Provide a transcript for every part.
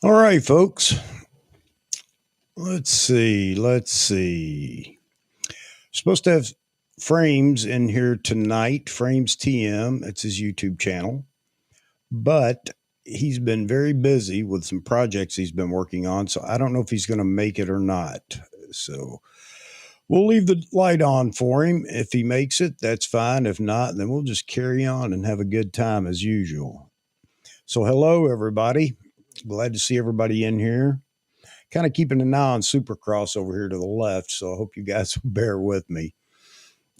All right, folks. Let's see. Supposed to have Frames in here tonight. FramesTM. It's his YouTube channel. But he's been very busy with some projects he's been working on. So I don't know if he's going to make it or not. So we'll leave the light on for him. If he makes it, that's fine. If not, then we'll just carry on and have a good time as usual. So hello, everybody. Glad to see everybody in here. Kind of keeping an eye on Supercross over here to the left, so I hope you guys will bear with me.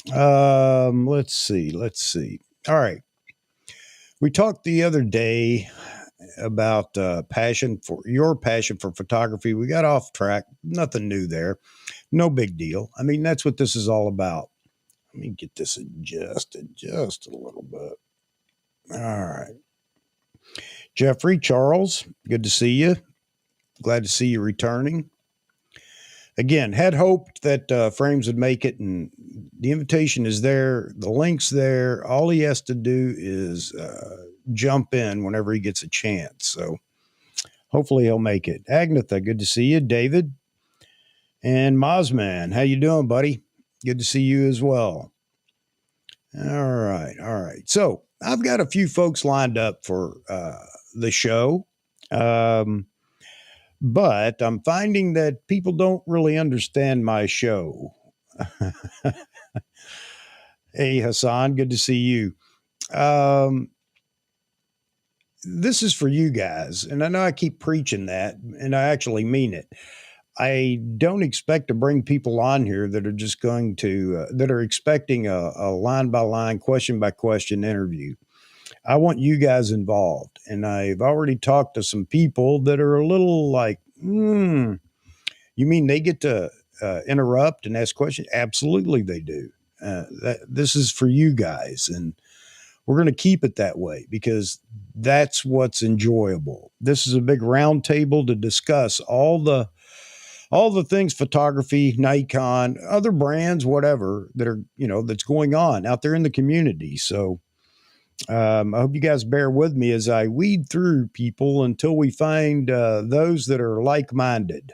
Let's see. All right. We talked the other day about passion for photography. We got off track. Nothing new there. No big deal. I mean, that's what this is all about. Let me get this adjusted just a little bit. All right. Jeffrey, Charles, good to see you. Glad to see you returning. Again, had hoped that Frames would make it, and the invitation is there. The link's there. All he has to do is jump in whenever he gets a chance. So hopefully he'll make it. Agnetha, good to see you. David and Mozman, how you doing, buddy? Good to see you as well. All right. So I've got a few folks lined up for the show. But I'm finding that people don't really understand my show. Hey, Hassan, good to see you. This is for you guys. And I know I keep preaching that, and I actually mean it. I don't expect to bring people on here that are just going to, that are expecting a line by line, question by question interview. I want you guys involved. And I've already talked to some people that are a little like, you mean they get to interrupt and ask questions? Absolutely, they do. This is for you guys, and we're going to keep it that way because that's what's enjoyable. This is a big round table to discuss all the things photography, Nikon, other brands, whatever that are that's going on out there in the community. So I hope you guys bear with me as I weed through people until we find those that are like-minded.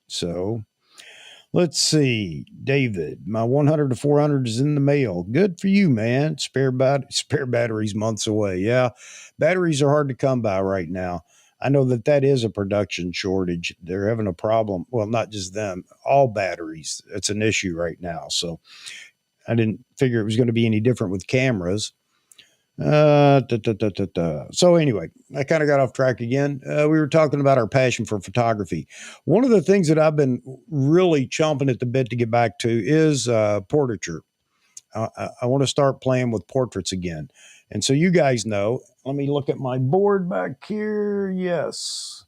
So let's see. David, my 100 to 400 is in the mail. Good for you, man. Spare batteries months away. Yeah, batteries are hard to come by right now. I know that is a production shortage. They're having a problem. Well, not just them, all batteries. It's an issue right now. So I didn't figure it was going to be any different with cameras. So anyway, I kind of got off track again. We were talking about our passion for photography. One of the things that I've been really chomping at the bit to get back to is portraiture. I want to start playing with portraits again. And so you guys know, let me look at my board back here. Yes.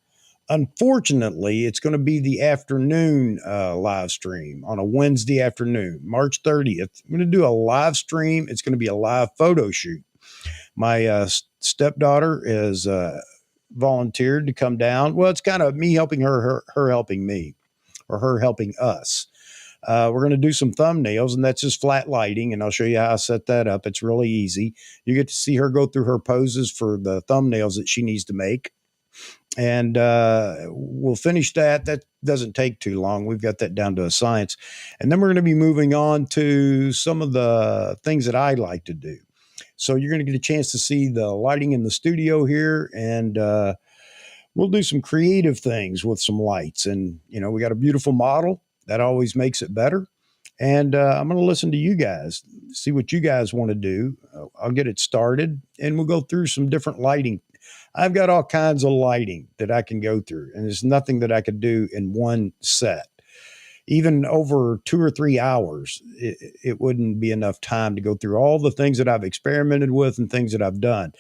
Unfortunately, it's going to be the afternoon live stream on a Wednesday afternoon, March 30th. I'm going to do a live stream. It's going to be a live photo shoot. My stepdaughter is volunteered to come down. Well, it's kind of me helping her helping me, or her helping us. We're going to do some thumbnails, and that's just flat lighting, and I'll show you how I set that up. It's really easy. You get to see her go through her poses for the thumbnails that she needs to make. And we'll finish that. That doesn't take too long. We've got that down to a science. And then we're going to be moving on to some of the things that I like to do. So you're going to get a chance to see the lighting in the studio here, and we'll do some creative things with some lights. And, we got a beautiful model. That always makes it better. And I'm going to listen to you guys, see what you guys want to do. I'll get it started, and we'll go through some different lighting. I've got all kinds of lighting that I can go through, and there's nothing that I could do in one set. Even over 2 or 3 hours, it wouldn't be enough time to go through all the things that I've experimented with and things that I've done.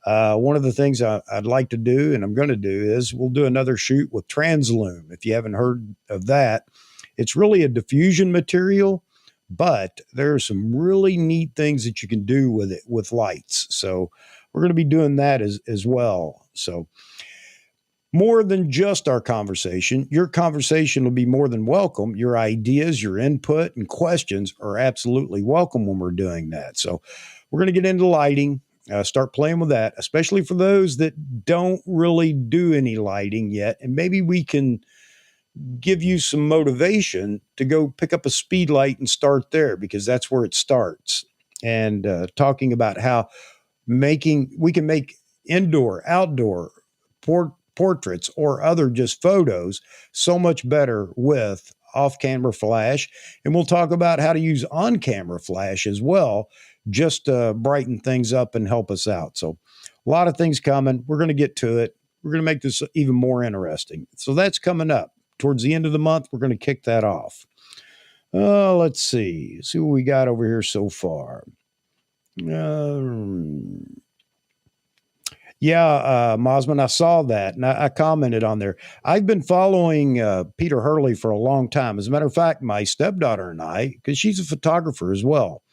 One of the things I'd like to do, and I'm going to do, is we'll do another shoot with Translume. If you haven't heard of that, it's really a diffusion material, but there are some really neat things that you can do with it with lights. So we're going to be doing that as well. So more than just our conversation, your conversation will be more than welcome. Your ideas, your input, and questions are absolutely welcome when we're doing that. So we're going to get into lighting. Start playing with that, especially for those that don't really do any lighting yet. And maybe we can give you some motivation to go pick up a speed light and start there, because that's where it starts. And talking about how we can make indoor, outdoor portraits or other just photos so much better with off-camera flash. And we'll talk about how to use on-camera flash as well, just to brighten things up and help us out. So a lot of things coming. We're going to get to it. We're going to make this even more interesting. So that's coming up. Towards the end of the month, we're going to kick that off. Let's see what we got over here so far. Mosman, I saw that, and I commented on there. I've been following Peter Hurley for a long time. As a matter of fact, my stepdaughter and I, because she's a photographer as well,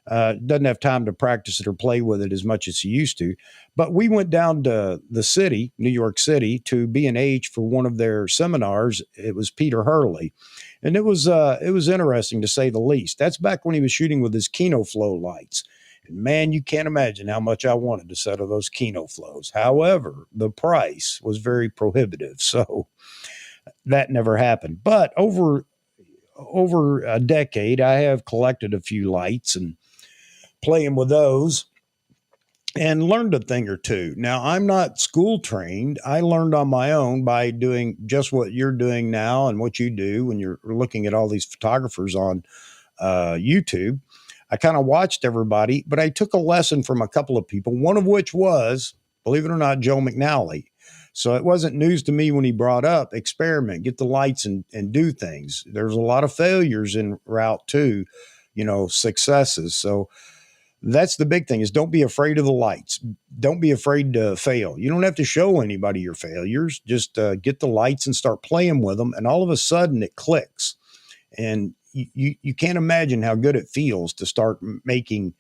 doesn't have time to practice it or play with it as much as she used to. But we went down to the city, New York City, to B&H for one of their seminars. It was Peter Hurley. And it was interesting, to say the least. That's back when he was shooting with his Kino Flow lights. And man, you can't imagine how much I wanted to set of those Kino Flows. However, the price was very prohibitive. So that never happened. But over a decade, I have collected a few lights and playing with those and learned a thing or two. Now, I'm not school trained. I learned on my own by doing just what you're doing now and what you do when you're looking at all these photographers on YouTube. I kind of watched everybody, but I took a lesson from a couple of people, one of which was, believe it or not, Joe McNally. So it wasn't news to me when he brought up experiment, get the lights and do things. There's a lot of failures en route to, successes. So that's the big thing, is don't be afraid of the lights. Don't be afraid to fail. You don't have to show anybody your failures. Just get the lights and start playing with them. And all of a sudden it clicks. And you can't imagine how good it feels to start making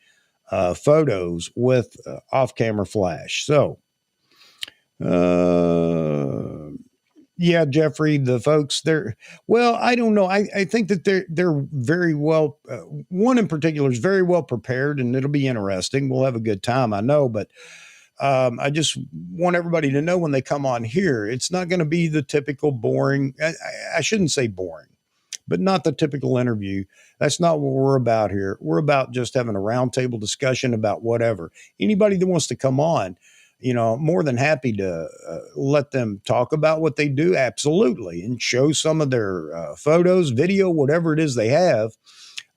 photos with off-camera flash. So, yeah, Jeffrey, the folks there. Well, I don't know. I think that they're very well. One in particular is very well prepared, and it'll be interesting. We'll have a good time, I know. But I just want everybody to know when they come on here, it's not going to be the typical boring. I shouldn't say boring, but not the typical interview. That's not what we're about here. We're about just having a roundtable discussion about whatever. Anybody that wants to come on, more than happy to let them talk about what they do. Absolutely. And show some of their photos, video, whatever it is they have.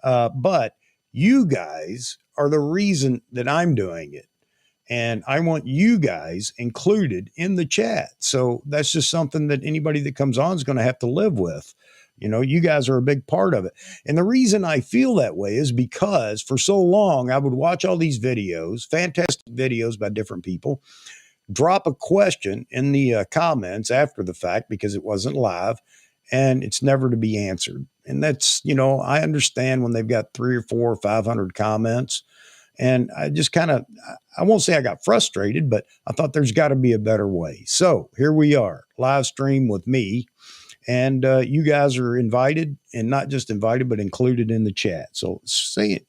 But you guys are the reason that I'm doing it. And I want you guys included in the chat. So that's just something that anybody that comes on is going to have to live with. You guys are a big part of it. And the reason I feel that way is because for so long, I would watch all these videos, fantastic videos by different people, drop a question in the comments after the fact because it wasn't live, and it's never to be answered. And that's, I understand when they've got 300 or 400 or 500 comments. And I just I won't say I got frustrated, but I thought there's got to be a better way. So here we are, live stream with me. And you guys are invited, and not just invited, but included in the chat. So speaking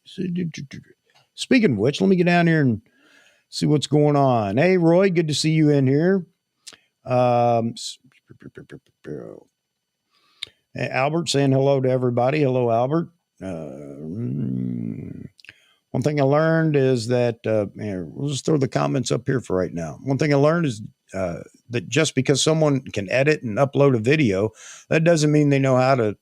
of which, let me get down here and see what's going on. Hey, Roy, good to see you in here. Albert saying hello to everybody. Hello, Albert. One thing I learned is that, we'll just throw the comments up here for right now. One thing I learned is that just because someone can edit and upload a video, that doesn't mean they know how to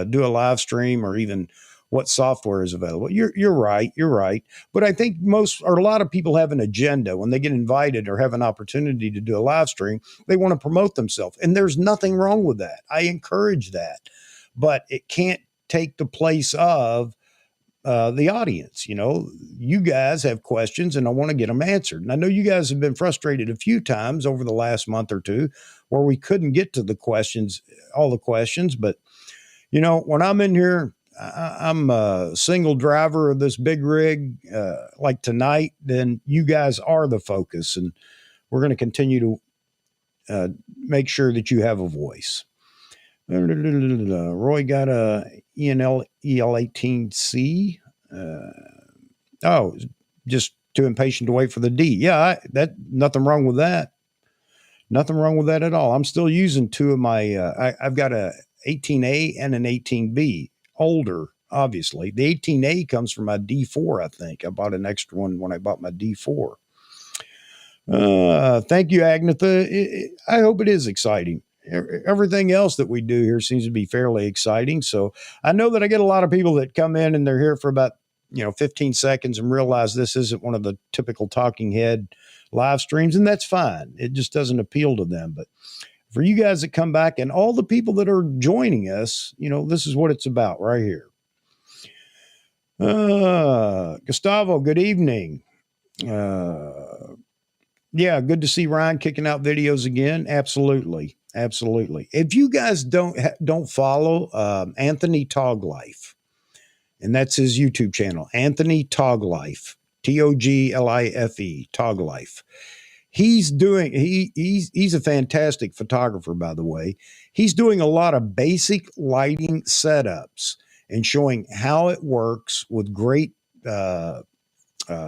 do a live stream or even what software is available. You're right. You're right. But I think a lot of people have an agenda when they get invited or have an opportunity to do a live stream. They want to promote themselves, and there's nothing wrong with that. I encourage that, but it can't take the place of the audience. You guys have questions and I want to get them answered. And I know you guys have been frustrated a few times over the last month or two where we couldn't get to all the questions. But, when I'm in here, I'm a single driver of this big rig like tonight, then you guys are the focus. And we're going to continue to make sure that you have a voice. Roy got a EL18C. Just too impatient to wait for the D. Yeah, nothing wrong with that. Nothing wrong with that at all. I'm still using two of my, I've got a 18A and an 18B, older, obviously. The 18A comes from my D4, I think. I bought an extra one when I bought my D4. Thank you, Agnetha. I hope it is exciting. Everything else that we do here seems to be fairly exciting. So I know that I get a lot of people that come in and they're here for about 15 seconds and realize this isn't one of the typical talking head live streams, and that's fine. It just doesn't appeal to them. But for you guys that come back and all the people that are joining us, this is what it's about right here. Gustavo, good evening. Yeah, good to see Ryan kicking out videos again. Absolutely. Absolutely. If you guys don't follow Anthony Toglife, and that's his YouTube channel, Anthony Toglife, Toglife, Toglife. He's a fantastic photographer, by the way. He's doing a lot of basic lighting setups and showing how it works with great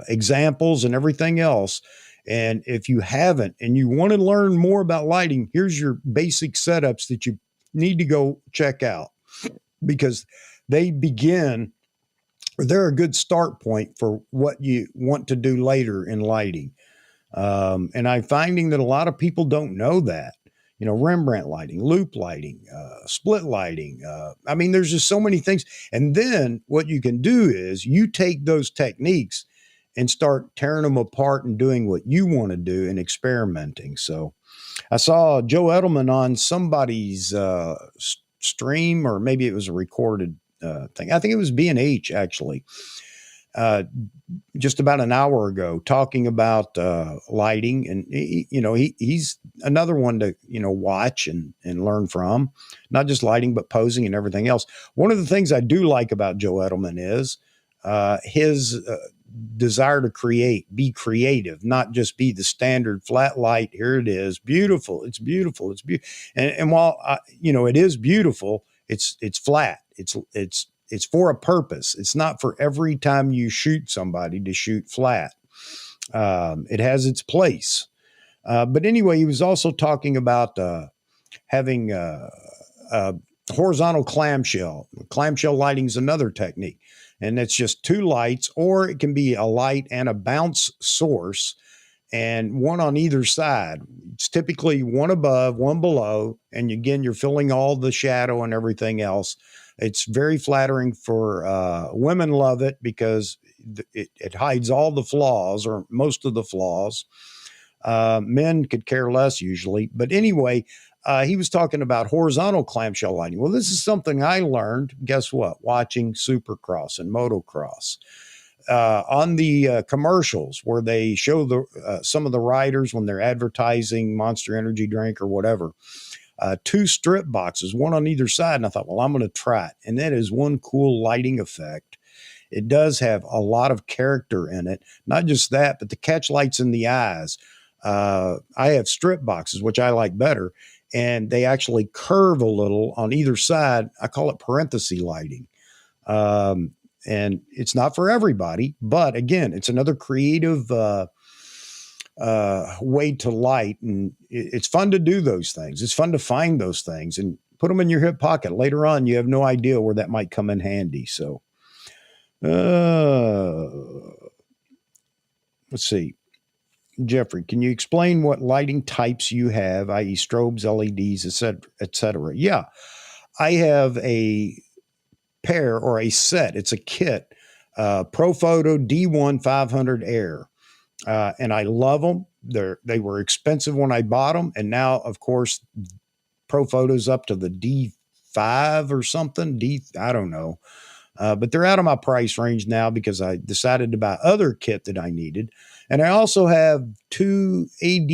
examples and everything else. And if you haven't and you want to learn more about lighting, here's your basic setups that you need to go check out, because they're a good start point for what you want to do later in lighting. And I'm finding that a lot of people don't know that. Rembrandt lighting, loop lighting, split lighting. I mean, there's just so many things. And then what you can do is you take those techniques and start tearing them apart and doing what you want to do and experimenting. So I saw Joe Edelman on somebody's stream, or maybe it was a recorded thing. I think it was B&H actually, just about an hour ago, talking about lighting. And he's another one to watch and learn from, not just lighting but posing and everything else. One of the things I do like about Joe Edelman is his desire to be creative, not just be the standard flat light. Here it is, beautiful. It's beautiful. It's beautiful. And while it is beautiful, it's flat. It's for a purpose. It's not for every time you shoot somebody to shoot flat. It has its place. But anyway, he was also talking about having horizontal clamshell. Clamshell lighting is another technique. And it's just two lights, or it can be a light and a bounce source, and one on either side. It's typically one above, one below. And again, you're filling all the shadow and everything else. It's very flattering for women. Love it because it hides all the flaws, or most of the flaws. Men could care less usually. But anyway, he was talking about horizontal clamshell lighting. Well, this is something I learned, guess what? Watching Supercross and motocross. On the commercials where they show some of the riders when they're advertising Monster Energy drink or whatever, two strip boxes, one on either side. And I thought, well, I'm going to try it. And that is one cool lighting effect. It does have a lot of character in it. Not just that, but the catch lights in the eyes. I have strip boxes, which I like better, and they actually curve a little on either side. I call it parenthesis lighting. And it's not for everybody, but again, it's another creative way to light. And it's fun to do those things. It's fun to find those things and put them in your hip pocket. Later on, you have no idea where that might come in handy. So let's see. Jeffrey, can you explain what lighting types you have, i.e. strobes, LEDs, et cetera? Yeah, I have a pair or a set. It's a kit, Profoto D1 500 Air. And I love them. They were expensive when I bought them. And now, of course, Profoto's up to the D5 or something. I don't know. But they're out of my price range now because I decided to buy other kit that I needed. And I also have two AD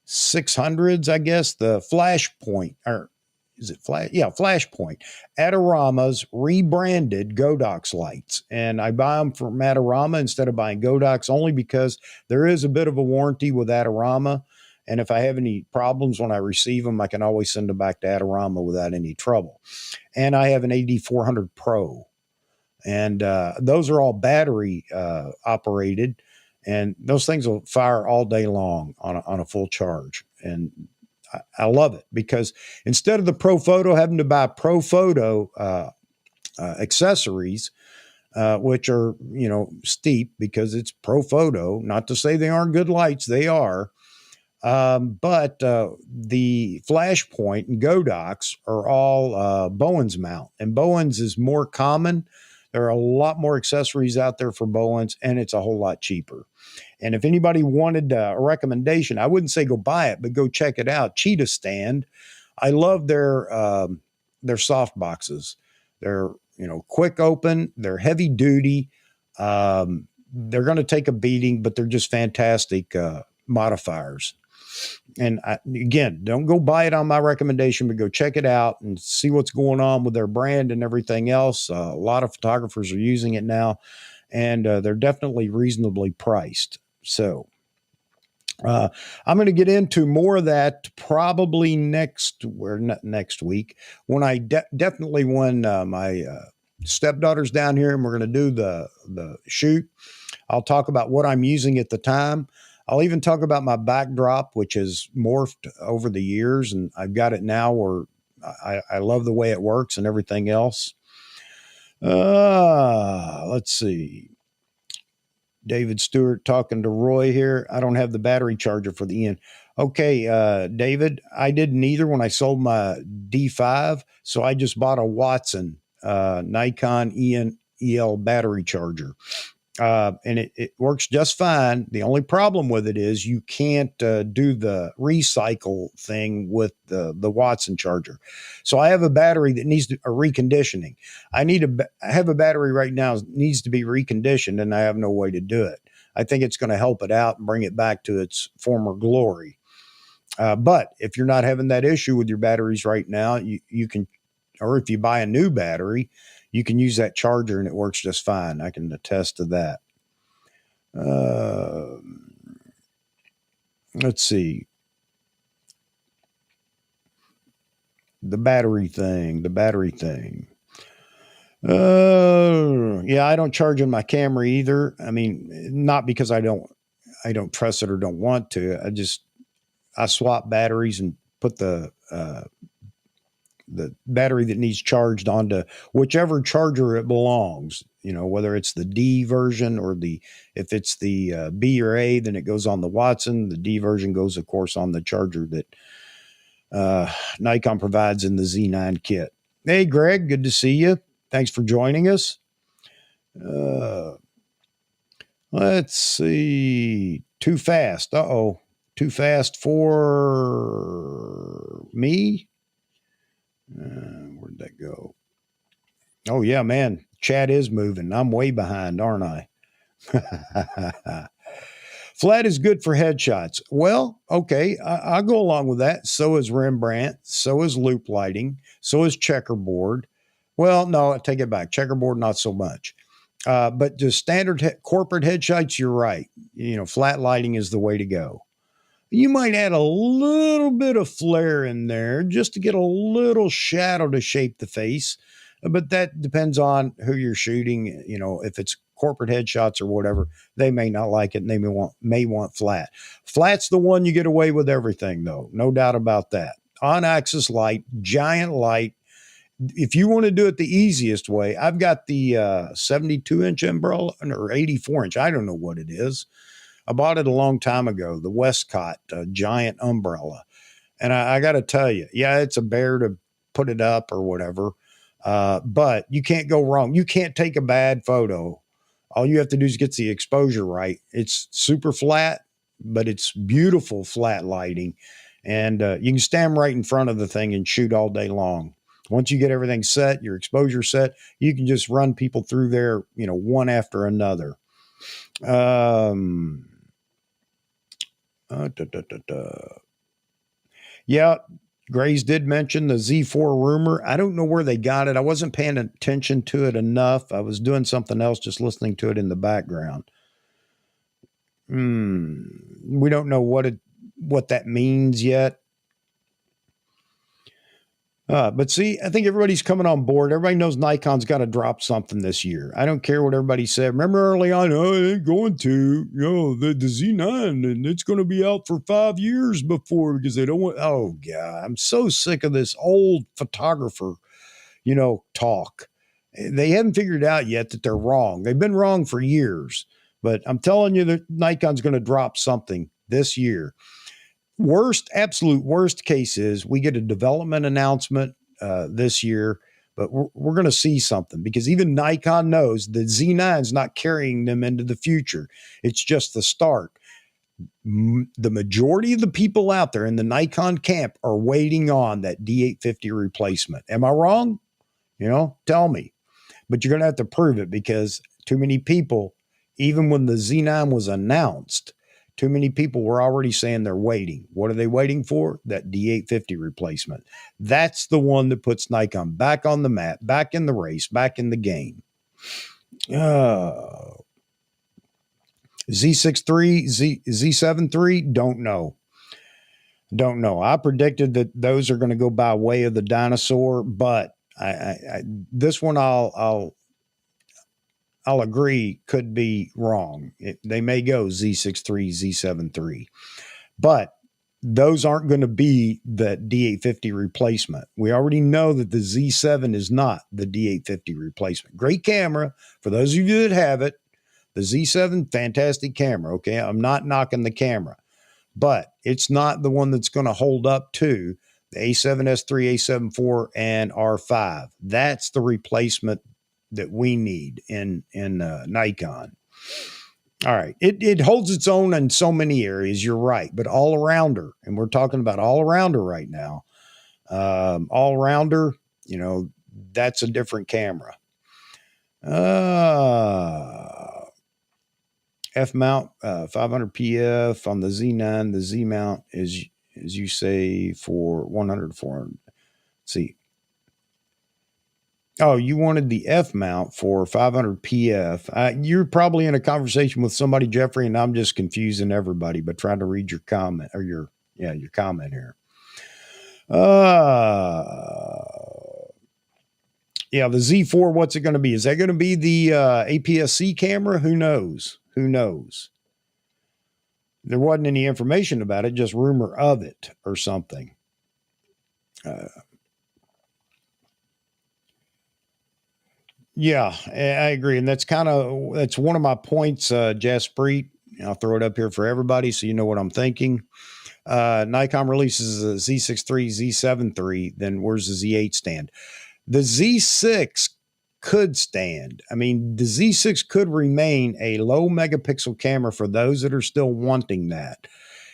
600s, I guess, the Flashpoint, or is it Flash? Yeah, Flashpoint. Adorama's rebranded Godox lights. And I buy them from Adorama instead of buying Godox only because there is a bit of a warranty with Adorama. And if I have any problems when I receive them, I can always send them back to Adorama without any trouble. And I have an AD400 Pro. And those are all battery operated. and those things will fire all day long on a full charge. And I love it because instead of the Pro Photo having to buy Pro Photo accessories, which are, steep because it's Pro Photo. Not to say they aren't good lights, they are. But the Flashpoint and Godox are all Bowens mount, and Bowens is more common. There are a lot more accessories out there for Bowens, and it's a whole lot cheaper. And if anybody wanted a recommendation, I wouldn't say go buy it, but go check it out. Cheetah Stand. I love their soft boxes. They're quick open. They're heavy duty. They're going to take a beating, but they're just fantastic modifiers. And again, don't go buy it on my recommendation, but go check it out and see what's going on with their brand and everything else. A lot of photographers are using it now, and they're definitely reasonably priced. So I'm going to get into more of that probably next week when I definitely when my stepdaughter's down here and we're going to do the shoot. I'll talk about what I'm using at the time. I'll even talk about my backdrop, which has morphed over the years, and I've got it now where I love the way it works and everything else. Let's see. David Stewart talking to Roy here. I don't have the battery charger for the Ian. Okay, David, I didn't either when I sold my D5, so I just bought a Watson Nikon EL battery charger. And it works just fine. The only problem with it is you can't do the recycle thing with the Watson charger. So I have a battery that needs a reconditioning. I have a battery right now that needs to be reconditioned, and I have no way to do it. I think it's going to help it out and bring it back to its former glory. But if you're not having that issue with your batteries right now, you can, or if you buy a new battery, you can use that charger and it works just fine. I can attest to that. Let's see. The battery thing. Yeah, I don't charge in my camera either. I mean, not because I don't trust it or don't want to. I swap batteries and put the battery that needs charged onto whichever charger it belongs, whether it's the D version or if it's the B or A, then it goes on the Watson. The D version goes, of course, on the charger that Nikon provides in the Z9 kit. Hey, Greg, good to see you. Thanks for joining us. Let's see. Too fast. Too fast for me. Where'd that go? Oh, yeah, man. Chat is moving. I'm way behind, aren't I? Flat is good for headshots. Well, okay, I'll go along with that. So is Rembrandt. So is loop lighting. So is checkerboard. Well, no, I take it back. Checkerboard, not so much. But just standard corporate headshots, you're right. Flat lighting is the way to go. You might add a little bit of flare in there just to get a little shadow to shape the face. But that depends on who you're shooting. If it's corporate headshots or whatever, they may not like it and they may want flat. Flat's the one you get away with everything, though. No doubt about that. On-axis light, giant light. If you want to do it the easiest way, I've got the 72-inch umbrella or 84-inch. I don't know what it is. I bought it a long time ago, the Westcott giant umbrella. And I got to tell you, yeah, it's a bear to put it up or whatever. But you can't go wrong. You can't take a bad photo. All you have to do is get the exposure right. It's super flat, but it's beautiful flat lighting. And you can stand right in front of the thing and shoot all day long. Once you get everything set, your exposure set, you can just run people through there, one after another. Yeah, Grays did mention the Z4 rumor. I don't know where they got it. I wasn't paying attention to it enough. I was doing something else, just listening to it in the background. We don't know what that means yet. But see, I think everybody's coming on board. Everybody knows Nikon's got to drop something this year. I don't care what everybody said. Remember early on, oh, it ain't going to, the Z9, and it's going to be out for 5 years before because they don't want, oh, God, I'm so sick of this old photographer, talk. They haven't figured out yet that they're wrong. They've been wrong for years, but I'm telling you that Nikon's going to drop something this year. Absolute worst case is we get a development announcement this year, but we're going to see something because even Nikon knows the Z9 is not carrying them into the future. It's just the start. The majority of the people out there in the Nikon camp are waiting on that D850 replacement. Am I wrong? Tell me. But you're going to have to prove it because too many people, even when the Z9 was announced, too many people were already saying they're waiting. What are they waiting for? That D850 replacement. That's the one that puts Nikon back on the map, back in the race, back in the game. Z6 III, Z7 III, don't know. I predicted that those are going to go by way of the dinosaur, but this one I'll agree could be wrong. They may go Z6 III, Z7 III, but those aren't going to be the D850 replacement. We already know that the Z7 is not the D850 replacement. Great camera. For those of you that have it, the Z7, fantastic camera. Okay. I'm not knocking the camera, but it's not the one that's going to hold up to the A7S III, A7 IV, and R5. That's the replacement that we need in Nikon. All right. It holds its own in so many areas. You're right. But all arounder, and we're talking about all arounder right now. All rounder, that's a different camera. F mount, 500 PF on the Z9. The Z mount is, as you say, for 100 400. Let's see. Oh, you wanted the F mount for 500 PF. You're probably in a conversation with somebody, Jeffrey, and I'm just confusing everybody, but trying to read your comment or your comment here. Yeah, the Z4, what's it going to be? Is that going to be the APS-C camera? Who knows? There wasn't any information about it, just rumor of it or something. Yeah, I agree. And that's one of my points, Jaspreet. I'll throw it up here for everybody so you know what I'm thinking. Nikon releases a Z6 III, Z7 III, then where's the Z8 stand? The Z6 could stand. I mean, the Z6 could remain a low megapixel camera for those that are still wanting that.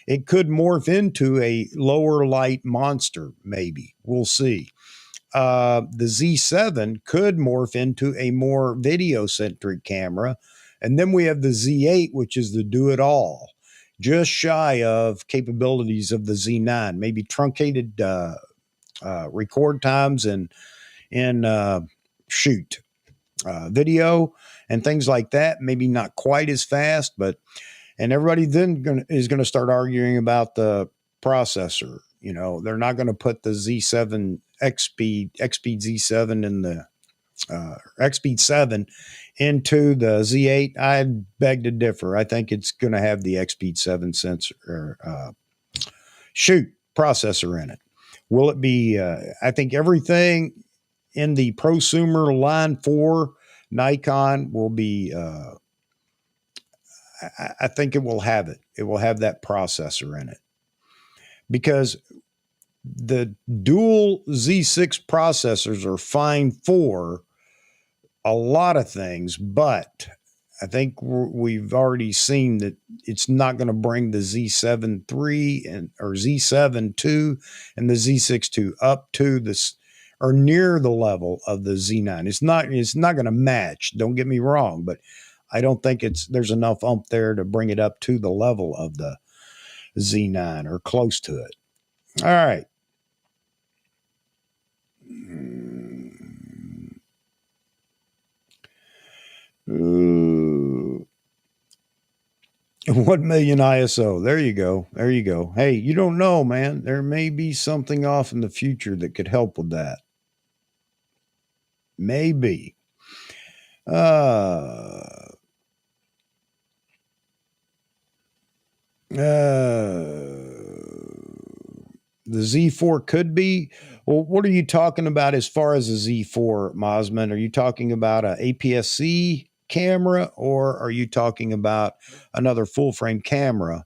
It could morph into a lower light monster, maybe. We'll see. The Z7 could morph into a more video-centric camera. And then we have the Z8, which is the do-it-all, just shy of capabilities of the Z9, maybe truncated record times and shoot video and things like that. Maybe not quite as fast, and everybody then is going to start arguing about the processor. They're not going to put the Z7 Xspeed Z7 in the Xspeed 7 into the Z8. I beg to differ. I think it's going to have the Xspeed 7 sensor processor in it. Will it be? I think everything in the prosumer line for Nikon will be. I think it will have it. It will have that processor in it because the dual Z6 processors are fine for a lot of things, but I think we've already seen that it's not going to bring the Z7 III or Z7 II and the Z6 II up to this or near the level of the Z9. It's not going to match. Don't get me wrong, but I don't think there's enough there to bring it up to the level of the Z9 or close to it. All right. 1 million ISO. There you go. There you go. Hey, you don't know, man. There may be something off in the future that could help with that. Maybe. Uh, the Z4 could be. Well, what are you talking about as far as a Z4, Mosman? Are you talking about a APS-C camera, or are you talking about another full frame camera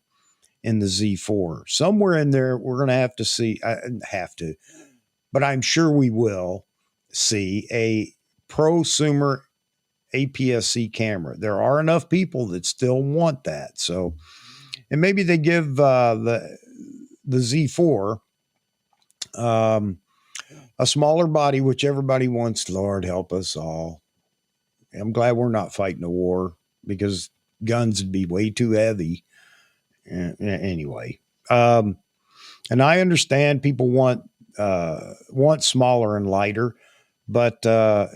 in the Z4? Somewhere in there, we're going to have to see. I have to, but I'm sure we will see a prosumer APS-C camera. There are enough people that still want that. So, and maybe they give the Z4 a smaller body, which everybody wants. Lord help us all. I'm glad we're not fighting a war, because guns would be way too heavy. Anyway, and I understand people want smaller and lighter, but I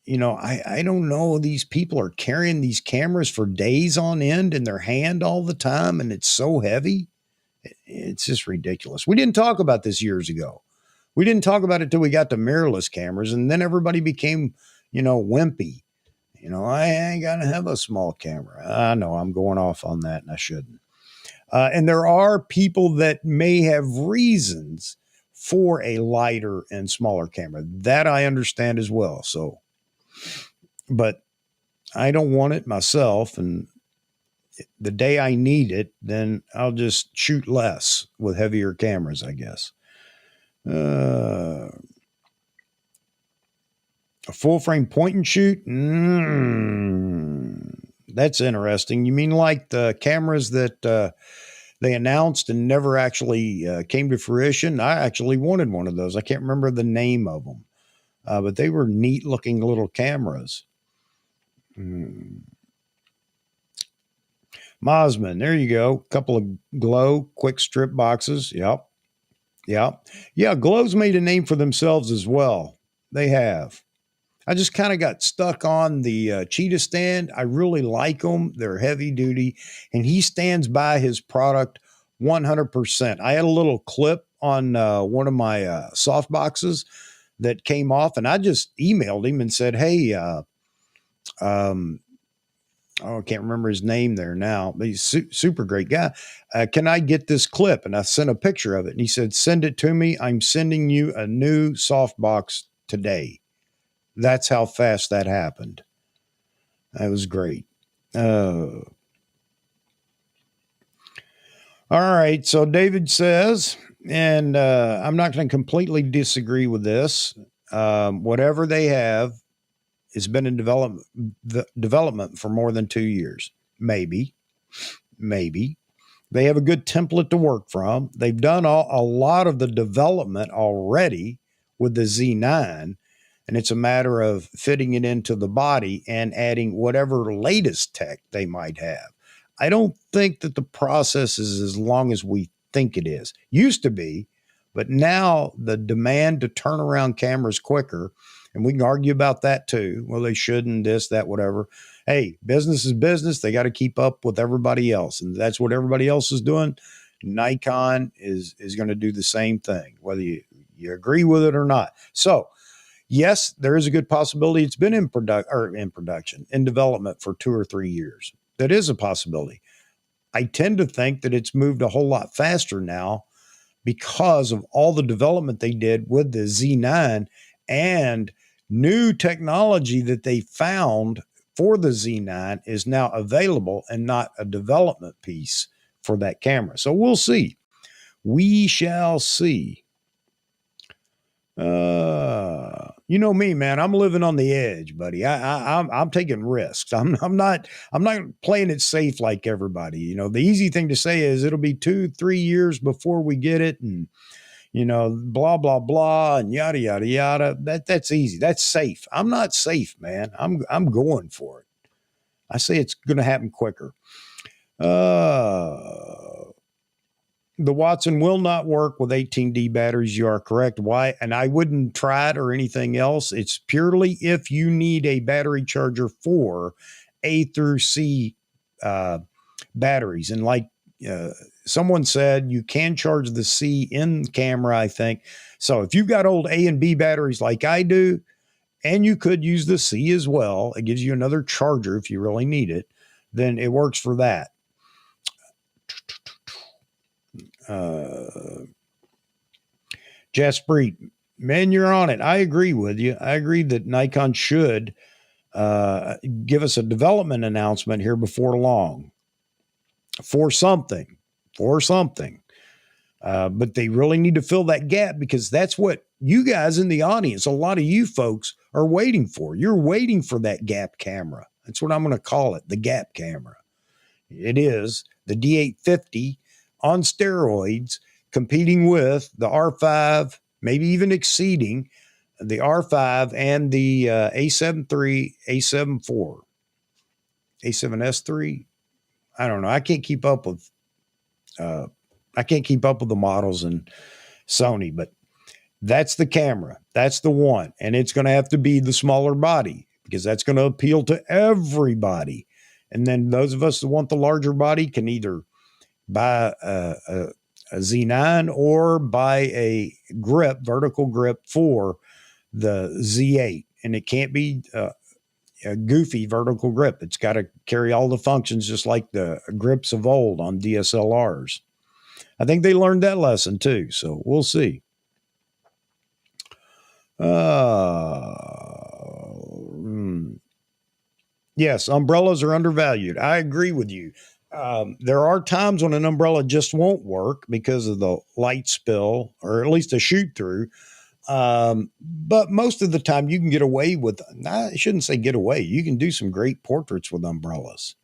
don't know. These people are carrying these cameras for days on end in their hand all the time, and it's so heavy. It's just ridiculous. We didn't talk about this years ago. We didn't talk about it till we got to mirrorless cameras, and then everybody became, wimpy. I ain't got to have a small camera. I know I'm going off on that, and I shouldn't. And there are people that may have reasons for a lighter and smaller camera. That I understand as well. So, but I don't want it myself. And the day I need it, then I'll just shoot less with heavier cameras, I guess. A full frame point and shoot? That's interesting. You mean like the cameras that they announced and never actually came to fruition? I actually wanted one of those. I can't remember the name of them, but they were neat looking little cameras. Mosman, there you go. Couple of Glow quick strip boxes. Yep. Yeah, Glow's made a name for themselves as well. They have. I just kind of got stuck on the Cheetah stand. I really like them. They're heavy duty, and he stands by his product 100%. I had a little clip on one of my soft boxes that came off, and I just emailed him and said, hey, I can't remember his name there now, but he's super great guy. Can I get this clip? And I sent a picture of it, and he said, send it to me. I'm sending you a new softbox today. That's how fast that happened. That was great. All right. So David says, and I'm not going to completely disagree with this. Whatever they have has been in development for more than 2 years. Maybe. They have a good template to work from. They've done a lot of the development already with the Z9, and it's a matter of fitting it into the body and adding whatever latest tech they might have. I don't think that the process is as long as we think it is. Used to be, but now the demand to turn around cameras quicker, and we can argue about that too. Well, they shouldn't, this, that, whatever. Hey, business is business. They got to keep up with everybody else, and that's what everybody else is doing. Nikon is going to do the same thing, whether you agree with it or not. So, yes, there is a good possibility it's been in development for 2 or 3 years. That is a possibility. I tend to think that it's moved a whole lot faster now because of all the development they did with the Z9 and new technology that they found for the Z9 is now available and not a development piece for that camera. So we'll see. We shall see. You know me, man. I'm living on the edge, buddy. I'm taking risks. I'm not playing it safe like everybody. The easy thing to say is it'll be 2-3 years before we get it, and blah blah blah, and yada yada yada. That's easy. That's safe. I'm not safe, man. I'm going for it. I say it's going to happen quicker. The Watson will not work with 18D batteries. You are correct. Why? And I wouldn't try it or anything else. It's purely if you need a battery charger for A through C batteries. And like someone said, you can charge the C in camera, I think. So if you've got old A and B batteries like I do, and you could use the C as well, it gives you another charger if you really need it, then it works for that. Jaspreet, man, you're on it. I agree with you. I agree that Nikon should give us a development announcement here before long for something. But they really need to fill that gap, because that's what you guys in the audience, a lot of you folks, are waiting for. You're waiting for that gap camera. That's what I'm going to call it, the gap camera. It is the D850 on steroids, competing with the R5, maybe even exceeding the R5 and the A7 III, A7 IV, A7S3. I don't know. I can't keep up with the models in Sony, but that's the camera. That's the one. And it's going to have to be the smaller body, because that's going to appeal to everybody. And then those of us that want the larger body can either buy a Z9 or buy a grip, vertical grip for the Z8. And it can't be a goofy vertical grip. It's got to carry all the functions just like the grips of old on DSLRs. I think they learned that lesson too, so we'll see. Yes, umbrellas are undervalued. I agree with you. There are times when an umbrella just won't work because of the light spill, or at least a shoot through. But most of the time you can get away with, I shouldn't say get away. You can do some great portraits with umbrellas.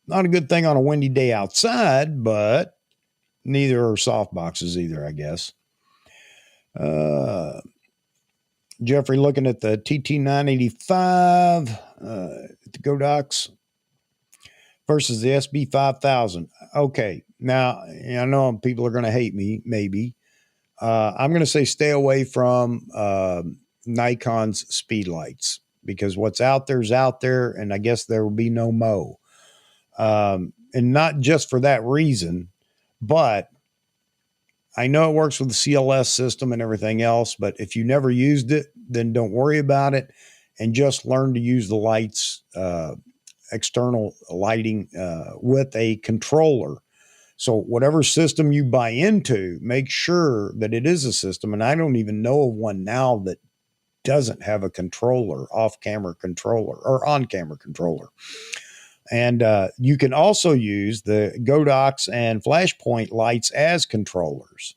Not a good thing on a windy day outside, but neither are soft boxes either, I guess. Jeffrey, looking at the TT985, the Godox versus the SB5000. Okay, now I know people are going to hate me, maybe. I'm going to say stay away from Nikon's speed lights, because what's out there is out there, and I guess there will be no mo. And not just for that reason, but I know it works with the CLS system and everything else, but if you never used it, then don't worry about it and just learn to use the lights, external lighting with a controller. So whatever system you buy into, make sure that it is a system. And I don't even know of one now that doesn't have a controller, off-camera controller or on-camera controller. And you can also use the Godox and Flashpoint lights as controllers,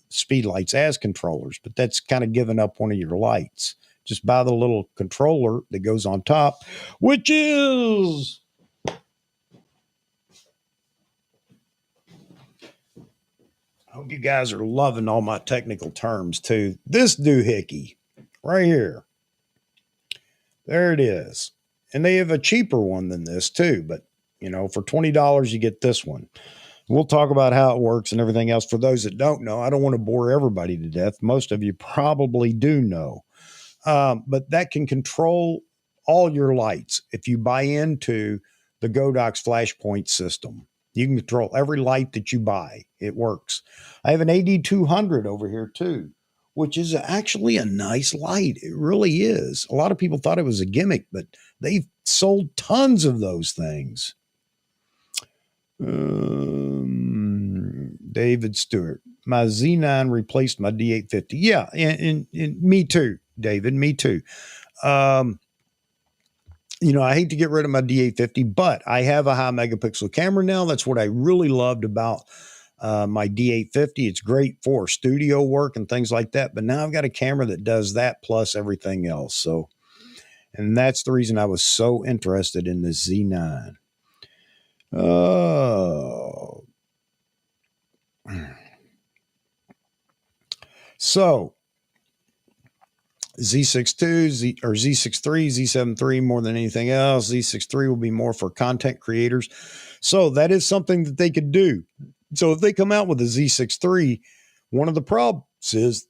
speed lights as controllers, but that's kind of giving up one of your lights. Just buy the little controller that goes on top, which is... I hope you guys are loving all my technical terms too. This doohickey right here. There it is. And they have a cheaper one than this too, but you know, for $20 you get this one. We'll talk about how it works and everything else. For those that don't know, I don't want to bore everybody to death. Most of you probably do know. But that can control all your lights. If you buy into the Godox Flashpoint system, you can control every light that you buy. It works. I have an AD200 over here too, which is actually a nice light. It really is. A lot of people thought it was a gimmick, but they've sold tons of those things. David Stewart, my Z9 replaced my D850. Yeah, and me too, David, me too. You know, I hate to get rid of my D850, but I have a high megapixel camera now. That's what I really loved about my D850. It's great for studio work and things like that. But now I've got a camera that does that plus everything else. So, and that's the reason I was so interested in this Z9. So Z6 II, Z6 III, Z7 III more than anything else. Z6 III will be more for content creators. So that is something that they could do. So if they come out with a Z6 III, one of the problems is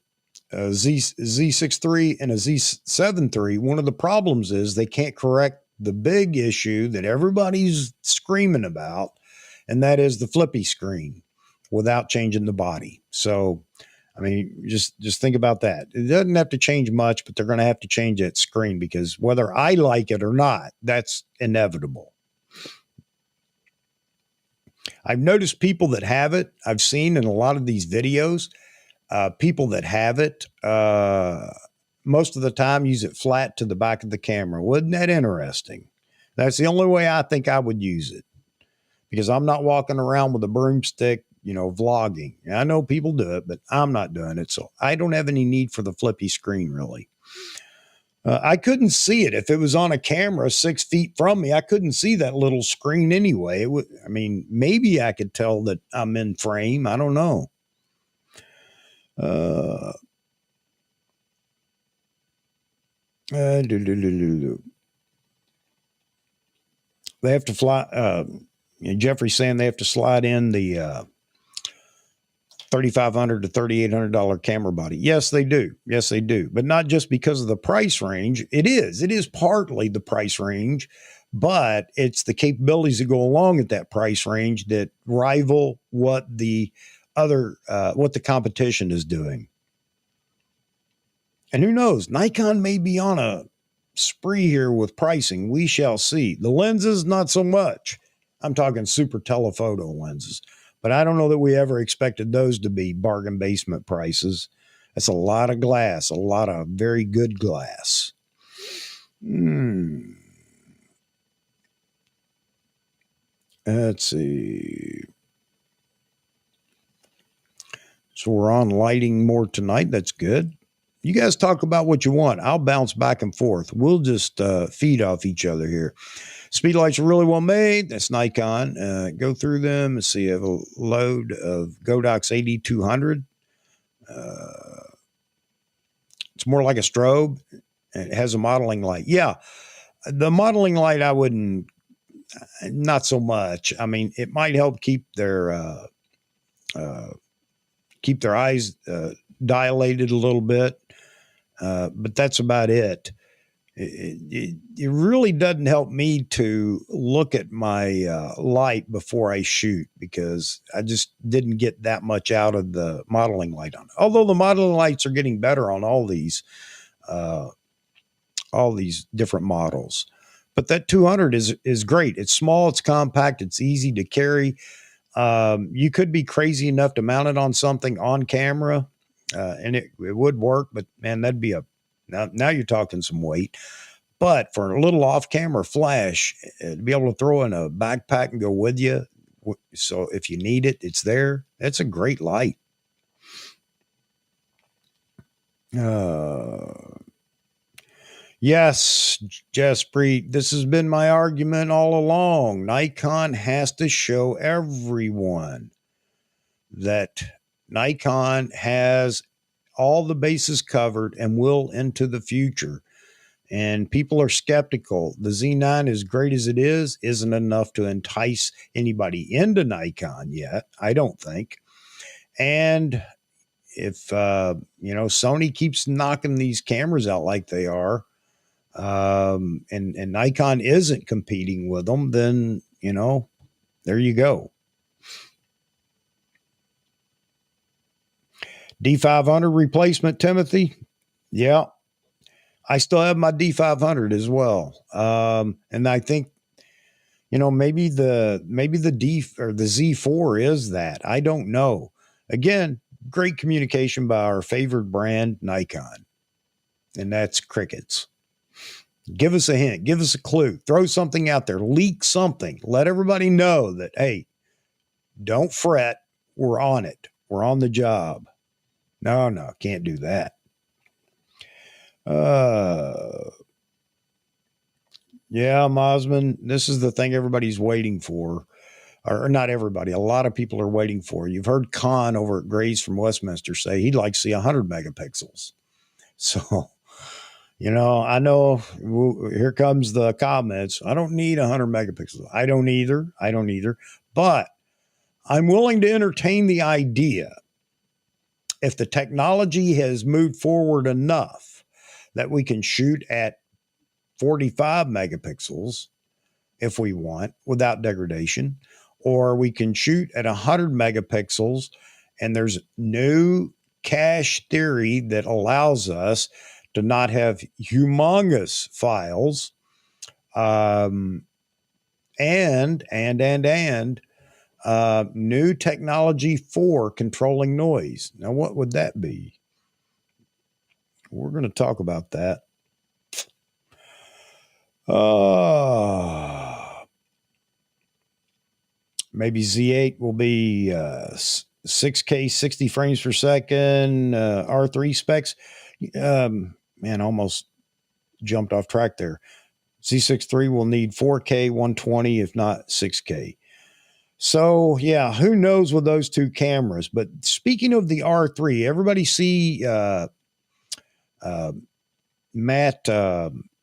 Z6 III and a Z7 III. One of the problems is they can't correct the big issue that everybody's screaming about, and that is the flippy screen without changing the body. So, I mean, just think about that. It doesn't have to change much, but they're going to have to change that screen, because whether I like it or not, that's inevitable. I've noticed people that have it. I've seen in a lot of these videos, people that have it, most of the time use it flat to the back of the camera. Wasn't that interesting? That's the only way I think I would use it, because I'm not walking around with a broomstick, vlogging. I know people do it, but I'm not doing it. So I don't have any need for the flippy screen, really. I couldn't see it. If it was on a camera 6 feet from me, I couldn't see that little screen anyway. Maybe I could tell that I'm in frame. I don't know. They have to fly. Jeffrey's saying they have to slide in the $3,500 to $3,800 camera body. Yes, they do. Yes, they do. But not just because of the price range. It is partly the price range, but it's the capabilities that go along at that price range that rival what the competition is doing. And who knows? Nikon may be on a spree here with pricing. We shall see. The lenses, not so much. I'm talking super telephoto lenses. But I don't know that we ever expected those to be bargain basement prices. That's a lot of glass, a lot of very good glass. Let's see. So we're on lighting more tonight. That's good. You guys talk about what you want. I'll bounce back and forth. We'll just feed off each other here. Speed lights are really well made. That's Nikon. Go through them and see. I have a load of Godox 8200. It's more like a strobe. It has a modeling light. Yeah, the modeling light I wouldn't, not so much. I mean, it might help keep their eyes dilated a little bit, but that's about it. It really doesn't help me to look at my light before I shoot, because I just didn't get that much out of the modeling light on it. Although the modeling lights are getting better on all these different models. But that 200 is great. It's small, it's compact, it's easy to carry. You could be crazy enough to mount it on something on camera, and it would work, but man, that'd be now you're talking some weight. But for a little off-camera flash, to be able to throw in a backpack and go with you, so if you need it, it's there. That's a great light. Yes, Jesprit, this has been my argument all along. Nikon has to show everyone that Nikon has all the bases covered and will into the future. And people are skeptical. The Z9, as great as it is, isn't enough to entice anybody into Nikon yet, I don't think. And if, Sony keeps knocking these cameras out like they are, and Nikon isn't competing with them, then, there you go. D500 replacement, Timothy. Yeah. I still have my D500 as well. And I think, maybe the D or the Z4 is that. I don't know. Again, great communication by our favorite brand, Nikon. And that's crickets. Give us a hint. Give us a clue. Throw something out there. Leak something. Let everybody know that, hey, don't fret. We're on it. We're on the job. No, can't do that. Yeah, Mosman, this is the thing everybody's waiting for. Or not everybody. A lot of people are waiting for. You've heard Con over at Grays from Westminster say he'd like to see 100 megapixels. So, I know here comes the comments. I don't need 100 megapixels. I don't either. But I'm willing to entertain the idea, if the technology has moved forward enough that we can shoot at 45 megapixels if we want without degradation, or we can shoot at 100 megapixels, and there's no cache theory that allows us to not have humongous files. New technology for controlling noise. Now, what would that be? We're going to talk about that. Maybe Z8 will be 6K, 60 frames per second, R3 specs. Man, almost jumped off track there. Z6 III will need 4K, 120, if not 6K. So, yeah, who knows with those two cameras. But speaking of the R3, everybody see Matt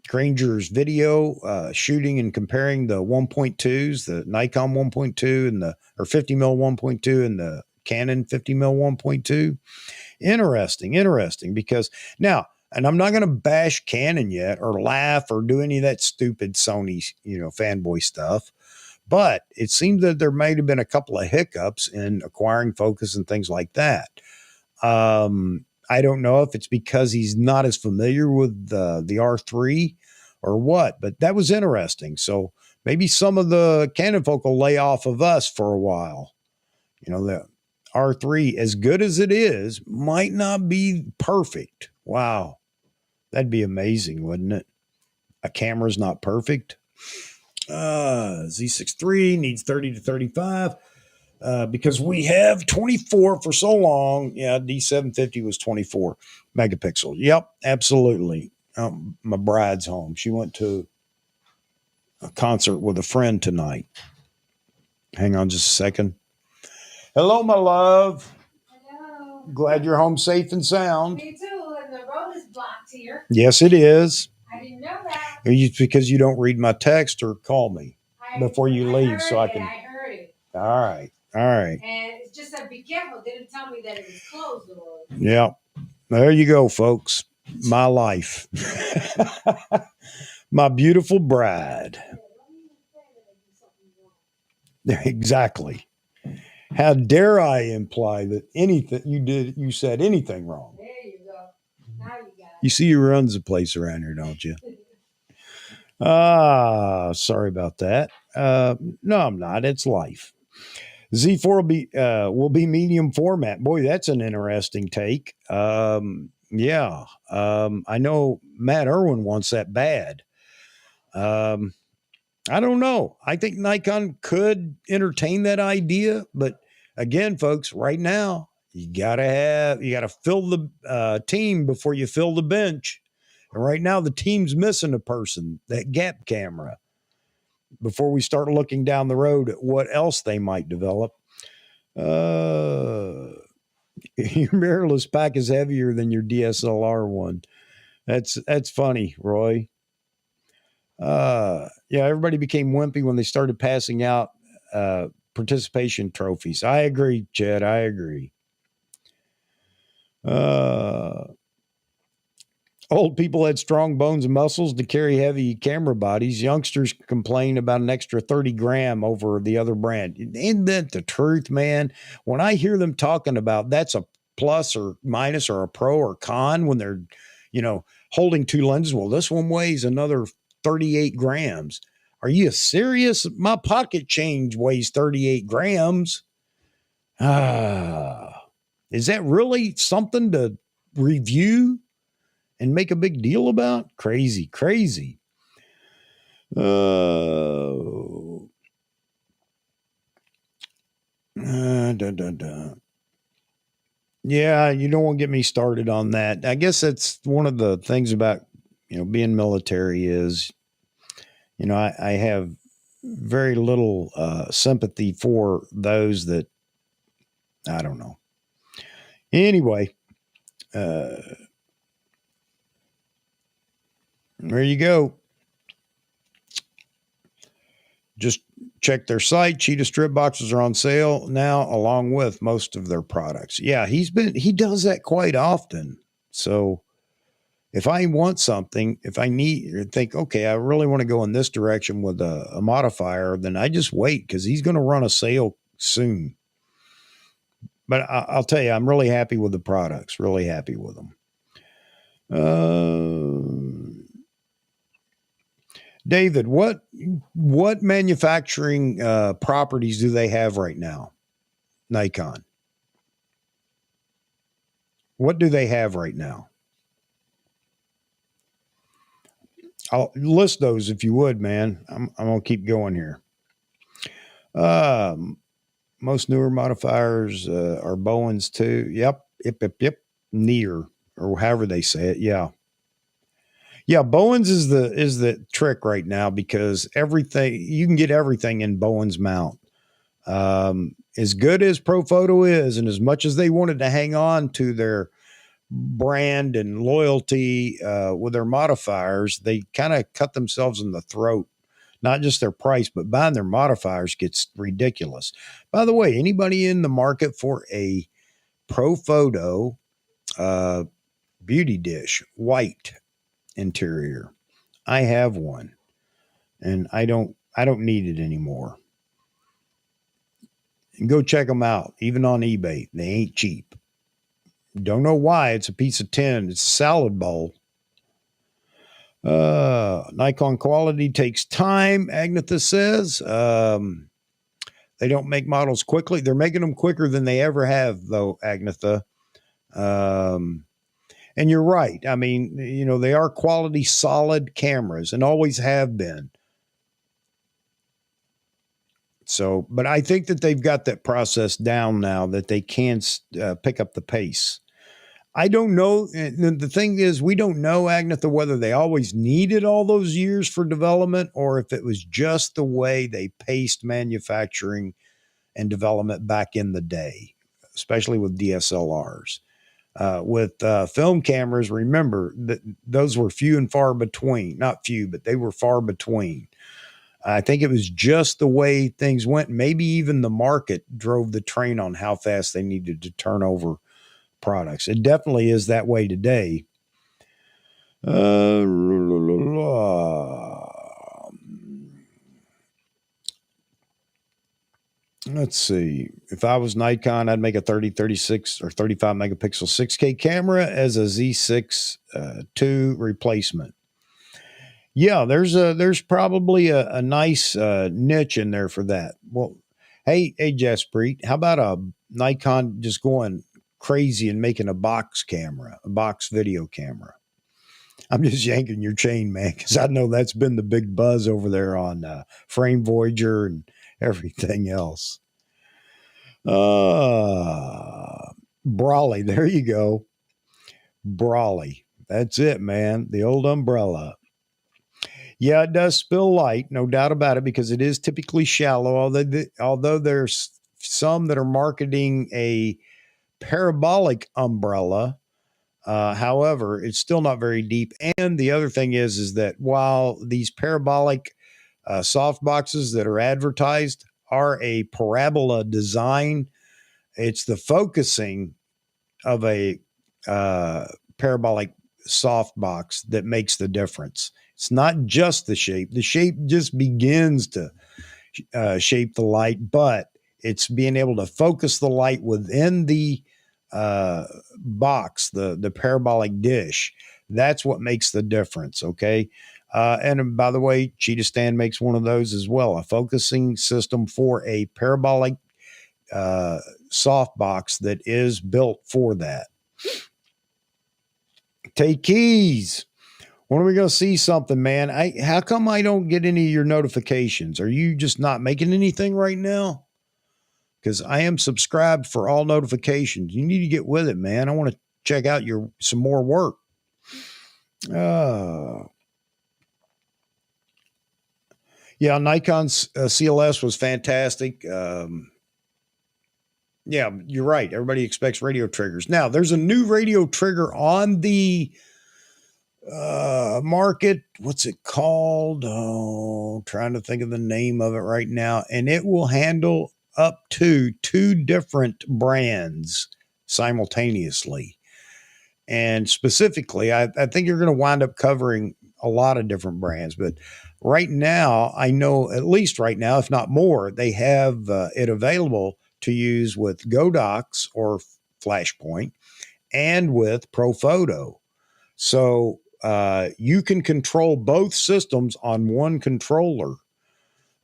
Granger's video shooting and comparing the 1.2s, the Nikon 1.2 and the 50mm 1.2 and the Canon 50mm 1.2. Interesting, because now, and I'm not going to bash Canon yet or laugh or do any of that stupid Sony, fanboy stuff, but it seems that there may have been a couple of hiccups in acquiring focus and things like that. I don't know if it's because he's not as familiar with the R3 or what, but that was interesting. So maybe some of the Canon folk will lay off of us for a while. The R3, as good as it is, might not be perfect. Wow. That'd be amazing, wouldn't it? A camera's not perfect. Z6 III needs 30 to 35. Because we have 24 for so long. Yeah, D750 was 24 megapixel. Yep, absolutely. My bride's home. She went to a concert with a friend tonight. Hang on just a second. Hello, my love. Hello. Glad you're home safe and sound. Me too, and the road is blocked here. Yes, it is. I didn't know that. It's because you don't read my text or call me before you leave, so I can. I heard it. All right. And it just said, be careful. It didn't tell me that it was closed. Yeah. There you go, folks. My life. My beautiful bride. Exactly. How dare I imply that anything you said anything wrong? There you go. Now you got it. You see who runs the place around here, don't you? Sorry about that. No, I'm not. It's life. Z4 will be medium format. Boy, that's an interesting take. I know Matt Irwin wants that bad. I don't know. I think Nikon could entertain that idea, but again, folks, right now you gotta fill the team before you fill the bench. And right now the team's missing a person, that gap camera, before we start looking down the road at what else they might develop. Your mirrorless pack is heavier than your DSLR one. That's funny, Roy. Everybody became wimpy when they started passing out participation trophies. I agree, Chad. I agree. Old people had strong bones and muscles to carry heavy camera bodies. Youngsters complain about an extra 30 gram over the other brand. Isn't that the truth, man? When I hear them talking about that's a plus or minus or a pro or con when they're, holding two lenses. Well, this one weighs another 38 grams. Are you serious? My pocket change weighs 38 grams. Is that really something to review and make a big deal about? Crazy. Yeah, you don't want to get me started on that. I guess that's one of the things about, being military is, I have very little sympathy for those that, I don't know. Anyway, there you go. Just check their site. Cheetah strip boxes are on sale now, along with most of their products. Yeah, he does that quite often. So If I want something, if I need or think, okay, I really want to go in this direction with a modifier, then I just wait because he's going to run a sale soon. But I'll tell you, I'm really happy with the products, really happy with them. David, what manufacturing properties do they have right now? Nikon. What do they have right now? I'll list those if you would, man. I'm gonna keep going here. Most newer modifiers are Bowens too. Yep. Near, or however they say it. Yeah. Yeah, Bowens is the trick right now because everything you can get everything in Bowens mount. As good as ProPhoto is, and as much as they wanted to hang on to their brand and loyalty with their modifiers, they kind of cut themselves in the throat. Not just their price, but buying their modifiers gets ridiculous. By the way, anybody in the market for a ProPhoto beauty dish, white interior? I have one, and I don't need it anymore. And go check them out, even on eBay. They ain't cheap. Don't know why. It's a piece of tin. It's a salad bowl. Nikon quality takes time, Agnetha says. They don't make models quickly. They're making them quicker than they ever have, though, Agnetha. And you're right. I mean, you know, they are quality, solid cameras and always have been. So, but I think that they've got that process down now that they can pick up the pace. I don't know. The thing is, we don't know, Agnetha, whether they always needed all those years for development or if it was just the way they paced manufacturing and development back in the day, especially with DSLRs. With film cameras, remember that those were few and far between. Not few, but they were far between. I think it was just the way things went. Maybe even the market drove the train on how fast they needed to turn over products. It definitely is that way today. Let's see. If I was Nikon, I'd make a 30, 36, or 35 megapixel 6K camera as a Z6 II replacement. Yeah, there's probably a nice niche in there for that. Well, hey, Jaspreet, how about a Nikon just going crazy and making a box camera, a box video camera? I'm just yanking your chain, man, because I know that's been the big buzz over there on Frame Voyager and everything else. Brawley, there you go. Brawley. That's it, man. The old umbrella. Yeah, it does spill light, no doubt about it, because it is typically shallow, although there's some that are marketing a parabolic umbrella. However, it's still not very deep. And the other thing is that while these parabolic soft boxes that are advertised are a parabola design, it's the focusing of a parabolic soft box that makes the difference. It's not just the shape. The shape just begins to shape the light, but it's being able to focus the light within the box, the parabolic dish. That's what makes the difference. Okay. And by the way, Cheetah Stand makes one of those as well, a focusing system for a parabolic soft box that is built for that. Take keys. When are we going to see something, man? How come I don't get any of your notifications? Are you just not making anything right now? Because I am subscribed for all notifications. You need to get with it, man. I want to check out some more work. Yeah, Nikon's CLS was fantastic. Yeah, you're right. Everybody expects radio triggers. Now, there's a new radio trigger on the market. What's it called? Oh, trying to think of the name of it right now. And it will handle up to 2 different brands simultaneously. And specifically, I think you're going to wind up covering a lot of different brands. But right now, I know, at least right now, if not more, they have it available to use with Godox or Flashpoint and with ProPhoto. So you can control both systems on one controller.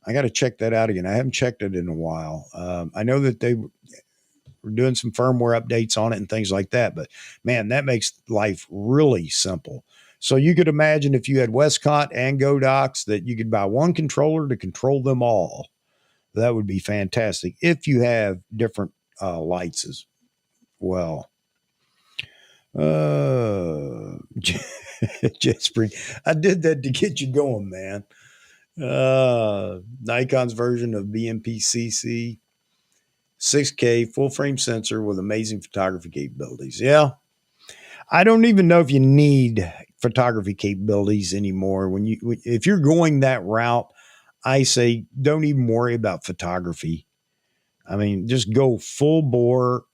I got to check that out again. I haven't checked it in a while. I know that they were doing some firmware updates on it and things like that, but man, that makes life really simple. So you could imagine if you had Westcott and Godox that you could buy one controller to control them all. That would be fantastic if you have different lights as well. Jesperi, I did that to get you going, man. Nikon's version of BMP-CC, 6K full frame sensor with amazing photography capabilities. Yeah, I don't even know if you need photography capabilities anymore. If you're going that route, I say don't even worry about photography. I mean, just go full bore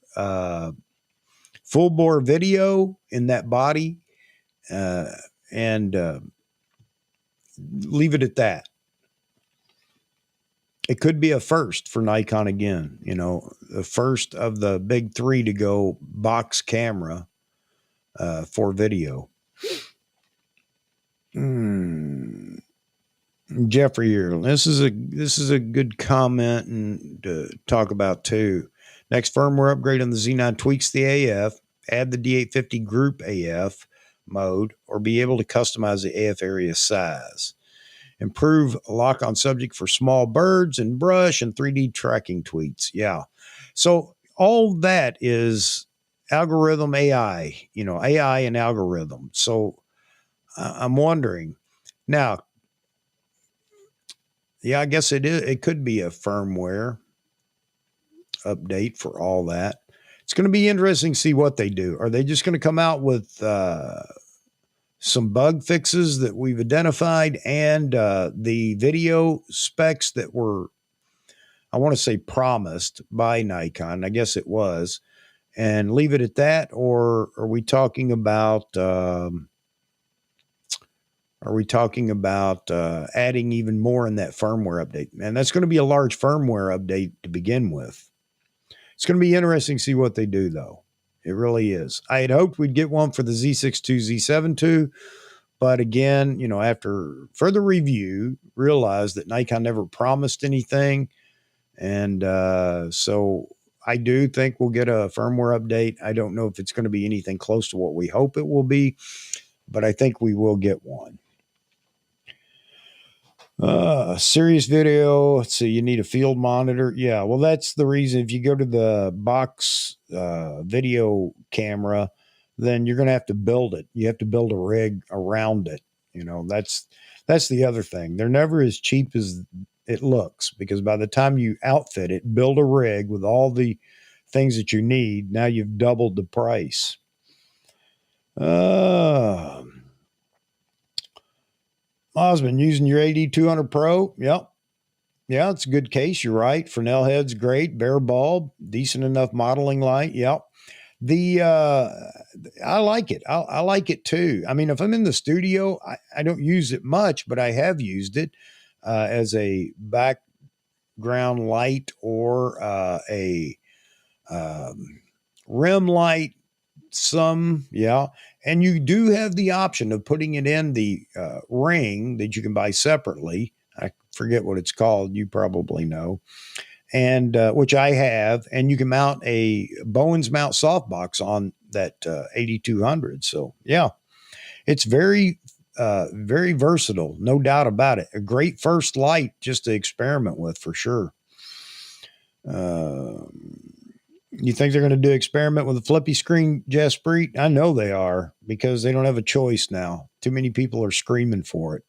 video in that body, and leave it at that. It could be a first for Nikon again, the first of the big three to go box camera for video. Jeffrey here. This is a good comment and to talk about too. Next firmware upgrade on the Z9 tweaks the AF, add the D850 group AF mode, or be able to customize the AF area size. Improve lock on subject for small birds and brush and 3D tracking tweets. Yeah. So all that is algorithm AI, AI and algorithm. So I'm wondering now, yeah, I guess it could be a firmware update for all that. It's going to be interesting to see what they do. Are they just going to come out with some bug fixes that we've identified and the video specs that were, I want to say, promised by Nikon? I guess it was, and leave it at that? Or are we talking about adding even more in that firmware update? And that's going to be a large firmware update to begin with. It's going to be interesting to see what they do, though. It really is. I had hoped we'd get one for the Z6 II, Z7 II, but again, after further review, realized that Nikon never promised anything. And so I do think we'll get a firmware update. I don't know if it's going to be anything close to what we hope it will be, but I think we will get one. Serious video. Let's see, you need a field monitor. Yeah, well, that's the reason. If you go to the box video camera, then you're going to have to build it. You have to build a rig around it. That's the other thing. They're never as cheap as it looks, because by the time you outfit it, build a rig with all the things that you need, now you've doubled the price. Osmond, using your AD200 Pro. Yep. Yeah, it's a good case. You're right. Fresnel head's great. Bare bulb, decent enough modeling light. Yep. I like it. I like it too. I mean, if I'm in the studio, I don't use it much, but I have used it as a background light or a rim light. Yeah. And you do have the option of putting it in the ring that you can buy separately. I forget what it's called. You probably know. And which I have. And you can mount a Bowens mount softbox on that 8200. So, yeah, it's very, very versatile. No doubt about it. A great first light just to experiment with for sure. You think they're going to do experiment with a flippy screen, Jaspreet? I know they are, because they don't have a choice now. Too many people are screaming for it.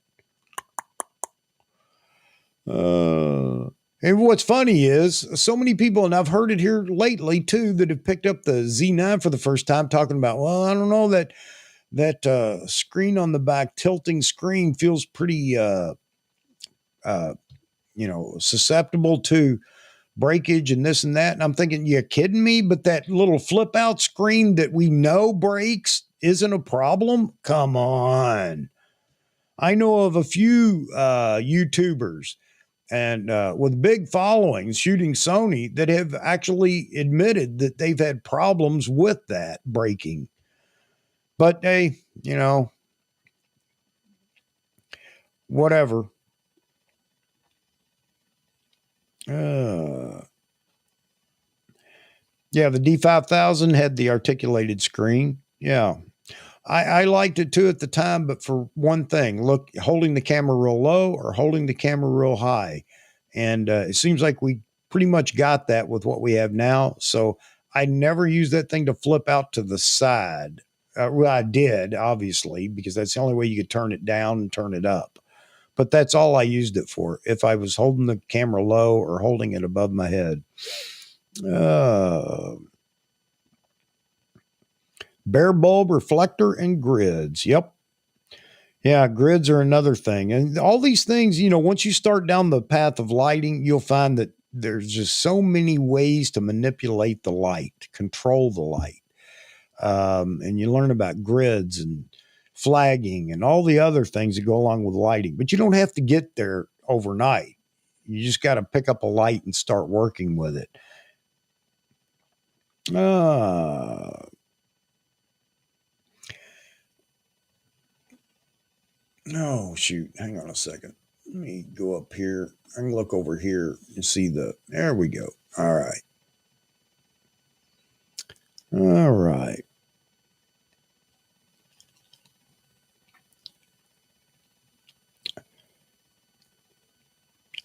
And what's funny is so many people, and I've heard it here lately too, that have picked up the Z9 for the first time, talking about, well, I don't know, that screen on the back, tilting screen, feels pretty, susceptible to breakage and this and that. And I'm thinking, you kidding me? But that little flip out screen that we know breaks, isn't a problem? Come on. I know of a few YouTubers and with big followings shooting Sony that have actually admitted that they've had problems with that breaking. But hey, whatever. Yeah, the D5000 had the articulated screen. Yeah. I liked it too at the time, but for one thing, look, holding the camera real low or holding the camera real high. And it seems like we pretty much got that with what we have now. So I never used that thing to flip out to the side. Well, I did, obviously, because that's the only way you could turn it down and turn it up. But that's all I used it for. If I was holding the camera low or holding it above my head. Bare bulb reflector and grids. Yep. Yeah, grids are another thing. And all these things, once you start down the path of lighting, you'll find that there's just so many ways to manipulate the light, control the light. And you learn about grids and flagging and all the other things that go along with lighting. But you don't have to get there overnight. You just got to pick up a light and start working with it. No, shoot. Hang on a second. Let me go up here. I can look over here and see there we go. All right. All right.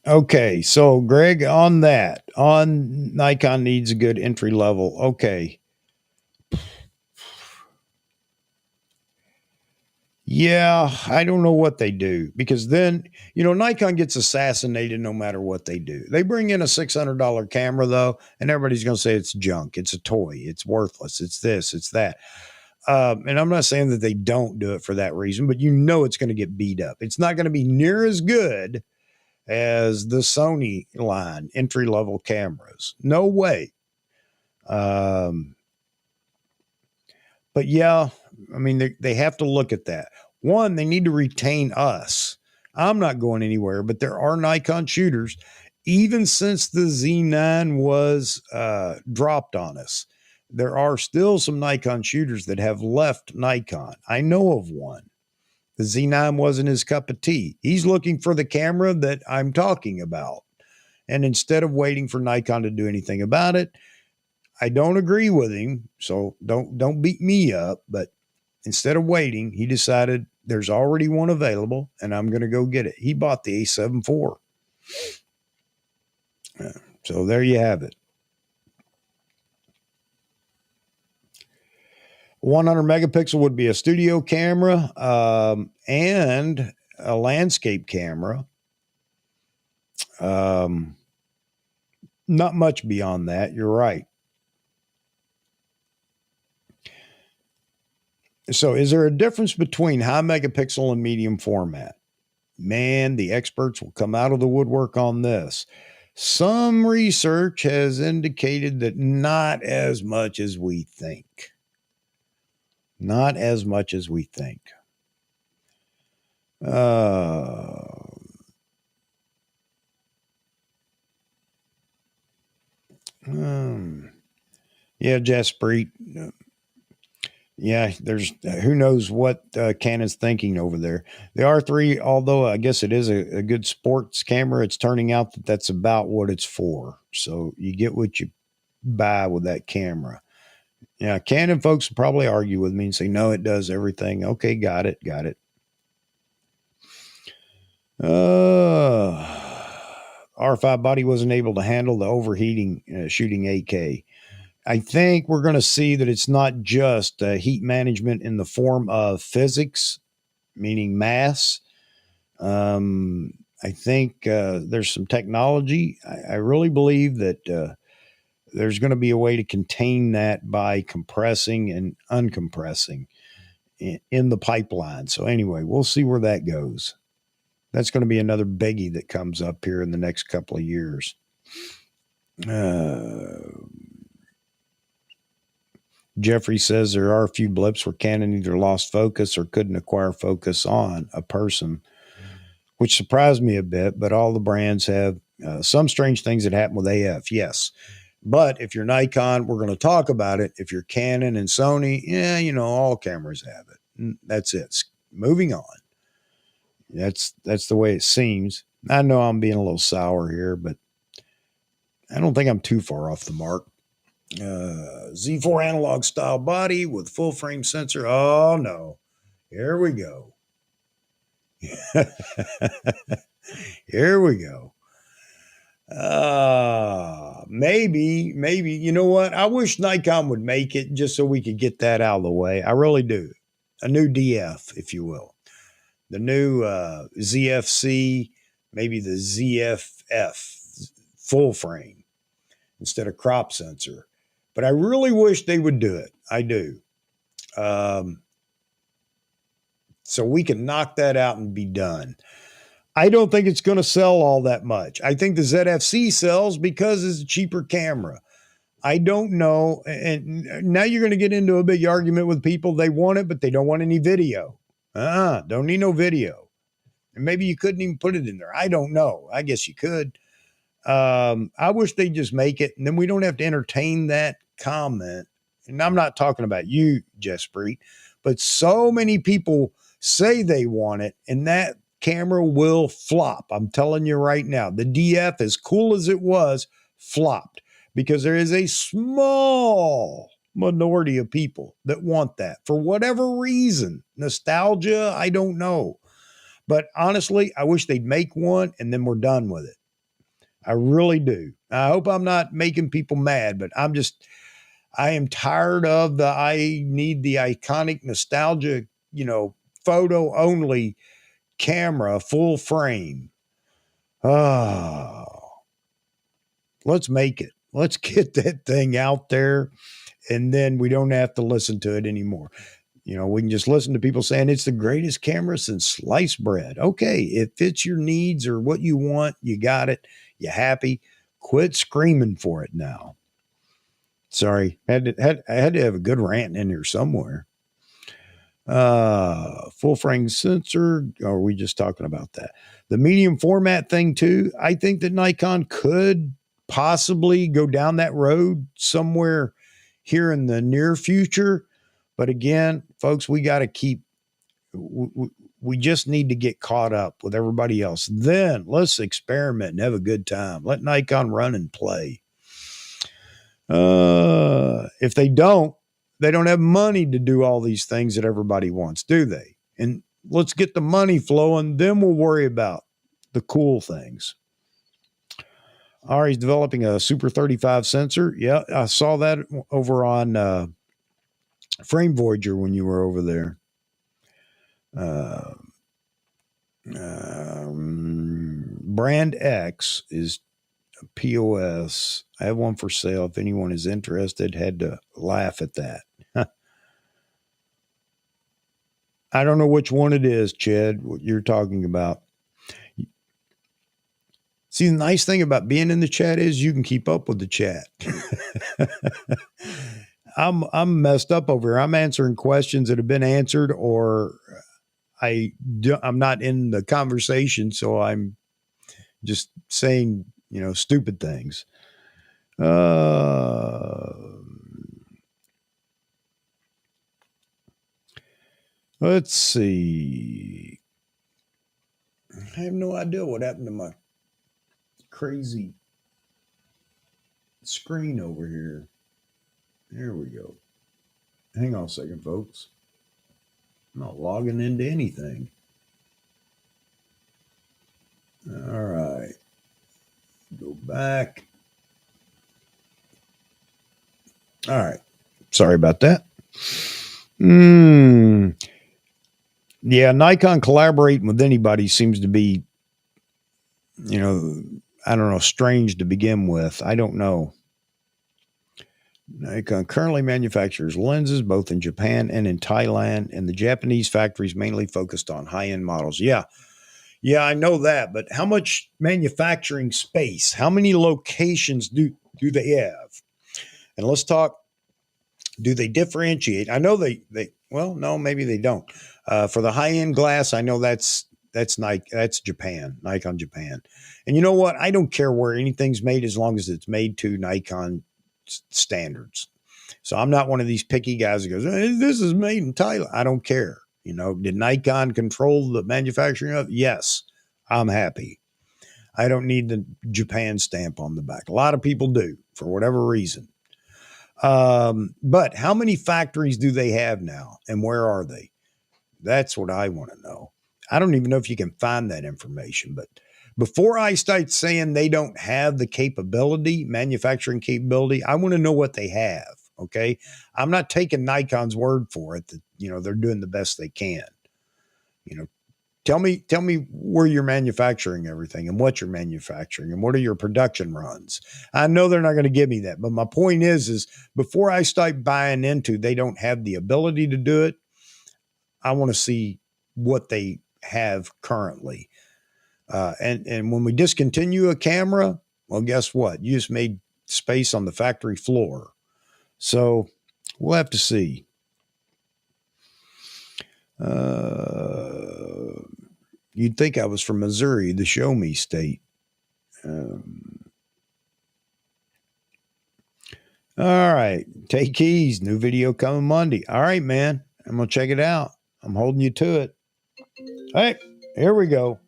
Okay. So Greg, on Nikon needs a good entry level. Okay. Yeah, I don't know what they do because then, Nikon gets assassinated no matter what they do. They bring in a $600 camera though, and everybody's going to say it's junk. It's a toy. It's worthless. It's this, it's that. And I'm not saying that they don't do it for that reason, but it's going to get beat up. It's not going to be near as good as the Sony line entry level cameras. No way. But yeah, I mean, they have to look at that. One, they need to retain us. I'm not going anywhere, but there are Nikon shooters, even since the Z9 was dropped on us. There are still some Nikon shooters that have left Nikon. I know of one. The Z9 wasn't his cup of tea. He's looking for the camera that I'm talking about. And instead of waiting for Nikon to do anything about it, I don't agree with him, so don't beat me up, but instead of waiting, he decided there's already one available and I'm going to go get it. He bought the A7 IV. So there you have it. 100 megapixel would be a studio camera and a landscape camera. Not much beyond that. You're right. So is there a difference between high megapixel and medium format? Man, the experts will come out of the woodwork on this. Some research has indicated that not as much as we think. Not as much as we think. Yeah, Jaspreet. Yeah, there's who knows what Canon's thinking over there. The R3, although I guess it is a good sports camera, it's turning out that that's about what it's for. So you get what you buy with that camera. Yeah, Canon folks will probably argue with me and say, no, it does everything. Okay, got it. R5 body wasn't able to handle the overheating shooting 8K. I think we're going to see that it's not just heat management in the form of physics, meaning mass. I think there's some technology. I really believe that there's going to be a way to contain that by compressing and uncompressing in the pipeline. So anyway, we'll see where that goes. That's going to be another biggie that comes up here in the next couple of years. Jeffrey says there are a few blips where Canon either lost focus or couldn't acquire focus on a person, which surprised me a bit, but all the brands have some strange things that happen with AF. Yes. But if you're Nikon, we're going to talk about it. If you're Canon and Sony, yeah, you know, all cameras have it. That's it. Moving on. That's the way it seems. I know I'm being a little sour here, but I don't think I'm too far off the mark. Z4 analog style body with full frame sensor. Oh no. Here we go. Here we go. Maybe, you know what? I wish Nikon would make it just so we could get that out of the way. I really do. A new DF, if you will. The new ZFC, maybe the ZFF full frame instead of crop sensor. But I really wish they would do it. I do. So we can knock that out and be done. I don't think it's going to sell all that much. I think the ZFC sells because it's a cheaper camera. I don't know. And now you're going to get into a big argument with people. They want it, but they don't want any video. Don't need no video. And maybe you couldn't even put it in there. I don't know. I guess you could. I wish they'd just make it, and then we don't have to entertain that comment. And I'm not talking about you, Jesprit, but so many people say they want it, and that camera will flop. I'm telling you right now, the DF, as cool as it was, flopped because there is a small minority of people that want that for whatever reason. Nostalgia, I don't know. But honestly, I wish they'd make one and then we're done with it. I really do. I hope I'm not making people mad, but I am tired of I need the iconic nostalgia, photo only camera, full frame. Let's make it. Let's get that thing out there, and then we don't have to listen to it anymore. We can just listen to people saying it's the greatest camera since sliced bread. Okay, it fits your needs or what you want. You got it. You happy? Quit screaming for it now. Sorry, I had to have a good rant in here somewhere. Full frame sensor. Or are we just talking about that? The medium format thing too. I think that Nikon could possibly go down that road somewhere here in the near future. But again, folks, we got to we just need to get caught up with everybody else. Then let's experiment and have a good time. Let Nikon run and play. If they don't have money to do all these things that everybody wants, do they? And let's get the money flowing. Then we'll worry about the cool things. Ari's developing a Super 35 sensor. Yeah, I saw that over on Frame Voyager when you were over there. Brand X is POS. I have one for sale. If anyone is interested, had to laugh at that. I don't know which one it is, Chad, what you're talking about. See, the nice thing about being in the chat is you can keep up with the chat. I'm messed up over here. I'm answering questions that have been answered, or I'm not in the conversation, so I'm just saying, stupid things. Let's see. I have no idea what happened to my crazy screen over here. There we go. Hang on a second, folks. I'm not logging into anything. All right. Go back. All right. Sorry about that. Yeah, Nikon collaborating with anybody seems to be, I don't know, strange to begin with. I don't know. Nikon currently manufactures lenses both in Japan and in Thailand, and the Japanese factory is mainly focused on high-end models. Yeah, I know that, but how much manufacturing space? How many locations do they have? And let's talk Do they differentiate? I know they well, no, maybe they don't. For the high end glass, I know that's Nike, that's Japan, Nikon Japan. And you know what? I don't care where anything's made as long as it's made to Nikon standards. So I'm not one of these picky guys that goes, this is made in Thailand. I don't care. You know, did Nikon control the manufacturing of it? Yes, I'm happy. I don't need the Japan stamp on the back. A lot of people do for whatever reason. But how many factories do they have now and where are they? That's what I want to know. I don't even know if you can find that information, but before I start saying they don't have the capability, manufacturing capability, I want to know what they have. Okay. I'm not taking Nikon's word for it that, you know, they're doing the best they can. You know, tell me where you're manufacturing everything and what you're manufacturing and what are your production runs. I know they're not going to give me that, but my point is before I start buying into they don't have the ability to do it, I want to see what they have currently. And when we discontinue a camera, well, guess what? You just made space on the factory floor. So we'll have to see. You'd think I was from Missouri, the show me state. All right. Take keys. New video coming Monday. All right, man. I'm going to check it out. I'm holding you to it. Hey, here we go.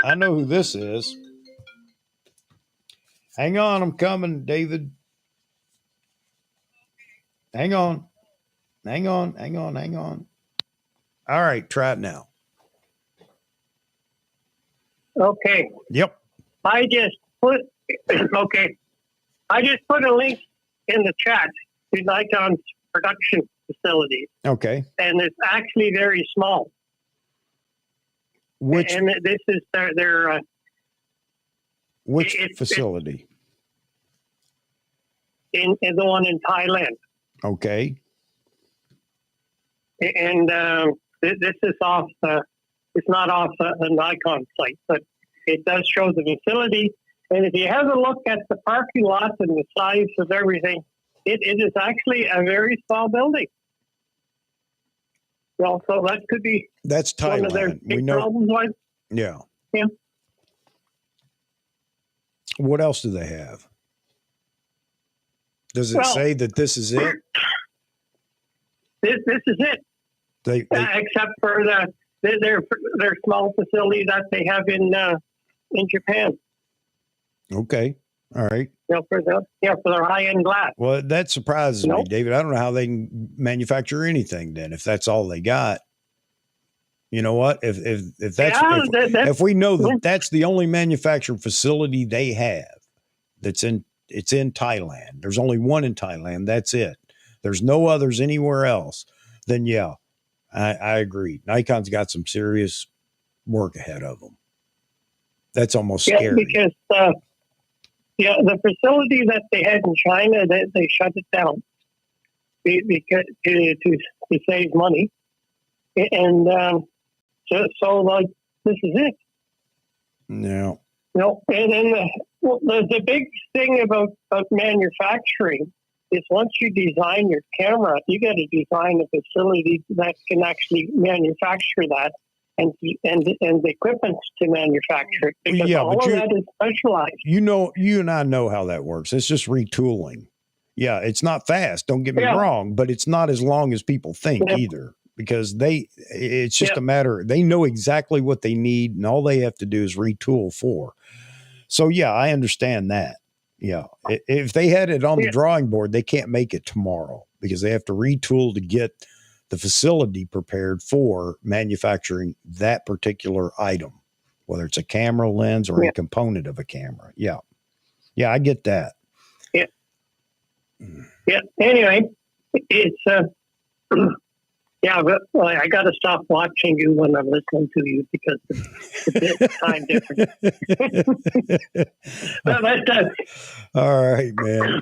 I know who this is. Hang on. I'm coming, David. Hang on. Hang on. Hang on. Hang on. All right. Try it now. Okay. Yep. I just put a link in the chat to Nikon's production facility. Okay. And it's actually very small. Which and this is their which facility? In the one in Thailand. Okay. And this is off. It's not off a Nikon site, but it does show the facility. And if you have a look at the parking lot and the size of everything, it is actually a very small building. Well, so that could be that's Thailand. One of their big problems. Yeah. Yeah. What else do they have? Does it say that this is it? This is it. Except for their small facility that they have in Japan. Okay. All right. For their high-end glass. Well, that surprises me, David. I don't know how they can manufacture anything then if that's all they got. You know what? If we know that that's the only manufacturing facility they have it's in Thailand. There's only one in Thailand. That's it. There's no others anywhere else. Then yeah, I agree. Nikon's got some serious work ahead of them. That's almost scary. Because the facility that they had in China, they shut it down because to save money, and so like this is it. No. And then the big thing about manufacturing is once you design your camera, you got to design a facility that can actually manufacture that. And the equipment to manufacture it, because all of that is specialized. You and I know how that works. It's just retooling. Yeah, it's not fast. Don't get me wrong, but it's not as long as people think either. Because it's just a matter. They know exactly what they need, and all they have to do is retool for. So yeah, I understand that. Yeah, if they had it on the drawing board, they can't make it tomorrow because they have to retool to get the facility prepared for manufacturing that particular item, whether it's a camera lens or a component of a camera. Yeah. Yeah, I get that. Yeah. Yeah. Anyway, it's, but I got to stop watching you when I'm listening to you because it's a time difference. All right, man.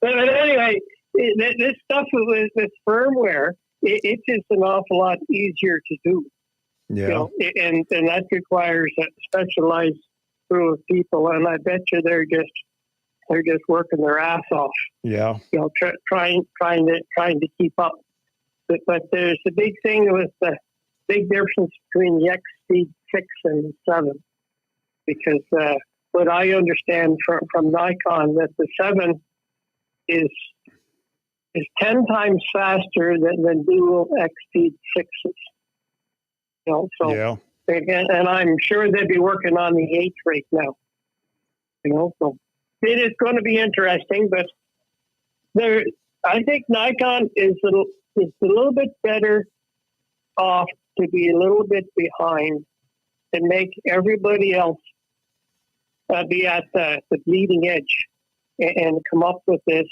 But anyway, this stuff with this firmware, it is an awful lot easier to do. Yeah. And that requires a specialized crew of people. And I bet you they're just they're just working their ass off. Yeah. You know, trying to keep up. But there's a big thing with the big difference between the X-Speed 6 and 7, because what I understand from Nikon, that the 7 is 10 times faster than dual X-Speed 6s. You know, so Yeah. and I'm sure they'd be working on the 8 right now. You know, so it is going to be interesting, but I think Nikon is a little bit better off to be a little bit behind and make everybody else be at the bleeding edge and come up with this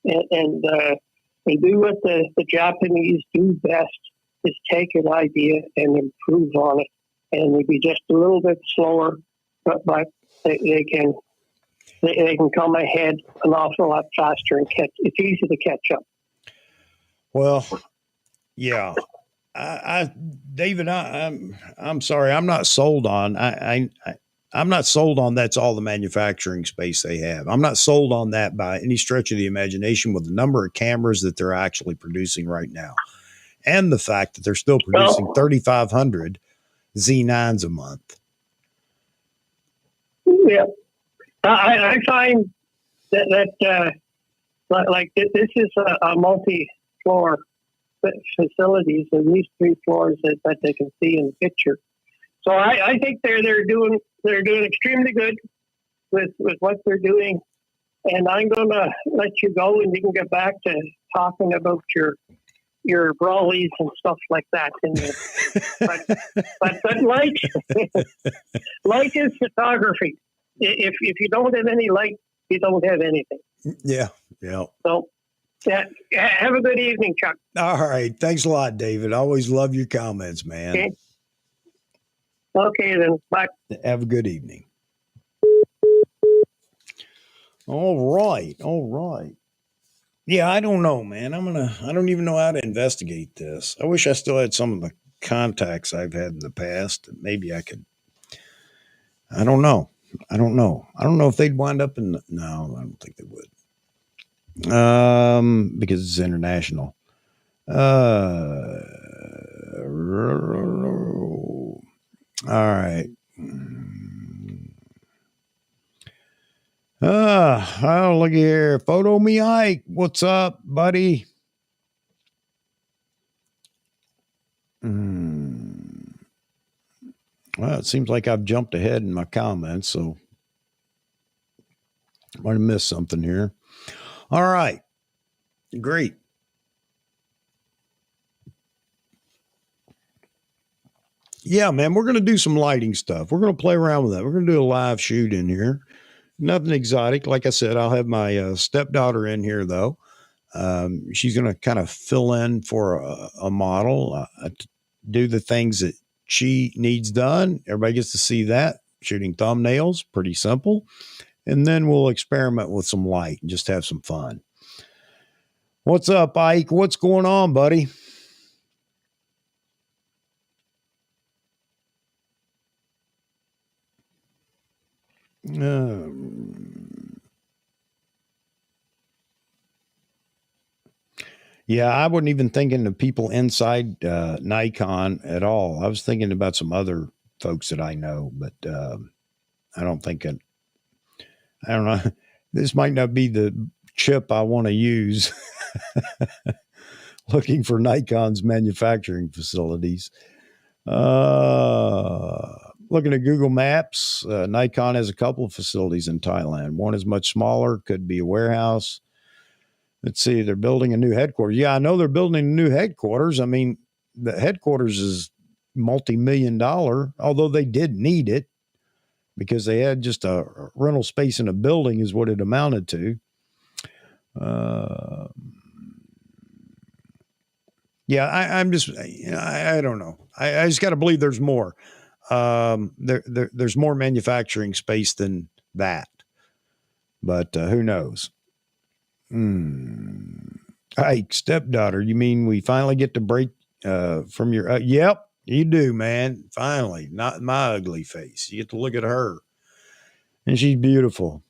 and do what the Japanese do best, is take an idea and improve on it, and maybe just a little bit slower, but they can come ahead an awful lot faster and catch. It's easy to catch up. Well, yeah. David, I'm sorry, I'm not sold on. I'm not sold on that's all the manufacturing space they have. I'm not sold on that by any stretch of the imagination, with the number of cameras that they're actually producing right now, and the fact that they're still producing 3,500 Z9s a month. Yeah, I find that like this is a multi-floor facilities, and these 3 floors that they can see in the picture. So I think they're doing extremely good with what they're doing, and I'm going to let you go, and you can get back to talking about your brawlies and stuff like that. But light is photography. If you don't have any light, you don't have anything. Yeah, yeah. So yeah, have a good evening, Chuck. All right, thanks a lot, David. I always love your comments, man. Okay, then. Bye. Have a good evening. All right. Yeah, I don't know, man. I don't even know how to investigate this. I wish I still had some of the contacts I've had in the past. Maybe I could. I don't know. I don't know if they'd wind up in. No, I don't think they would. Because it's international. All right. Oh, look here. Photo Me Ike. What's up, buddy? Well, it seems like I've jumped ahead in my comments, so I might have missed something here. All right. Great. Yeah, man, we're going to do some lighting stuff. We're going to play around with that. We're going to do a live shoot in here. Nothing exotic. Like I said, I'll have my stepdaughter in here, though. She's going to kind of fill in for a model, do the things that she needs done. Everybody gets to see that. Shooting thumbnails, pretty simple. And then we'll experiment with some light and just have some fun. What's up, Ike? What's going on, buddy? Yeah, I wasn't even thinking of people inside Nikon at all. I was thinking about some other folks that I know, but I don't think I don't know. This might not be the chip I want to use. Looking for Nikon's manufacturing facilities. Looking at Google Maps, Nikon has a couple of facilities in Thailand. One is much smaller, could be a warehouse. Let's see, they're building a new headquarters. Yeah, I know they're building a new headquarters. I mean, the headquarters is multi-million-dollar, although they did need it because they had just a rental space in a building is what it amounted to. Yeah, I'm just, I don't know. I just got to believe there's more. There's more manufacturing space than that, but who knows? Hey, stepdaughter, you mean we finally get to break from your? Yep, you do, man. Finally, not my ugly face. You get to look at her, and she's beautiful.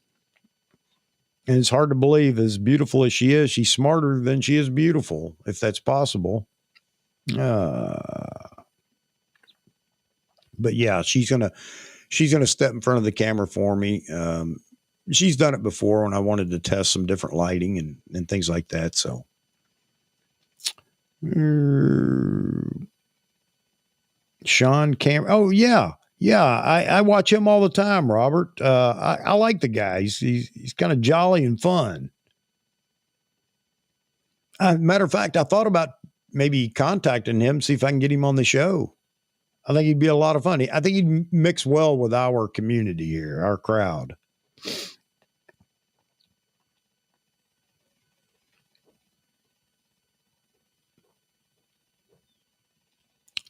And it's hard to believe, as beautiful as she is, she's smarter than she is beautiful, if that's possible. But yeah, she's gonna step in front of the camera for me. She's done it before when I wanted to test some different lighting and things like that. So, Sean Cameron. Oh yeah. Yeah. I watch him all the time, Robert. I like the guy. He's kind of jolly and fun. Matter of fact, I thought about maybe contacting him, see if I can get him on the show. I think he'd be a lot of fun. I think he'd mix well with our community here, our crowd.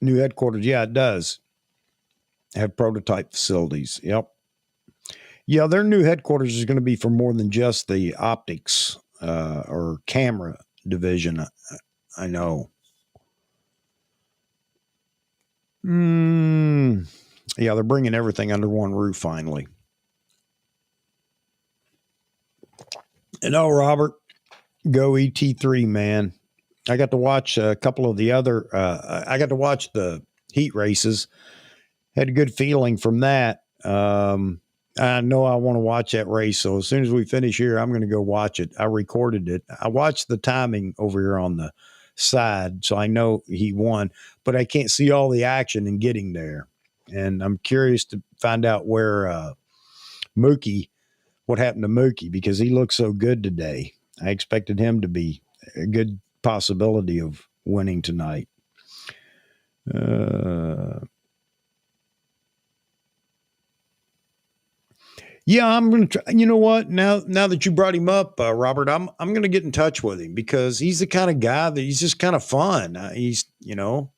New headquarters. Yeah, it does have prototype facilities. Yep. Yeah, their new headquarters is going to be for more than just the optics or camera division. I know. Yeah, they're bringing everything under one roof finally. And oh, Robert, go ET3, man. I got to watch a couple of the other, I got to watch the heat races. Had a good feeling from that. I know I want to watch that race. So as soon as we finish here, I'm going to go watch it. I recorded it. I watched the timing over here on the side, so I know he won, but I can't see all the action in getting there. And I'm curious to find out where Mookie, what happened to Mookie, because he looked so good today. I expected him to be a good possibility of winning tonight. Yeah, I'm going to try. You know what? Now that you brought him up, Robert, I'm going to get in touch with him because he's the kind of guy that he's just kind of fun. He's, you know,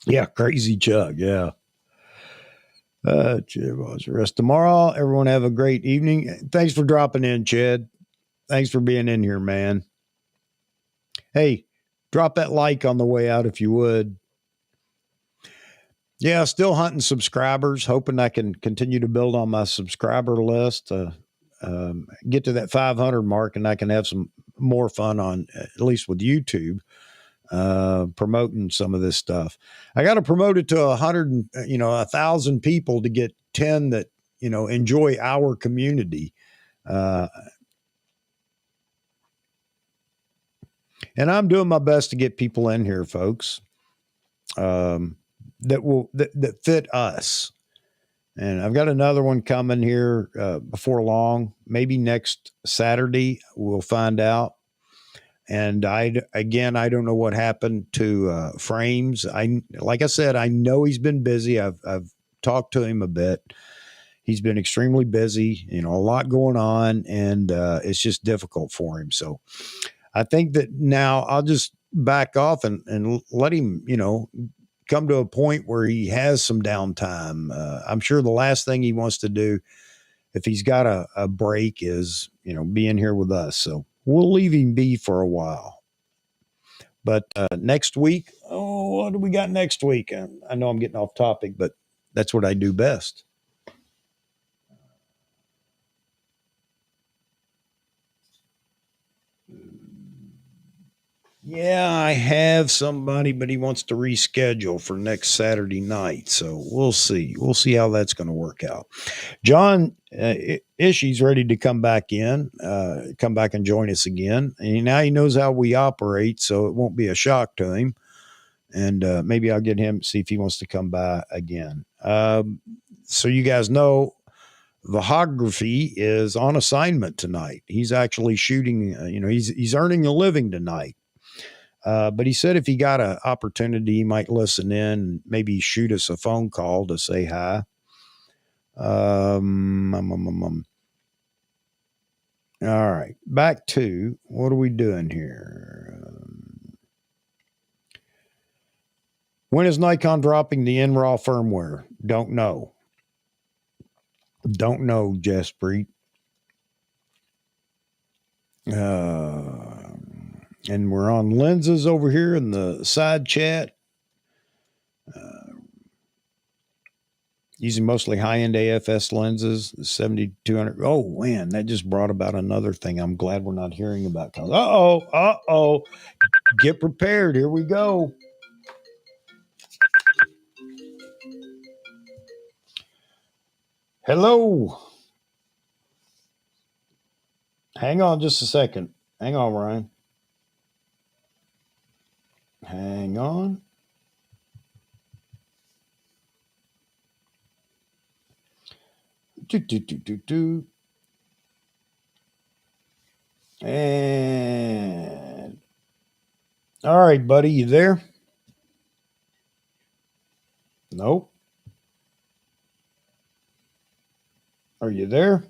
yeah, crazy Chug. Yeah. Rest tomorrow. Everyone have a great evening. Thanks for dropping in, Chad. Thanks for being in here, man. Hey, drop that like on the way out if you would. Yeah, still hunting subscribers, hoping I can continue to build on my subscriber list, get to that 500 mark, and I can have some more fun on, at least with YouTube, promoting some of this stuff. I got to promote it to 1,000 people to get 10 that, enjoy our community. And I'm doing my best to get people in here, folks. That fit us. And I've got another one coming here before long, maybe next Saturday. We'll find out. And I don't know what happened to Frames. Like I said, I know he's been busy. I've talked to him a bit. He's been extremely busy, a lot going on, and it's just difficult for him. So I think that now I'll just back off and let him, come to a point where he has some downtime. I'm sure the last thing he wants to do, if he's got a break, is, be in here with us. So we'll leave him be for a while. But next week, what do we got next week? I know I'm getting off topic, but that's what I do best. Yeah, I have somebody, but he wants to reschedule for next Saturday night. So we'll see. We'll see how that's going to work out. John Ishey's ready to come back and join us again. And now he knows how we operate, so it won't be a shock to him. And maybe I'll get him, see if he wants to come by again. So you guys know, videography is on assignment tonight. He's actually shooting, he's earning a living tonight. But he said if he got an opportunity, he might listen in, maybe shoot us a phone call to say hi. All right, back to what are we doing here? When is Nikon dropping the NRAW firmware? Don't know. Don't know, Jaspreet. And we're on lenses over here in the side chat. using mostly high-end AFS lenses, 7200. Oh, man, that just brought about another thing I'm glad we're not hearing about. Uh-oh. Get prepared. Here we go. Hello. Hang on just a second. Hang on, Ryan. Hang on. And all right, buddy, you there? Nope. Are you there?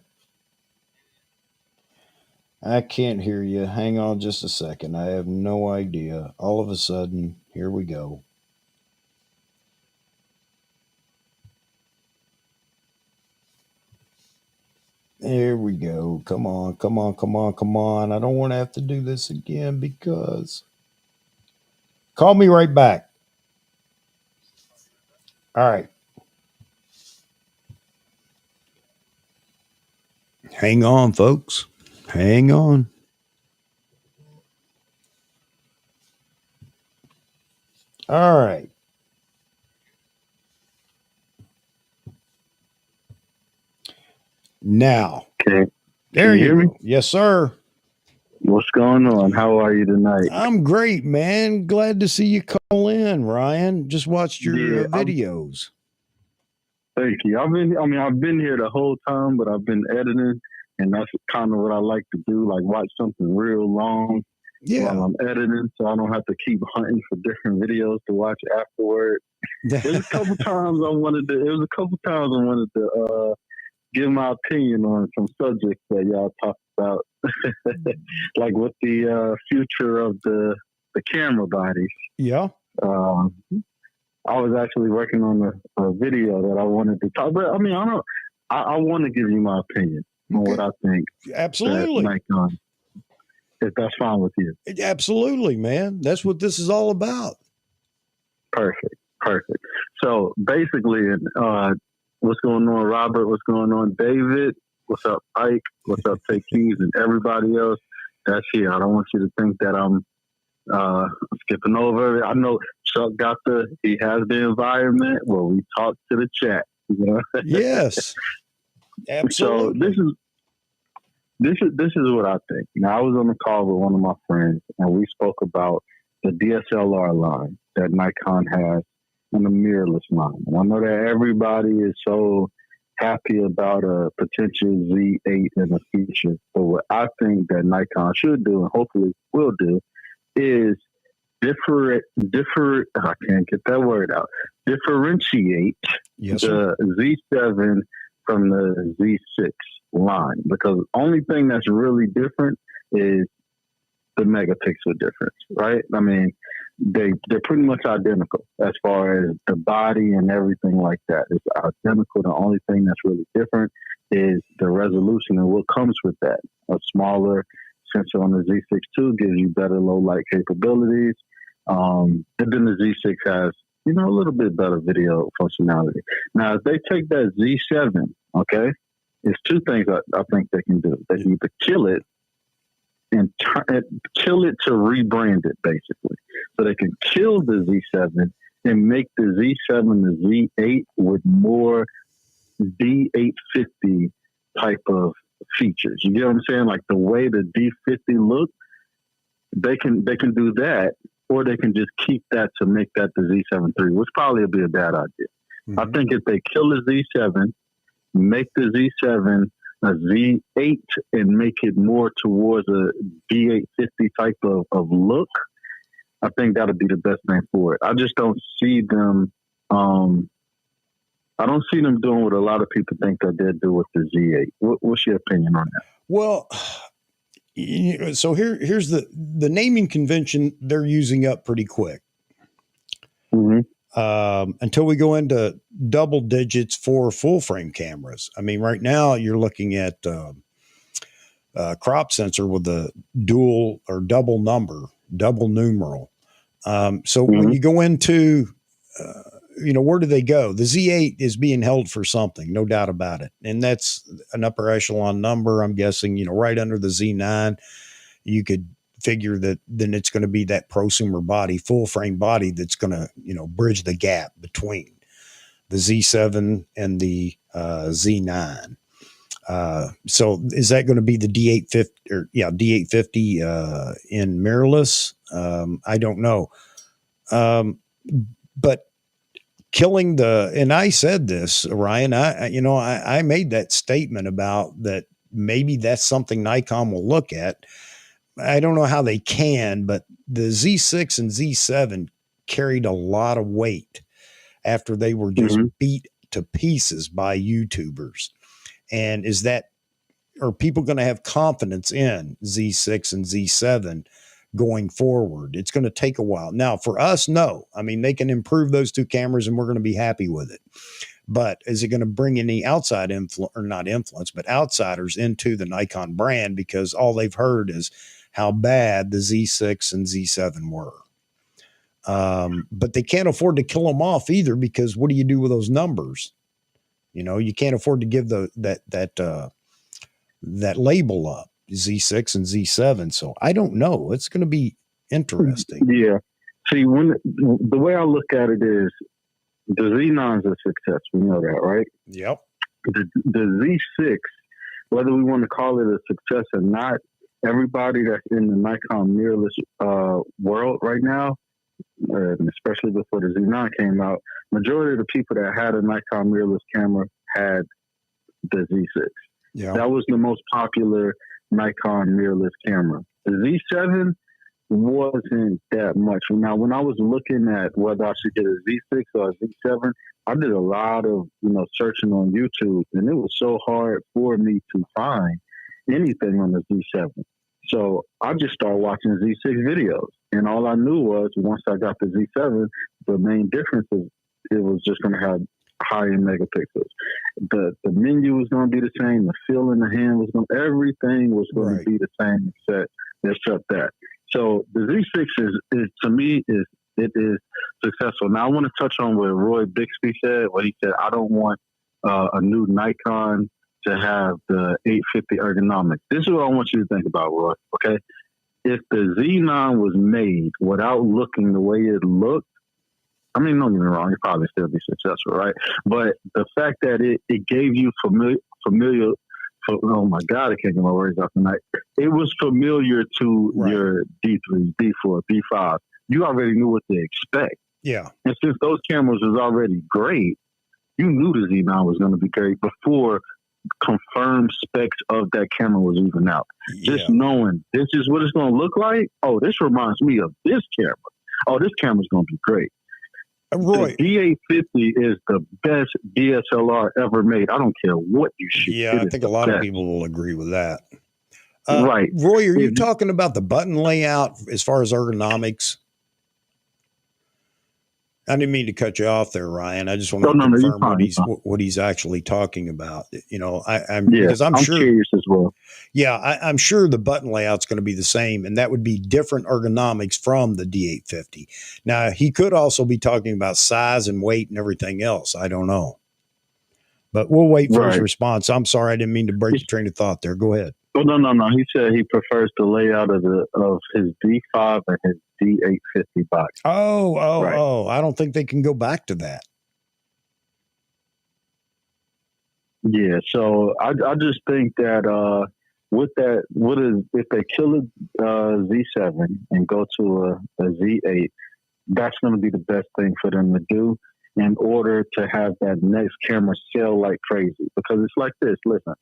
I can't hear you. Hang on just a second. I have no idea. All of a sudden, here we go. There we go. Come on. I don't want to have to do this again because. Call me right back. All right. Hang on, folks. Hang on. All right. Now. Okay. There you hear me? go. Yes, sir. What's going on? How are you tonight? I'm great, man. Glad to see you call in, Ryan. Just watched your videos. Thank you. I've been here the whole time, but I've been editing, and that's kind of what I like to do, like watch something real long while I'm editing, so I don't have to keep hunting for different videos to watch afterward. There's a couple times I wanted to give my opinion on some subjects that y'all talked about, like with the future of the camera bodies. Yeah. I was actually working on a video that I wanted to talk about. I mean, I want to give you my opinion on what I think. Absolutely. Nikon, if that's fine with you. Absolutely, man. That's what this is all about. Perfect. So basically, what's going on, Robert? What's going on, David? What's up, Ike? What's up, Take Keys, and everybody else that's here? I don't want you to think that I'm skipping over it. I know Chuck he has the environment where we talk to the chat. You know? Yes, absolutely. So this is what I think. Now, I was on the call with one of my friends, and we spoke about the DSLR line that Nikon has and the mirrorless line. And I know that everybody is so happy about a potential Z8 in the future, but what I think that Nikon should do, and hopefully will do, is I can't get that word out. Differentiate the Z7 from the Z6 line, because the only thing that's really different is the megapixel difference, right? I mean, they're pretty much identical as far as the body and everything like that. It's identical. The only thing that's really different is the resolution and what comes with that. A smaller sensor on the Z6 II gives you better low light capabilities. And then the Z6 has, a little bit better video functionality. Now, if they take that Z7, okay, it's two things I think they can do. They can either kill it and kill it to rebrand it, basically. So they can kill the Z7 and make the Z7 the Z8 with more D850 type of features. You get what I'm saying? Like the way the D50 look, they can do that, or they can just keep that to make that the Z7 III, which probably would be a bad idea. Mm-hmm. I think if they kill the Z7, make the Z7 a Z8 and make it more towards a D850 type of look, I think that'll be the best thing for it. I just don't see them. I don't see them doing what a lot of people think that they'll do with the Z8. What's your opinion on that? Well, so here's the naming convention they're using up pretty quick. Mm-hmm. Until we go into double digits for full frame cameras. I mean, right now you're looking at crop sensor with a dual or double numeral. So when you go into where do they go? The Z8 is being held for something, no doubt about it. And that's an upper echelon number. I'm guessing, right under the Z9, you could figure that then it's going to be that prosumer body, full frame body that's going to, bridge the gap between the Z7 and the Z9. So is that going to be the D850 D850 in mirrorless? I don't know. But killing and I said this, Ryan, I made that statement about that. Maybe that's something Nikon will look at. I don't know how they can, but the Z6 and Z7 carried a lot of weight after they were just beat to pieces by YouTubers. And are people going to have confidence in Z6 and Z7 going forward? It's going to take a while. Now, for us, no. I mean, they can improve those two cameras and we're going to be happy with it. But is it going to bring any outside but outsiders into the Nikon brand, because all they've heard is how bad the Z6 and Z7 were. But they can't afford to kill them off either, because what do you do with those numbers? You can't afford to give that label up, Z6 and Z7. So I don't know. It's going to be interesting. Yeah. See, the way I look at it is the Z9 is a success. We know that, right? Yep. The Z6, whether we want to call it a success or not, everybody that's in the Nikon mirrorless world right now, especially before the Z9 came out, majority of the people that had a Nikon mirrorless camera had the Z6. Yeah. That was the most popular Nikon mirrorless camera. The Z7 wasn't that much. Now, when I was looking at whether I should get a Z6 or a Z7, I did a lot of searching on YouTube, and it was so hard for me to find anything on the Z7. So I just started watching Z6 videos, and all I knew was once I got the Z7, the main difference is it was just going to have higher megapixels. The menu was going to be the same. The feel in the hand everything was going to be the same except that. So the Z6 is to me is successful. Now I want to touch on what Roy Bixby said. What he said, I don't want a new Nikon to have the 850 ergonomics. This is what I want you to think about, Roy. Okay, if the Z9 was made without looking the way it looked, I mean, don't get me wrong, it'd probably still be successful, right? But the fact that it gave you familiar. Oh my God, I can't get my words out tonight. It was familiar to your D3, D4, D5. You already knew what to expect. Yeah. And since those cameras was already great, you knew the Z9 was going to be great before confirmed specs of that camera was even out. Yeah. Just knowing this is what it's going to look like. Oh, this reminds me of this camera. Oh, this camera's going to be great. Roy, the D850 is the best DSLR ever made. I don't care what you shoot. Yeah, I think a lot of people will agree with that. Right. Roy, are you talking about the button layout as far as ergonomics? I didn't mean to cut you off there, Ryan. I just want to confirm what he's actually talking about. Because I'm sure, curious as well. Yeah, I'm sure the button layout's going to be the same, and that would be different ergonomics from the D850. Now, he could also be talking about size and weight and everything else. I don't know, but we'll wait for his response. I'm sorry, I didn't mean to break your train of thought there. Go ahead. Oh, no. He said he prefers the layout of his D5 and his D850 box. Oh, I don't think they can go back to that. Yeah, so I just think that if they kill a Z7 and go to a Z8, that's going to be the best thing for them to do in order to have that next camera sell like crazy. Because it's like this, listen.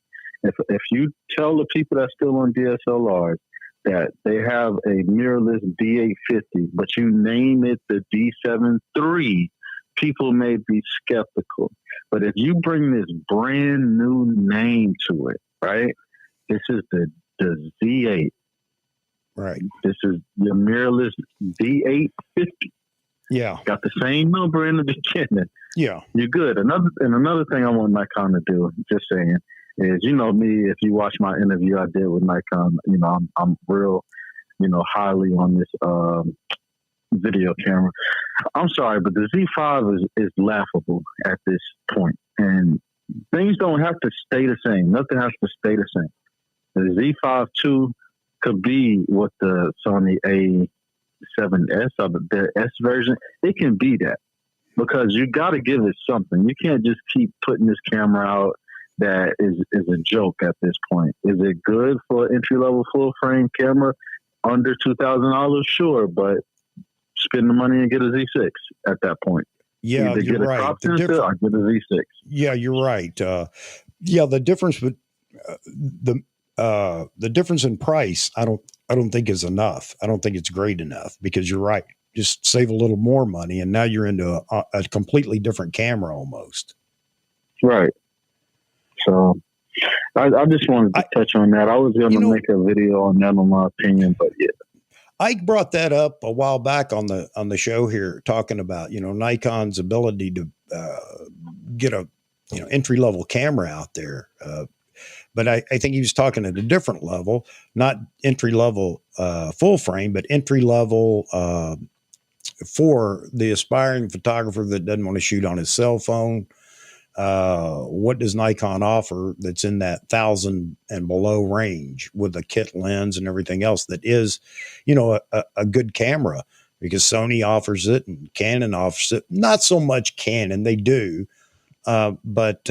If you tell the people that's still on DSLRs that they have a mirrorless D850, but you name it the D7 III, people may be skeptical. But if you bring this brand new name to it, right? This is the Z8. Right. This is your mirrorless D850. Yeah. Got the same number in the beginning. Yeah. You're good. Another thing I want Nikon to do, just saying, is, me, if you watch my interview I did with Nikon, I'm real, highly on this video camera. I'm sorry, but the Z5 is laughable at this point, and things don't have to stay the same. Nothing has to stay the same. The Z5 II could be what the Sony A7S or the S version. It can be that, because you got to give it something. You can't just keep putting this camera out that is a joke at this point. Is it good for an entry-level full-frame camera under $2,000? Sure, but spend the money and get a Z6 at that point. Yeah, Either you're get a right. crop sensor or get a Z6. Yeah, you're right. Yeah, the difference with the difference in price, I don't think is enough. I don't think it's great enough, because you're right. Just save a little more money, and now you're into a completely different camera almost. Right. So I just wanted to touch on that. I was going to make a video on that, on my opinion, but yeah. Ike brought that up a while back on the show here, talking about, Nikon's ability to get a entry level camera out there. But I think he was talking at a different level, not entry level full frame, but entry level for the aspiring photographer that doesn't want to shoot on his cell phone. What does Nikon offer that's in that 1,000 and below range with a kit lens and everything else that is, a good camera? Because Sony offers it and Canon offers it. Not so much Canon, they do, but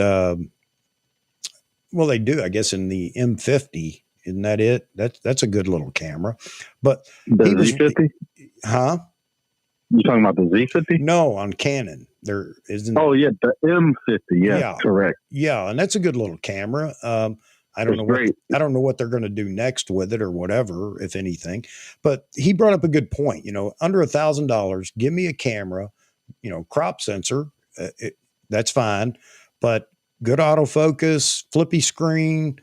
well, they do, I guess, in the M50. Isn't that it? That's a good little camera. But the Z50? Huh? You talking about the Z50? No, on Canon. There isn't. Oh yeah, the M50. Yeah, correct. Yeah, and that's a good little camera. I don't know what they're going to do next with it or whatever, if anything. But he brought up a good point. Under $1,000, give me a camera. Crop sensor. That's fine, but good autofocus, flippy screen.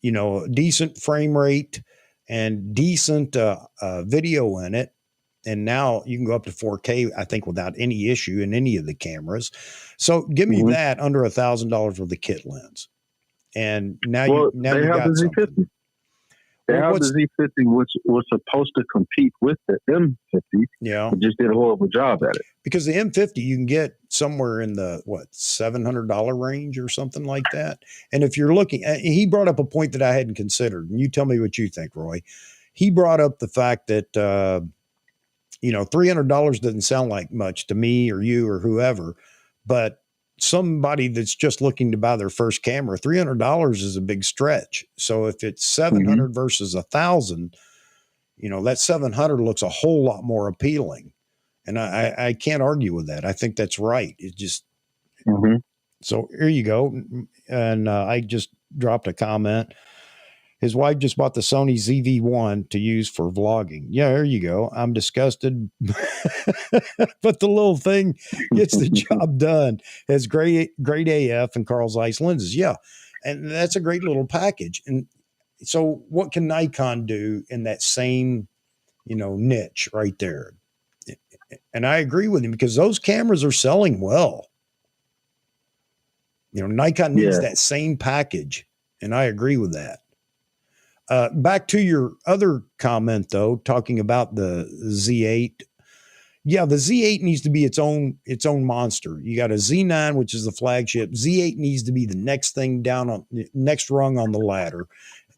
Decent frame rate and decent video in it. And now you can go up to 4K, I think, without any issue in any of the cameras. So give me that under $1,000 with a kit lens. And now you got the Z50. They have the Z50, which was supposed to compete with the M50. Yeah, but just did a horrible job at it. Because the M50 you can get somewhere in the $700 range or something like that. And if you're looking, he brought up a point that I hadn't considered, and you tell me what you think, Roy. He brought up the fact that $300 doesn't sound like much to me or you or whoever, but somebody that's just looking to buy their first camera, $300 is a big stretch. So if it's 700 versus 1,000, that 700 looks a whole lot more appealing. And I can't argue with that. I think that's right. It just, so here you go. And I just dropped a comment. His wife just bought the Sony ZV-1 to use for vlogging. Yeah, there you go. I'm disgusted, but the little thing gets the job done. Has great AF and Carl Zeiss lenses. Yeah, and that's a great little package. And so what can Nikon do in that same, niche right there? And I agree with him, because those cameras are selling well. Nikon needs that same package, and I agree with that. Back to your other comment, though, talking about the Z8. Yeah, the Z8 needs to be its own monster. You got a Z9, which is the flagship. Z8 needs to be the next thing down on next rung on the ladder,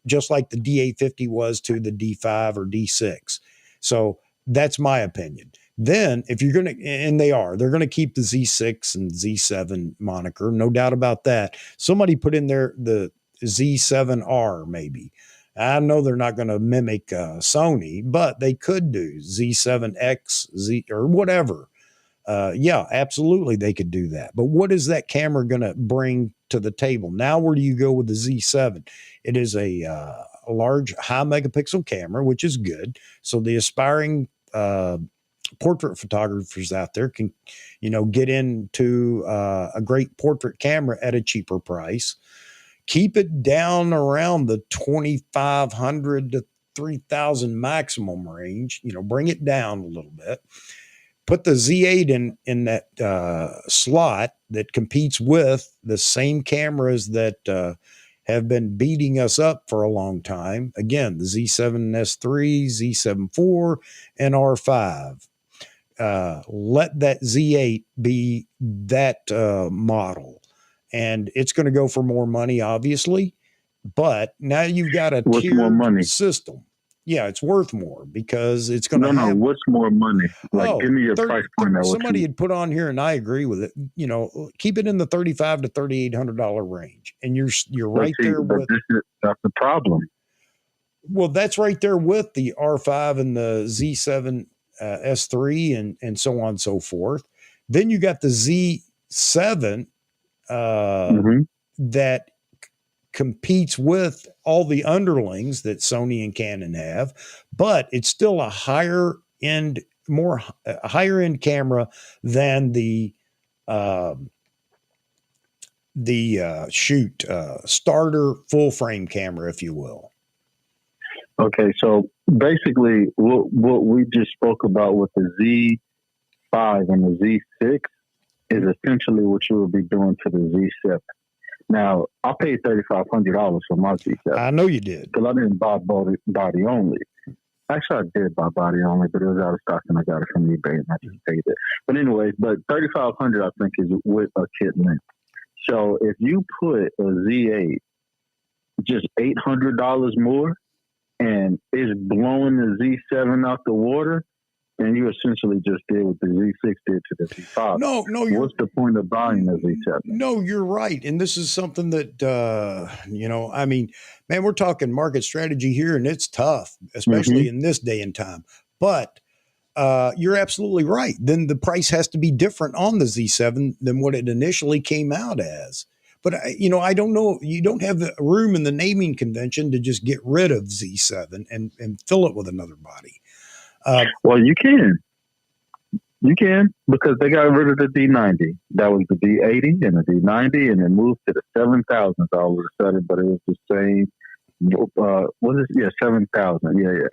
just like the D850 was to the D5 or D6. So that's my opinion. Then if you're going to, and they're going to keep the Z6 and Z7 moniker, no doubt about that. Somebody put in there the Z7R maybe. I know they're not going to mimic Sony, but they could do Z7X, Z or whatever. Yeah, absolutely, they could do that. But what is that camera going to bring to the table? Now, where do you go with the Z7? It is a large, high megapixel camera, which is good. So the aspiring portrait photographers out there can, get into a great portrait camera at a cheaper price. Keep it down around the 2,500 to 3,000 maximum range. Bring it down a little bit. Put the Z8 in that slot that competes with the same cameras that have been beating us up for a long time. Again, the Z7S3, Z7 IV, and R5. Let that Z8 be that model. And it's going to go for more money, obviously. But now you've got a What's more money? system. Yeah, it's worth more because it's going to No, what's more money? Like, give me your price point. Somebody had put on here, and I agree with it. You know, keep it in the $3,500 to $3,800 range, and you're right there with. That's the problem. Well, that's right there with the R5 and the Z7 S3 and so on and so forth. Then you got the Z7 that competes with all the underlings that Sony and Canon have, but it's still a higher end camera than the starter full frame camera, if you will. Okay, so basically what we just spoke about with the Z5 and the Z6 is essentially what you will be doing to the Z7. Now, I paid $3,500 for my Z7. I know you did. Because I didn't buy body only. Actually, I did buy body only, but it was out of stock and I got it from eBay and I just paid it. But anyways, $3,500 I think is with a kit length. So if you put a Z8 just $800 more and it's blowing the Z7 out the water, and you essentially just did what the Z6 did to the Z5. No. What's the point of buying the Z7? No, you're right. And this is something that, I mean, man, we're talking market strategy here, and it's tough, especially in this day and time. But you're absolutely right. Then the price has to be different on the Z7 than what it initially came out as. But, I don't know. You don't have the room in the naming convention to just get rid of Z7 and fill it with another body. Well, you can. You can, because they got rid of the D90. That was the D80 and the D90, and it moved to the 7,000 all of a sudden, but it was the same. What is it? Yeah, 7,000. Yeah.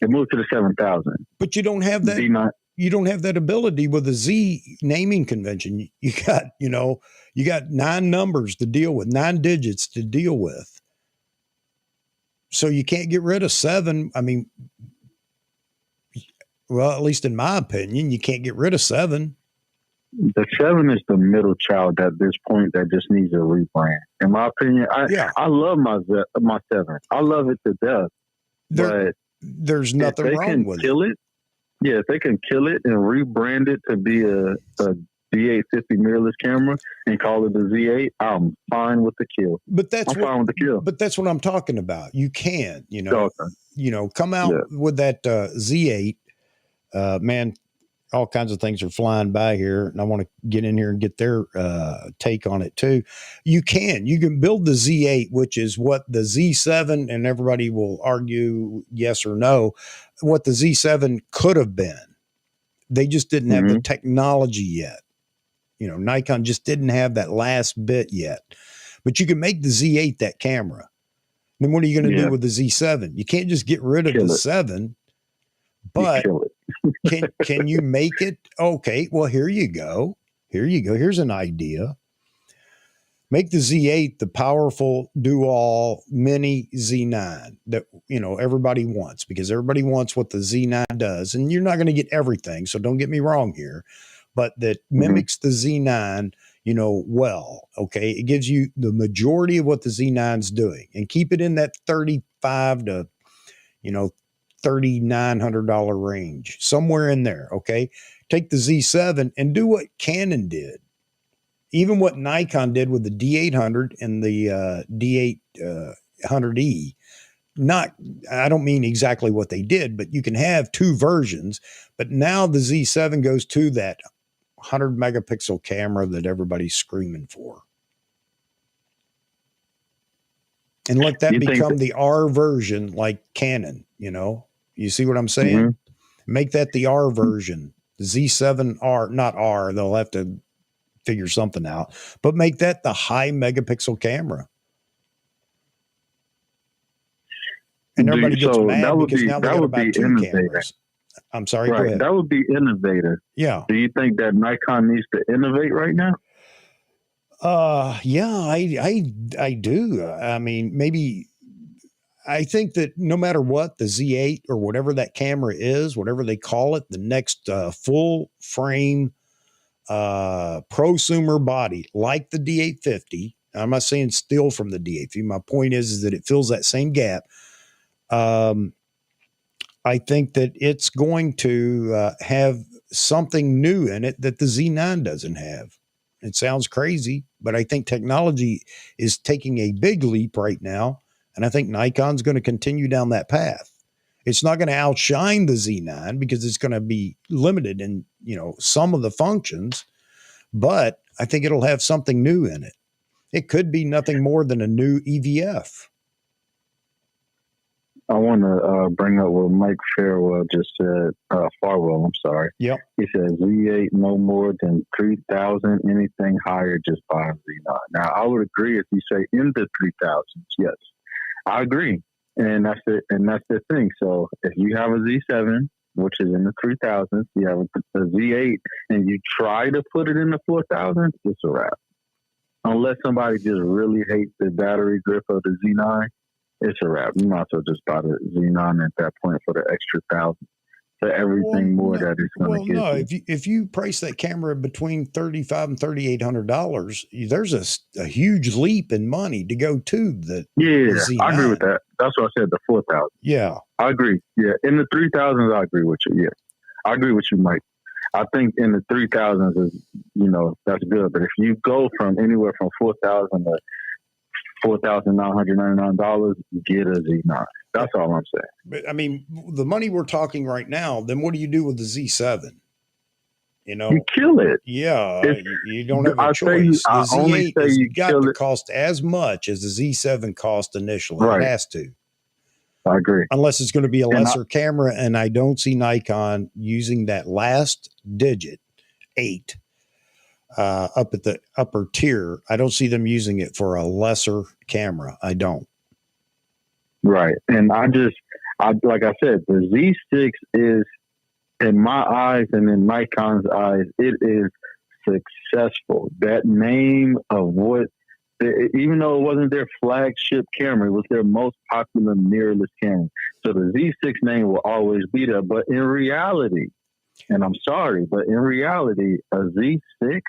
It moved to the 7,000. But you don't have that. D9. You don't have that ability with the Z naming convention. You got 9 numbers to deal with, 9 digits to deal with. So you can't get rid of 7. I mean, well, at least in my opinion, you can't get rid of 7. The 7 is the middle child at this point that just needs a rebrand. In my opinion, I love my 7. I love it to death. But there's nothing wrong with it. Yeah, if they can kill it and rebrand it to be a D850 mirrorless camera and call it the Z8, I'm fine with the kill. Fine with the kill. But that's what I'm talking about. You can, come out with that Z8. Man, all kinds of things are flying by here, and I want to get in here and get their take on it too. You can build the Z8, which is what the Z7, and everybody will argue yes or no, what the Z7 could have been. They just didn't have the technology yet. Nikon just didn't have that last bit yet. But you can make the Z8 that camera. Then what are you going to do with the Z7? You can't just get rid of the 7. But can you make it? Okay, well, here you go. Here's an idea. Make the Z8 the powerful do-all mini Z9 that, everybody wants, because everybody wants what the Z9 does. And you're not going to get everything, so don't get me wrong here. But that mimics the Z9, well, okay? It gives you the majority of what the Z9's doing. And keep it in that $3,500 to, $3,900 range, somewhere in there. Okay. Take the Z7 and do what Canon did. Even what Nikon did with the D800 and the D800E. I don't mean exactly what they did, but you can have 2 versions. But now the Z7 goes to that 100 megapixel camera that everybody's screaming for. And let that become the R version, like Canon, You see what I'm saying? Make that the R version, Z7R, not R. They'll have to figure something out, but make that the high megapixel camera. And everybody gets mad because now they got about 2 cameras. I'm sorry, go ahead. That would be innovative. Yeah. Do you think that Nikon needs to innovate right now? Yeah, I do. I mean, maybe I think that no matter what, the Z8 or whatever that camera is, whatever they call it, the next full frame prosumer body like the D850. I'm not saying steal from the D850. My point is that it fills that same gap. I think that it's going to have something new in it that the Z9 doesn't have. It sounds crazy, but I think technology is taking a big leap right now. And I think Nikon's going to continue down that path. It's not going to outshine the Z9 because it's going to be limited in, some of the functions, but I think it'll have something new in it. It could be nothing more than a new EVF. I want to bring up what Mike Farwell just said. Farwell, I'm sorry. Yep. He said Z8 no more than 3,000. Anything higher, just buy a Z9. Now, I would agree if you say in the 3,000s. Yes, I agree, and that's it. And that's the thing. So if you have a Z7, which is in the 3,000s, you have a Z8, and you try to put it in the 4,000s, it's a wrap. Unless somebody just really hates the battery grip of the Z9. It's a wrap. You might as well just buy the Z9 at that point for the extra 1,000 for everything that it's going to get. If you price that camera between $3,500 and $3,800, there's a huge leap in money to go to the Z9. I agree with that. That's why I said the 4,000. Yeah, I agree. Yeah, in the 3,000s, I agree with you. Yeah, I agree with you, Mike. I think in the 3,000s is that's good. But if you go from anywhere from 4,000 to $4,999, get a Z9. That's all I'm saying. But I mean, the money we're talking right now, then what do you do with the Z7? You kill it. Yeah, you don't have a choice. The Z8 has got to cost as much as the Z7 cost initially. Right. It has to. I agree. Unless it's going to be a lesser camera, and I don't see Nikon using that last digit, 8, up at the upper tier. I don't see them using it for a lesser camera. I don't. Right. And like I said, the Z6 is, in my eyes and in Nikon's eyes, it is successful. That name of even though it wasn't their flagship camera, it was their most popular mirrorless camera. So the Z6 name will always be there. But in reality, and I'm sorry, but in reality, a Z6,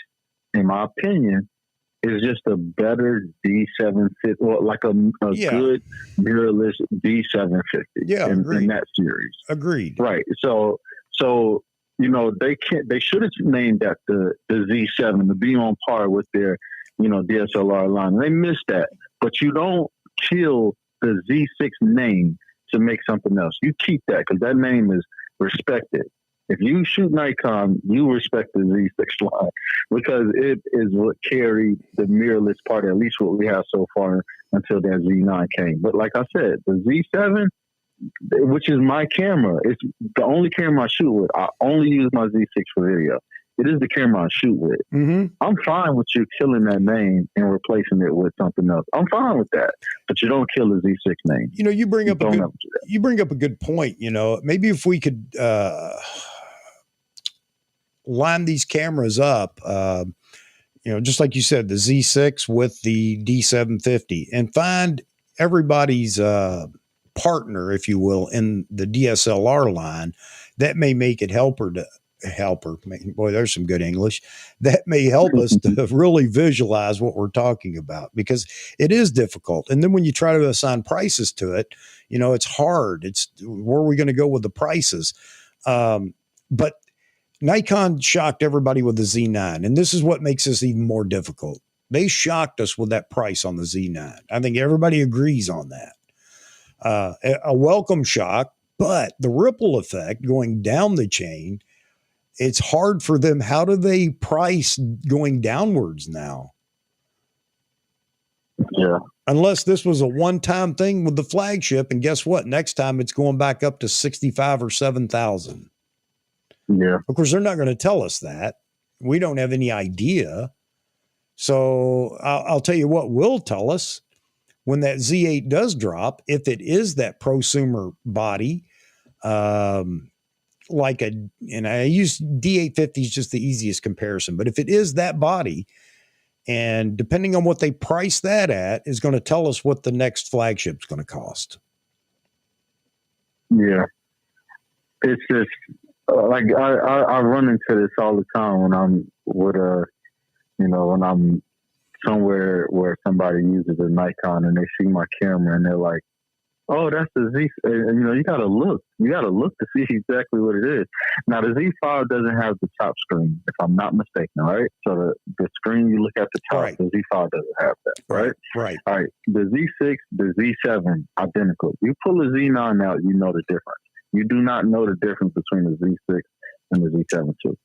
in my opinion, is just a better D750, or like a good mirrorless D750 in that series. Agreed. Right. So they should have named that the Z7 to be on par with their DSLR line. They missed that. But you don't kill the Z6 name to make something else. You keep that because that name is respected. If you shoot Nikon, you respect the Z6 line because it is what carried the mirrorless part, at least what we have so far until that Z9 came. But like I said, the Z7, which is my camera, it's the only camera I shoot with. I only use my Z6 for video. It is the camera I shoot with. Mm-hmm. I'm fine with you killing that name and replacing it with something else. I'm fine with that, but you don't kill the Z6 name. You bring up a good point. Maybe if we could line these cameras up, just like you said, the Z6 with the D750, and find everybody's partner, if you will, in the DSLR line that may make it boy, there's some good English that may help us to really visualize what we're talking about, because it is difficult. And then when you try to assign prices to it, it's hard. It's where are we going to go with the prices? But Nikon shocked everybody with the Z9, and this is what makes this even more difficult. They shocked us with that price on the Z9. I think everybody agrees on that. A welcome shock, but the ripple effect going down the chain, it's hard for them. How do they price going downwards now? Yeah. Unless this was a one-time thing with the flagship, and guess what? Next time it's going back up to 65 or 7,000. Yeah. Of course, they're not going to tell us that. We don't have any idea. So I'll tell you what will tell us when that Z8 does drop, if it is that prosumer body, and I use D850 is just the easiest comparison, but if it is that body, And depending on what they price that at is going to tell us what the next flagship's going to cost. Yeah. It's just like I run into this all the time when I'm with when I'm somewhere where somebody uses a Nikon and they see my camera and they're like, "Oh, that's the Z." And, you gotta look. You gotta look to see exactly what it is. Now, the Z5 doesn't have the top screen, if I'm not mistaken, right? So the screen you look at the top, right. The Z5 doesn't have that, right? Right. All right. The Z6, the Z7, identical. You pull a Z9 out, you know the difference. You do not know the difference between the Z6 and the Z7 II.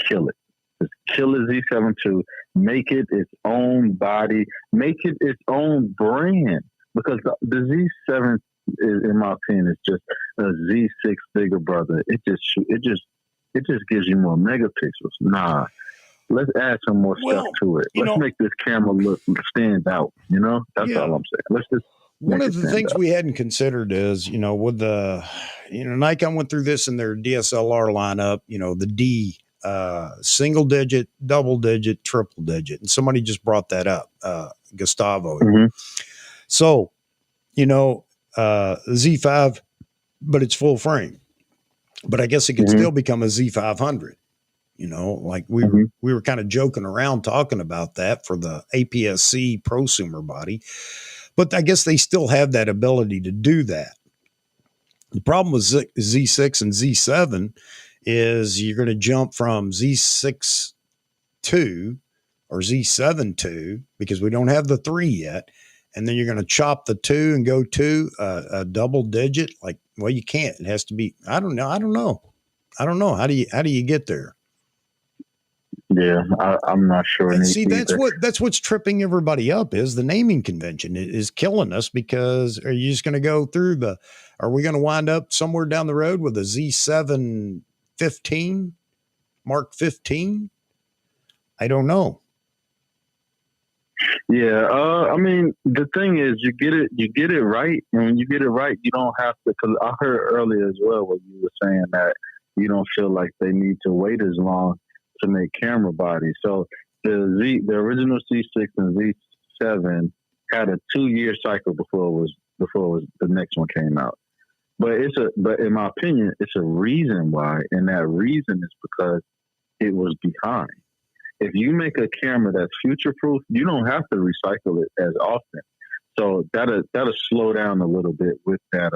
Kill it. Just kill the Z7 II. Make it its own body. Make it its own brand. Because the Z7, in my opinion, is just a Z6 bigger brother. It just gives you more megapixels. Nah, let's add some more stuff to it. Let's make this camera stand out. That's all I'm saying. Let's just. One of the things we hadn't considered is, with the, Nikon went through this in their DSLR lineup. The D, single digit, double digit, triple digit, and somebody just brought that up, Gustavo. Mm-hmm. So, Z5, but it's full frame. But I guess it could still become a Z500. Like we were kind of joking around talking about that for the APS-C prosumer body. But I guess they still have that ability to do that. The problem with Z6 and Z7 is you're going to jump from Z6 II or Z7 II because we don't have the 3 yet. And then you're going to chop the 2 and go to a double digit. Like, well, you can't. It has to be. I don't know. How do you get there? Yeah, I'm not sure. And see, that's what's tripping everybody up is the naming convention. It is killing us because are you just going to go through are we going to wind up somewhere down the road with a Z7 15, Mark 15? I don't know. Yeah, I mean, the thing is, you get it right, and when you get it right, you don't have to. Because I heard earlier as well what you were saying that you don't feel like they need to wait as long to make camera bodies. So the original C6 and Z7 had a 2-year cycle before it was the next one came out. But in my opinion, it's a reason why, and that reason is because it was behind. If you make a camera that's future-proof, you don't have to recycle it as often. So that'll slow down a little bit with that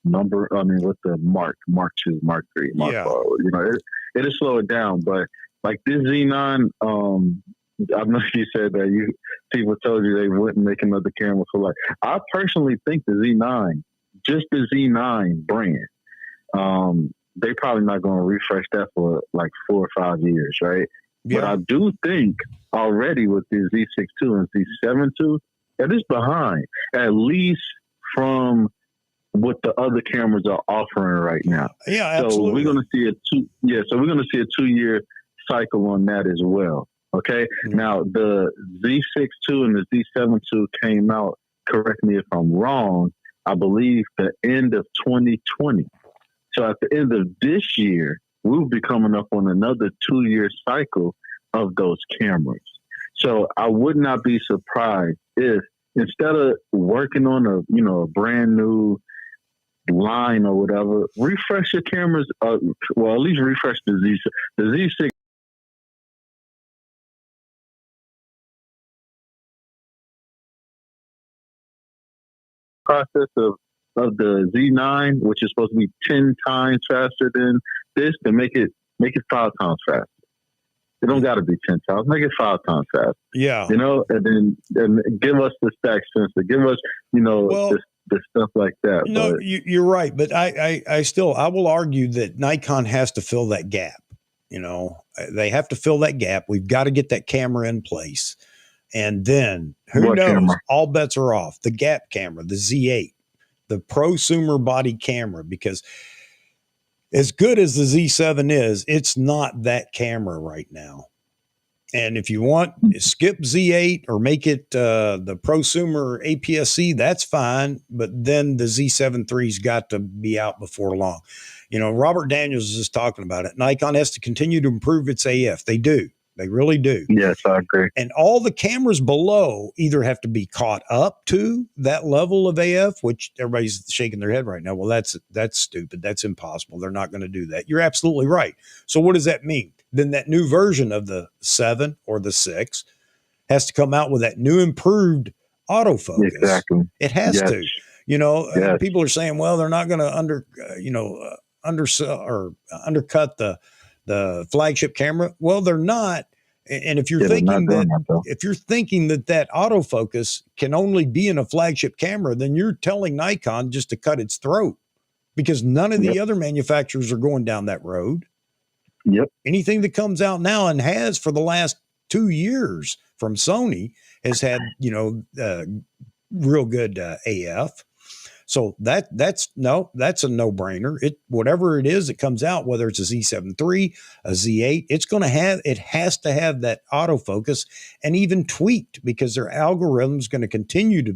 number. I mean, with the Mark II, Mark III, Mark IV. It'll slow it down. But like this Z9, I know you said that people told you they wouldn't make another camera for life. I personally think the Z9, just the Z9 brand, they probably not going to refresh that for like 4 or 5 years, right? Yeah. But I do think already with the Z6 II and Z7 II, it is behind, at least from what the other cameras are offering right now. Yeah, absolutely. So we're going to see a 2-year cycle on that as well. Okay. Mm-hmm. Now the Z6 II and the Z7 II came out, correct me if I'm wrong, I believe the end of 2020. So at the end of this year, we'll be coming up on another 2-year cycle of those cameras. So I would not be surprised if instead of working on a brand new line or whatever, refresh your cameras. At least refresh the Z6. The Z6 process of the Z9, which is supposed to be 10 times faster than this, to make it 5 times faster. It don't got to be 10 times. Make it 5 times faster. Yeah. And give us the stack sensor. Give us, the stuff like that. No, you're right. But I will argue that Nikon has to fill that gap. They have to fill that gap. We've got to get that camera in place. And then who knows? Camera? All bets are off. The gap camera, the Z8, the prosumer body camera, because as good as the Z7 is, it's not that camera right now. And if you want, skip Z8 or make it the prosumer APS-C, that's fine. But then the Z7 III's got to be out before long. Robert Daniels is just talking about it. Nikon has to continue to improve its AF. They do. They really do. Yes, I agree. And all the cameras below either have to be caught up to that level of AF, which everybody's shaking their head right now. Well, that's stupid. That's impossible. They're not going to do that. You're absolutely right. So what does that mean? Then that new version of the 7 or the 6 has to come out with that new improved autofocus. Exactly. It has to. You know, people are saying, well, they're not going to undercut the flagship camera. Well, they're not. And if you're thinking that autofocus can only be in a flagship camera, then you're telling Nikon just to cut its throat, because none of the other manufacturers are going down that road. Yep. Anything that comes out now and has for the last 2 years from Sony has had, real good AF. So that's a no-brainer. Whatever it is that comes out, whether it's a Z7 III, a Z8, it has to have that autofocus, and even tweaked, because their algorithm is going to continue to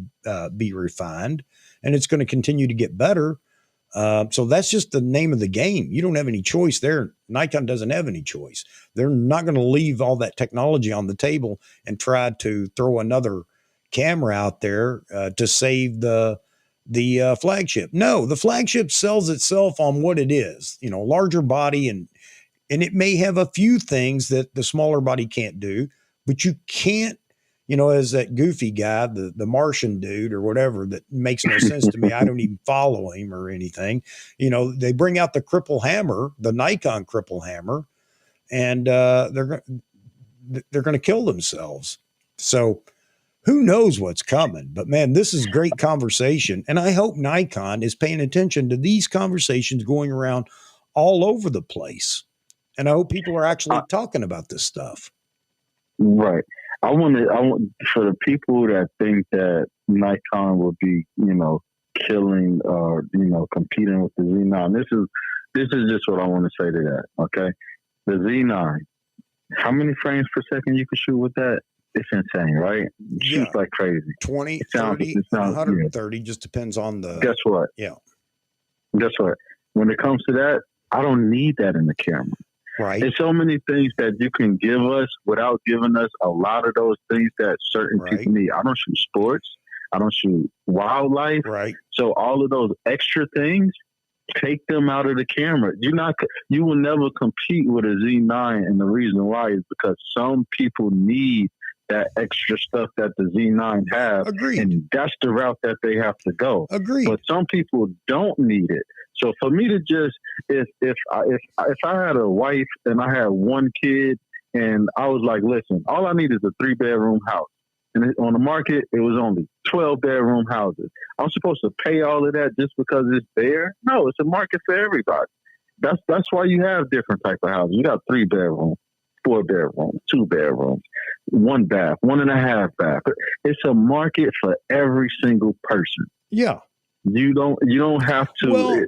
be refined, and it's going to continue to get better. So that's just the name of the game. You don't have any choice there. Nikon doesn't have any choice. They're not going to leave all that technology on the table and try to throw another camera out there to save the flagship. No, the flagship sells itself on what it is, larger body, and it may have a few things that the smaller body can't do, but you can't, as that goofy guy, the Martian dude or whatever, that makes no sense to me. I don't even follow him or anything. They bring out the cripple hammer, the Nikon cripple hammer, and they're going to kill themselves. So who knows what's coming? But man, this is great conversation. And I hope Nikon is paying attention to these conversations going around all over the place. And I hope people are actually talking about this stuff. Right. I want for the people that think that Nikon will be, killing or, competing with the Z9. This is just what I want to say to that. Okay. The Z9, how many frames per second you can shoot with that? It's insane, right? It shoots like crazy. 20, 30, 130, just depends on the... Guess what? Yeah. Guess what? When it comes to that, I don't need that in the camera. Right. There's so many things that you can give us without giving us a lot of those things that certain people need. I don't shoot sports. I don't shoot wildlife. Right. So all of those extra things, take them out of the camera. You will never compete with a Z9, and the reason why is because some people need that extra stuff that the Z9 have. Agreed. And that's the route that they have to go. Agreed. But some people don't need it. So for me to just, if I had a wife and I had one kid and I was like, listen, all I need is a 3-bedroom house. And on the market, it was only 12-bedroom houses. I'm supposed to pay all of that just because it's there? No, it's a market for everybody. That's why you have different type of houses. You got 3-bedroom, 4-bedroom, 2-bedroom, 1 bath, 1.5 bath. It's a market for every single person. Yeah. You don't have to. Well,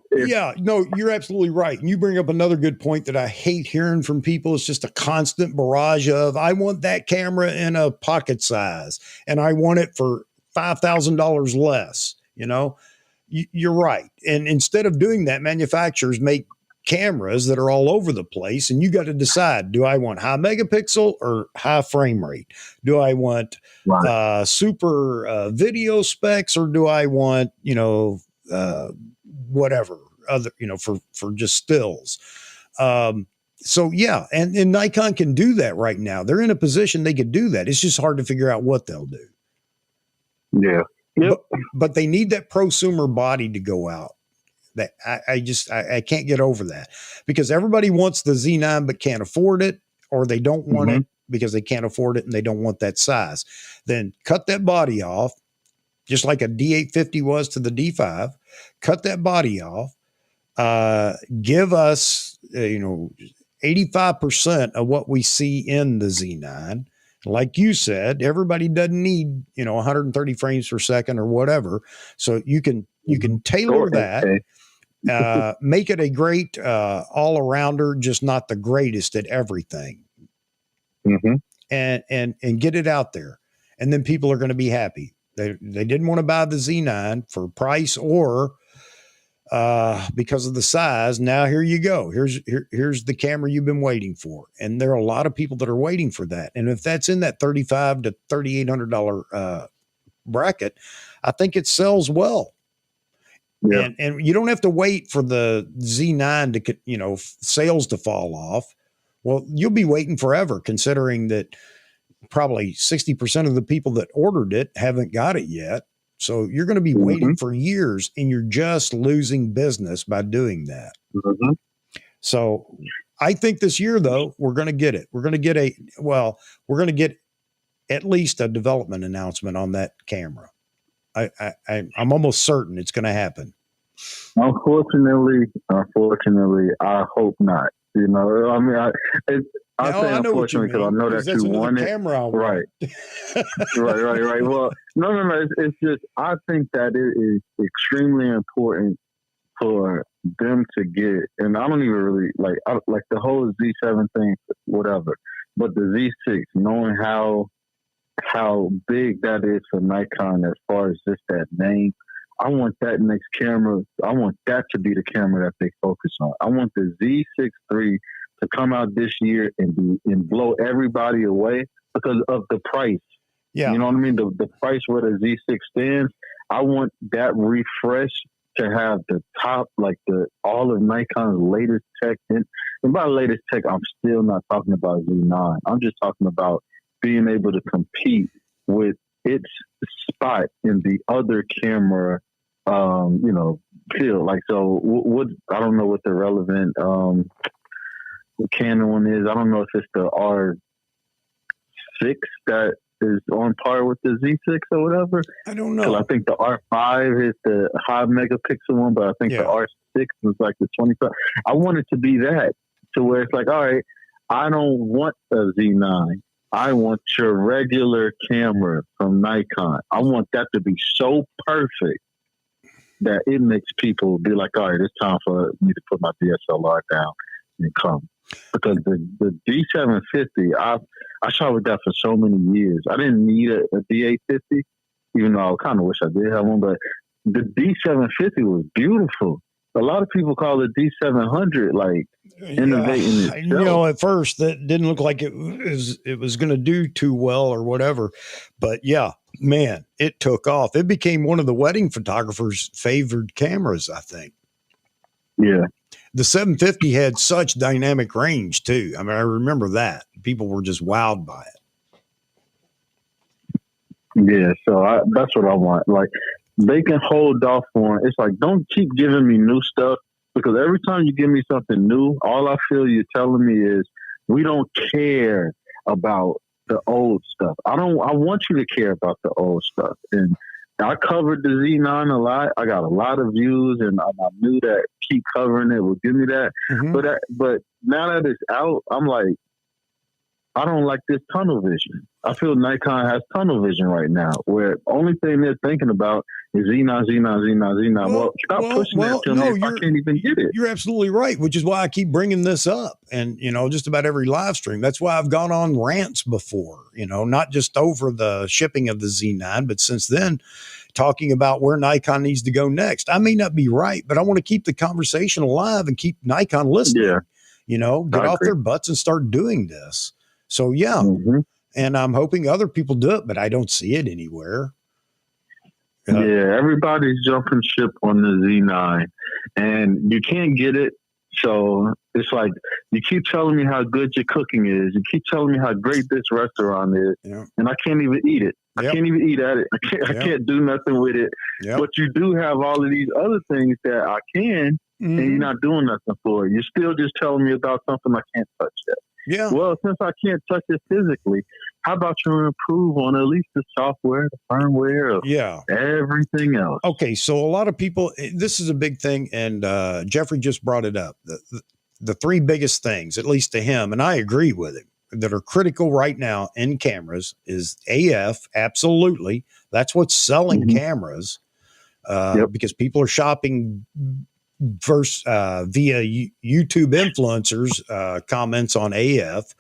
no, you're absolutely right. And you bring up another good point that I hate hearing from people. It's just a constant barrage of, I want that camera in a pocket size and I want it for $5,000 less. You're right. And instead of doing that, manufacturers make cameras that are all over the place, and you got to decide, do I want high megapixel or high frame rate? Do I want super video specs, or do I want whatever other for just stills? So yeah, and Nikon can do that right now. They're in a position they could do that. It's just hard to figure out what they'll do. Yeah. Yep. But they need that prosumer body to go out. That I can't get over that, because everybody wants the Z9 but can't afford it, or they don't want it because they can't afford it and they don't want that size. Then cut that body off, just like a D850 was to the D5. Cut that body off. Give us 85% of what we see in the Z9. Like you said, everybody doesn't need 130 frames per second or whatever. So you can tailor that. Make it a great all-arounder, just not the greatest at everything. And get it out there. And then people are going to be happy. They didn't want to buy the Z9 for price or because of the size. Now here you go. Here's the camera you've been waiting for, and there are a lot of people that are waiting for that. And if that's in that $3,500 to $3,800 bracket, I think it sells well. Yeah. And you don't have to wait for the Z9 to, sales to fall off. Well, you'll be waiting forever, considering that probably 60% of the people that ordered it haven't got it yet. So you're going to be waiting for years, and you're just losing business by doing that. So I think this year, though, we're going to get it. We're going to get at least a development announcement on that camera. I'm almost certain it's going to happen. Unfortunately, I hope not. I mean, I say unfortunately because I know that you want it. Camera right. Right. Well, no. It's just, I think that it is extremely important for them to get, and I don't even really like the whole Z7 thing, whatever, but the Z6, knowing how big that is for Nikon as far as just that name. I want that next camera. I want that to be the camera that they focus on. I want the Z6 III to come out this year and blow everybody away because of the price. Yeah. You know what I mean? The price where the Z6 stands. I want that refresh to have the top, like all of Nikon's latest tech. And by latest tech, I'm still not talking about Z9. I'm just talking about being able to compete with its spot in the other camera, field. Like, so what, I don't know what the relevant Canon one is. I don't know if it's the R6 that is on par with the Z6 or whatever. I don't know. I think the R5 is the high megapixel one, but I think the R6 is like the 25. I want it to be that, to where it's like, all right, I don't want a Z9. I want your regular camera from Nikon. I want that to be so perfect that it makes people be like, all right, it's time for me to put my DSLR down and come. Because the D750, I shot with that for so many years. I didn't need a D850, even though I kind of wish I did have one, but the D750 was beautiful. A lot of people call it D700 like innovating itself. At first that didn't look like it was going to do too well or whatever, but yeah, man, it took off. It became one of the wedding photographers' favored cameras, I think. Yeah. The 750 had such dynamic range too. I mean, I remember that people were just wowed by it. Yeah. So that's what I want. Like, they can hold off on. It's like, don't keep giving me new stuff, because every time you give me something new, all I feel you're telling me is we don't care about the old stuff. I want you to care about the old stuff. And I covered the Z9 a lot. I got a lot of views, and I knew that keep covering it would give me that. But now that it's out, I'm like, I don't like this tunnel vision. I feel Nikon has tunnel vision right now, where only thing they're thinking about is Z9. Well, stop pushing that to me if I can't even get it. You're absolutely right, which is why I keep bringing this up. And, just about every live stream. That's why I've gone on rants before, not just over the shipping of the Z9, but since then, talking about where Nikon needs to go next. I may not be right, but I want to keep the conversation alive and keep Nikon listening. Yeah. Get off their butts and start doing this. So, yeah. And I'm hoping other people do it, but I don't see it anywhere. Yeah, everybody's jumping ship on the Z9, and you can't get it. So it's like, you keep telling me how good your cooking is. You keep telling me how great this restaurant is, and I can't even eat it. I can't even eat at it. I can't do nothing with it. But you do have all of these other things that I can, and you're not doing nothing for it. You're still just telling me about something I can't touch yet. Yeah. Well, since I can't touch it physically, how about you improve on at least the software, the firmware, everything else? Okay, so a lot of people, this is a big thing, and Jeffrey just brought it up. The three biggest things, at least to him, and I agree with him, that are critical right now in cameras is AF, absolutely. That's what's selling cameras, because people are shopping via YouTube influencers, comments on AF,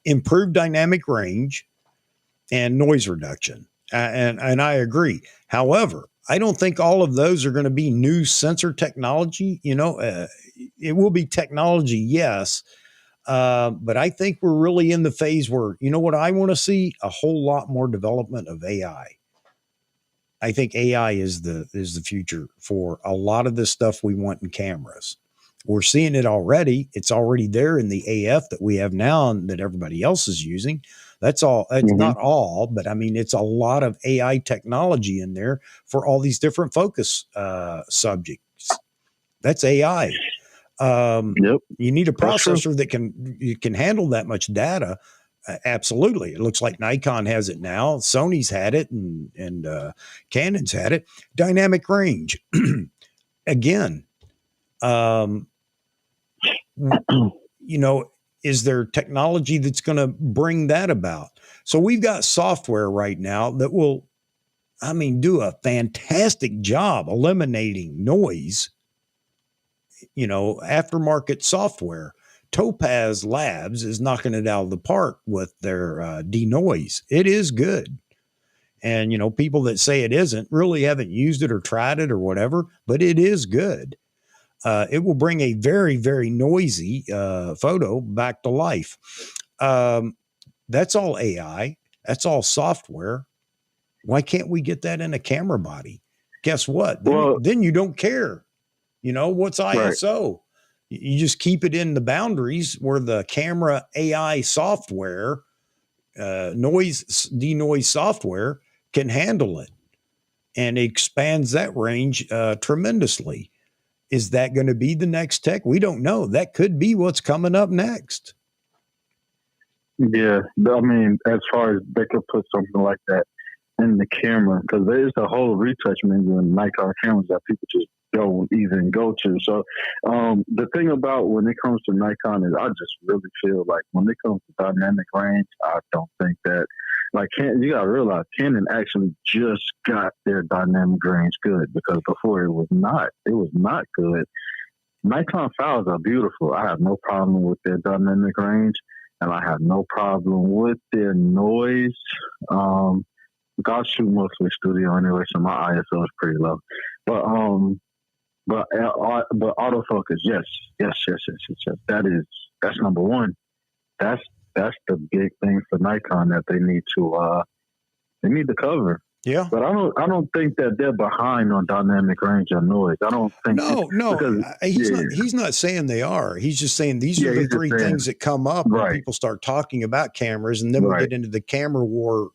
improved dynamic range, and noise reduction. And I agree. However, I don't think all of those are going to be new sensor technology. It will be technology, yes. But I think we're really in the phase where, you know what I want to see? A whole lot more development of AI. I think AI is the future for a lot of the stuff we want in cameras. We're seeing it already. It's already there in the AF that we have now and that everybody else is using. That's all. It's not all, but I mean, it's a lot of AI technology in there for all these different focus subjects. That's AI. Yep. You need a processor that can handle that much data. Absolutely. It looks like Nikon has it now. Sony's had it and Canon's had it. Dynamic range. Again, is there technology that's going to bring that about? So we've got software right now that will, do a fantastic job eliminating noise, aftermarket software. Topaz Labs is knocking it out of the park with their denoise. It is good. And, people that say it isn't really haven't used it or tried it or whatever, but it is good. It will bring a very, very noisy photo back to life. That's all AI. That's all software. Why can't we get that in a camera body? Guess what? Then you don't care. What's ISO? Right. You just keep it in the boundaries where the camera AI software, denoise software can handle it. And it expands that range tremendously. Is that going to be the next tech? We don't know. That could be what's coming up next. Yeah. As far as they could put something like that in the camera, because there's a whole retouch menu in Nikon cameras that people just don't even go to. So the thing about when it comes to Nikon is I just really feel like when it comes to dynamic range, I don't think that, you got to realize Canon actually just got their dynamic range good, because before it was not good. Nikon files are beautiful. I have no problem with their dynamic range, and I have no problem with their noise. I shoot mostly studio anyway, so my ISO is pretty low. But autofocus, yes. That's number one. That's the big thing for Nikon that they need to cover. Yeah. But I don't think that they're behind on dynamic range or noise. I don't think. No. He's not saying they are. He's just saying these are the three things that come up when people start talking about cameras, and then we get into the camera war,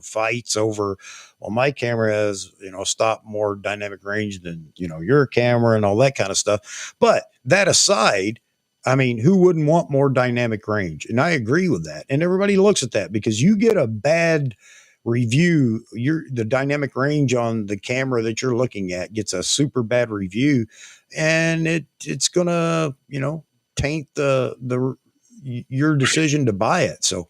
fights over, well, my camera has, stop more dynamic range than, your camera and all that kind of stuff. But that aside, who wouldn't want more dynamic range? And I agree with that. And everybody looks at that because you get a bad review, the dynamic range on the camera that you're looking at gets a super bad review, and it's gonna taint your decision to buy it. So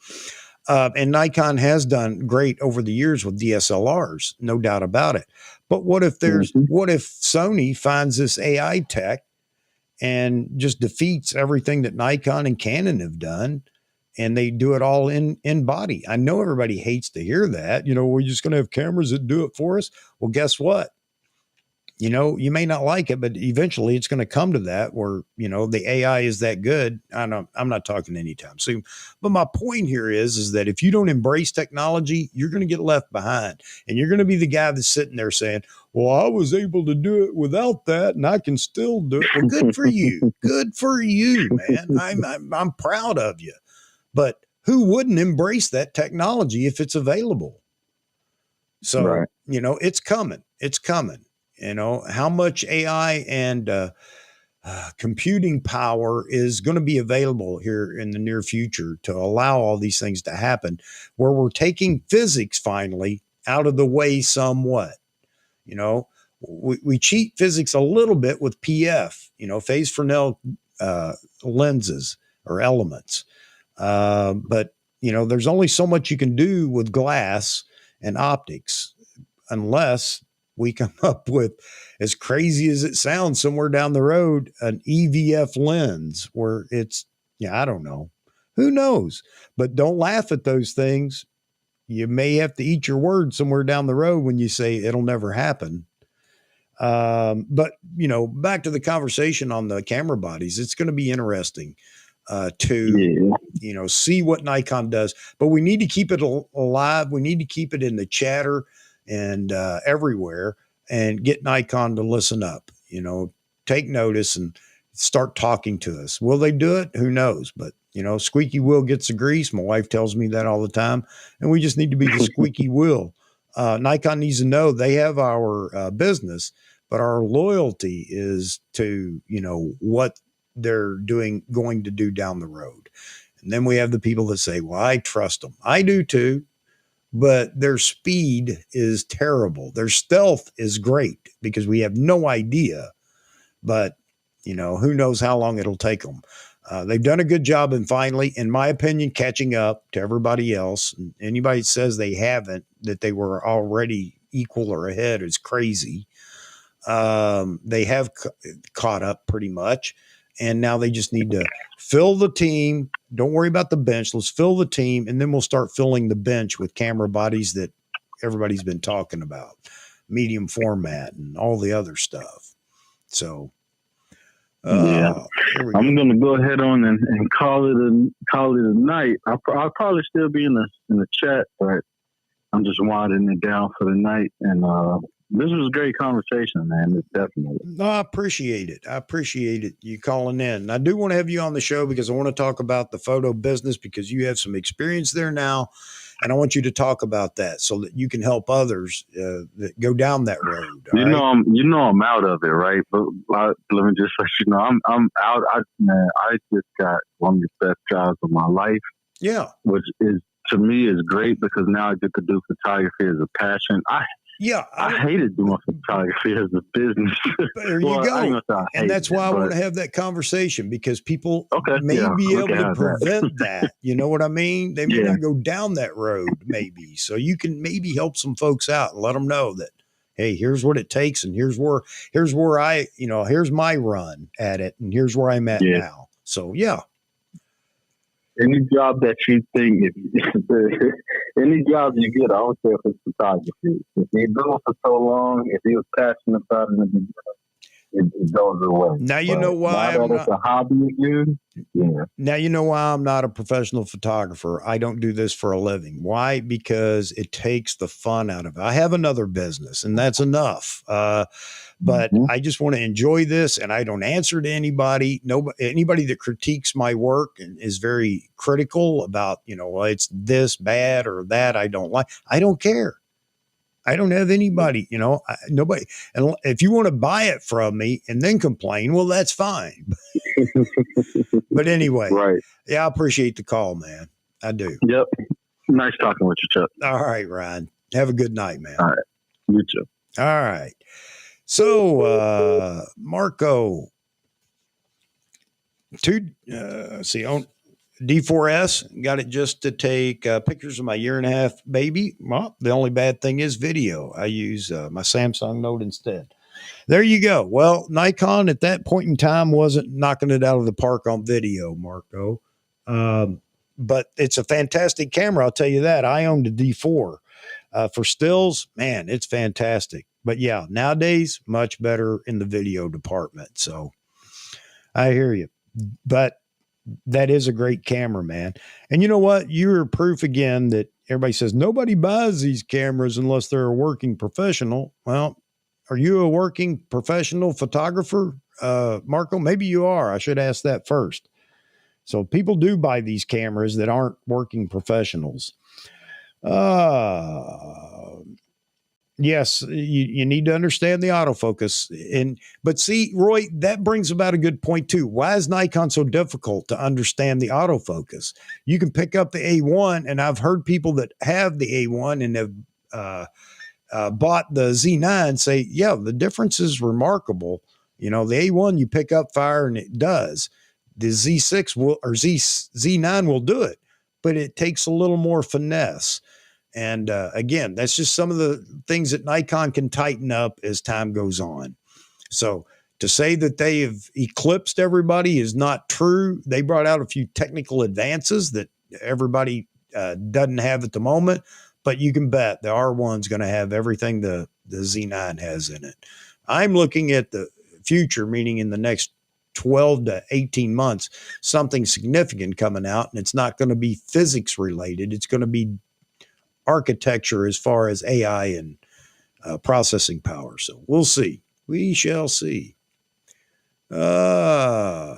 and Nikon has done great over the years with DSLRs, no doubt about it. But what if Sony finds this AI tech and just defeats everything that Nikon and Canon have done, and they do it all in body? I know everybody hates to hear that. We're just going to have cameras that do it for us. Well, guess what? You may not like it, but eventually it's going to come to that where, the AI is that good. I'm not talking anytime soon. But my point here is that if you don't embrace technology, you're going to get left behind. And you're going to be the guy that's sitting there saying, well, I was able to do it without that, and I can still do it. Well, good for you. Good for you, man. I'm proud of you. But who wouldn't embrace that technology if it's available? So, it's coming. It's coming. How much AI and computing power is going to be available here in the near future to allow all these things to happen, where we're taking physics finally out of the way somewhat. We cheat physics a little bit with PF, phase Fresnel lenses or elements. But there's only so much you can do with glass and optics unless we come up with, as crazy as it sounds, somewhere down the road, an EVF lens where it's, I don't know. Who knows? But don't laugh at those things. you may have to eat your words somewhere down the road when you say it'll never happen. But back to the conversation on the camera bodies, it's going to be interesting to see what Nikon does, but we need to keep it alive. We need to keep it in the chatter and everywhere, and get Nikon to listen up, take notice and start talking to us. Will they do it? Who knows? But squeaky wheel gets the grease. My wife tells me that all the time, and we just need to be the squeaky wheel. Nikon needs to know they have our business, but our loyalty is to, what they're going to do down the road. And then we have the people that say, well, I trust them. I do too, but their speed is terrible. Their stealth is great because we have no idea, but who knows how long it'll take them. They've done a good job in finally, in my opinion, catching up to everybody else. And anybody that says they haven't, that they were already equal or ahead, is crazy. They have caught up pretty much. And now they just need to fill the team. Don't worry about the bench. Let's fill the team. And then we'll start filling the bench with camera bodies that everybody's been talking about, medium format and all the other stuff. So, I'm going to go ahead on and call it a night. I'll probably still be in the chat, but I'm just winding it down for the night. And this was a great conversation, man. It's definitely. No, I appreciate it. I appreciate it. You calling in. And I do want to have you on the show because I want to talk about the photo business, because you have some experience there now. And I want you to talk about that so that you can help others that go down that road. I'm out of it, right? But let me just let you know, I'm out. I just got one of the best jobs of my life. Yeah, which is, to me, is great because now I get to do photography as a passion. I hated doing photography as a business. There you go. And that's why I want to have that conversation, because people may be able to prevent that. You know what I mean? They may not go down that road, maybe. So you can maybe help some folks out and let them know that, hey, here's what it takes, and here's where here's my run at it, and here's where I'm at now. So any job that you think, any job you get, I don't care if it's photography. If you do it for so long, if you're passionate about it in the beginning, it goes away. Now you know why it's a hobby again. Yeah. Now you know why I'm not a professional photographer. I don't do this for a living. Why? Because it takes the fun out of it. I have another business, and that's enough. But I just want to enjoy this, and I don't answer to anybody. Anybody that critiques my work and is very critical about, well, it's this bad or that I don't like. I don't care. I don't have anybody, nobody. And if you want to buy it from me and then complain, well, that's fine. But anyway, right. Yeah, I appreciate the call, man. I do. Yep. Nice talking with you, Chuck. All right, Ryan. Have a good night, man. All right. You too. All right. So, Marco, on D4S, got it just to take pictures of my 1.5-year baby. Well, the only bad thing is video. I use my Samsung Note instead. There you go. Well, Nikon at that point in time wasn't knocking it out of the park on video, Marco. But it's a fantastic camera, I'll tell you that. I owned a D4. For stills, man, it's fantastic. But yeah, nowadays, much better in the video department. So I hear you. But that is a great camera, man. And you know what? You're proof again that everybody says nobody buys these cameras unless they're a working professional. Well, are you a working professional photographer, Marco? Maybe you are. I should ask that first. So people do buy these cameras that aren't working professionals. Yes, you need to understand the autofocus. But see, Roy, that brings about a good point too. Why is Nikon so difficult to understand the autofocus? You can pick up the A1, and I've heard people that have the A1 and have bought the Z9 say, yeah, the difference is remarkable. The A1 you pick up fire and it does. The Z6 Z9 will do it, but it takes a little more finesse. And again, that's just some of the things that Nikon can tighten up as time goes on. So to say that they have eclipsed everybody is not true. They brought out a few technical advances that everybody doesn't have at the moment, but you can bet the R1's going to have everything the Z9 has in it. I'm looking at the future, meaning in the next 12 to 18 months, something significant coming out, and it's not going to be physics related. It's going to be architecture as far as AI and processing power. So we'll see. We shall see. Yeah,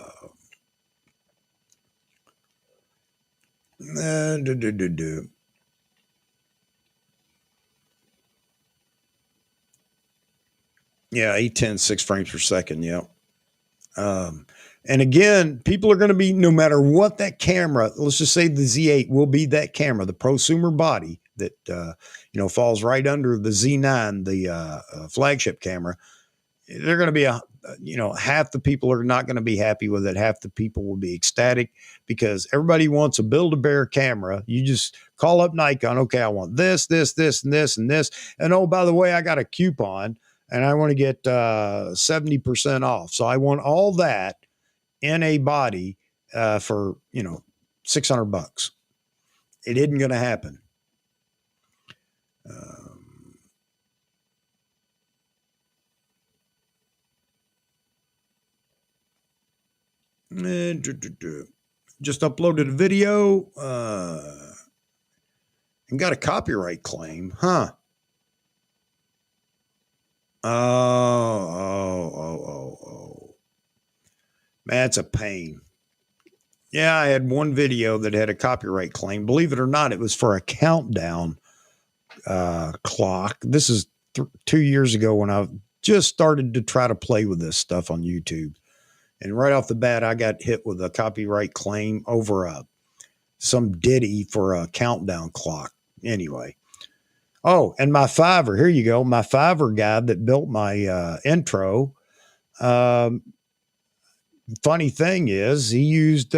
810, 6 frames per second. Yeah. And again, people are going to be, no matter what that camera, let's just say the Z8 will be that camera, the prosumer body that, falls right under the Z9, the flagship camera. They're going to be, half the people are not going to be happy with it. Half the people will be ecstatic because everybody wants a Build-A-Bear camera. You just call up Nikon. Okay, I want this, this, this, and this, and this. And oh, by the way, I got a coupon and I want to get 70% off. So I want all that in a body for, $600. It isn't going to happen. Just uploaded a video and got a copyright claim, huh? Oh. Man, it's a pain. Yeah, I had one video that had a copyright claim. Believe it or not, it was for a countdown clock. This is 2 years ago when I just started to try to play with this stuff on YouTube. And right off the bat, I got hit with a copyright claim over some ditty for a countdown clock. Anyway. Oh, and my Fiverr, here you go. My Fiverr guy that built my intro. Funny thing is, he used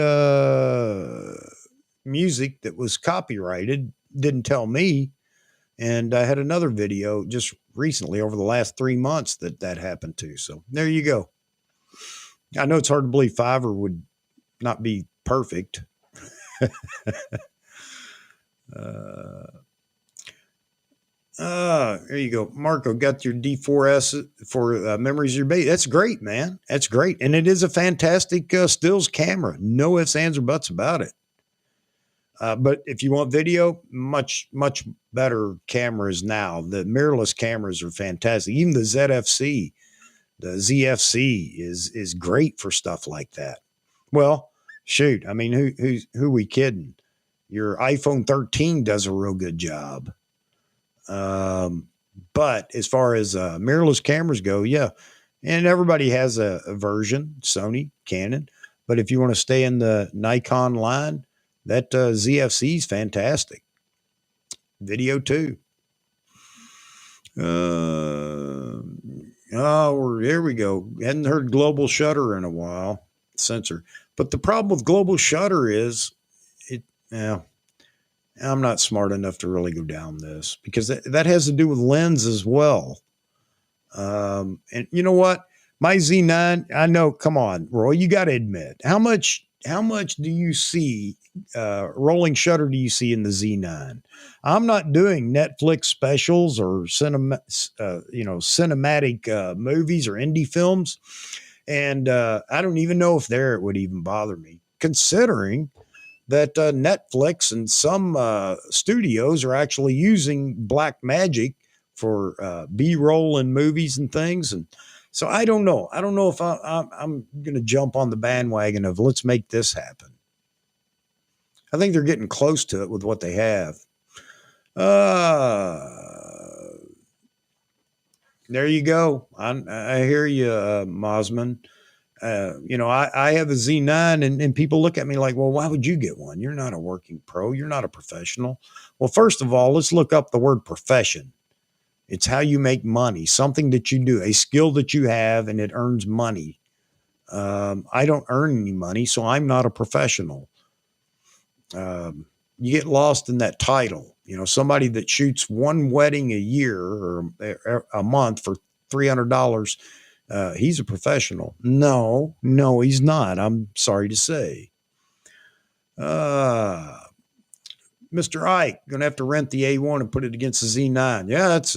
music that was copyrighted, didn't tell me. And I had another video just recently over the last 3 months that happened to. So there you go. I know it's hard to believe Fiverr would not be perfect. There you go. Marco, got your D4S for memories of your baby. That's great, man. That's great. And it is a fantastic stills camera. No ifs, ands, or buts about it. But if you want video, much, much better cameras now. The mirrorless cameras are fantastic. Even the ZFC, the ZFC is great for stuff like that. Well, shoot. I mean, who we kidding? Your iPhone 13 does a real good job. But as far as mirrorless cameras go, yeah. And everybody has a version, Sony, Canon. But if you want to stay in the Nikon line, that ZFC is fantastic. Video too. Here we go. Hadn't heard global shutter in a while. Sensor. But the problem with global shutter is I'm not smart enough to really go down this because that has to do with lens as well. And you know what? My Z9, I know, come on, Roy, you got to admit, how much do you see, rolling shutter do you see in the Z9? I'm not doing Netflix specials or cinematic movies or indie films. And I don't even know if it would even bother me, considering that Netflix and some studios are actually using black magic for B-roll in movies and things. And so I don't know. I don't know if I'm going to jump on the bandwagon of let's make this happen. I think they're getting close to it with what they have. There you go. I hear you, Mosman. I have a Z9 and people look at me like, well, why would you get one? You're not a working pro. You're not a professional. Well, first of all, let's look up the word profession. It's how you make money, something that you do, a skill that you have, and it earns money. I don't earn any money, so I'm not a professional. You get lost in that title. Somebody that shoots one wedding a year or a month for $300, he's a professional. No, he's not. I'm sorry to say. Mr. Ike, gonna have to rent the A1 and put it against the Z9. Yeah, that's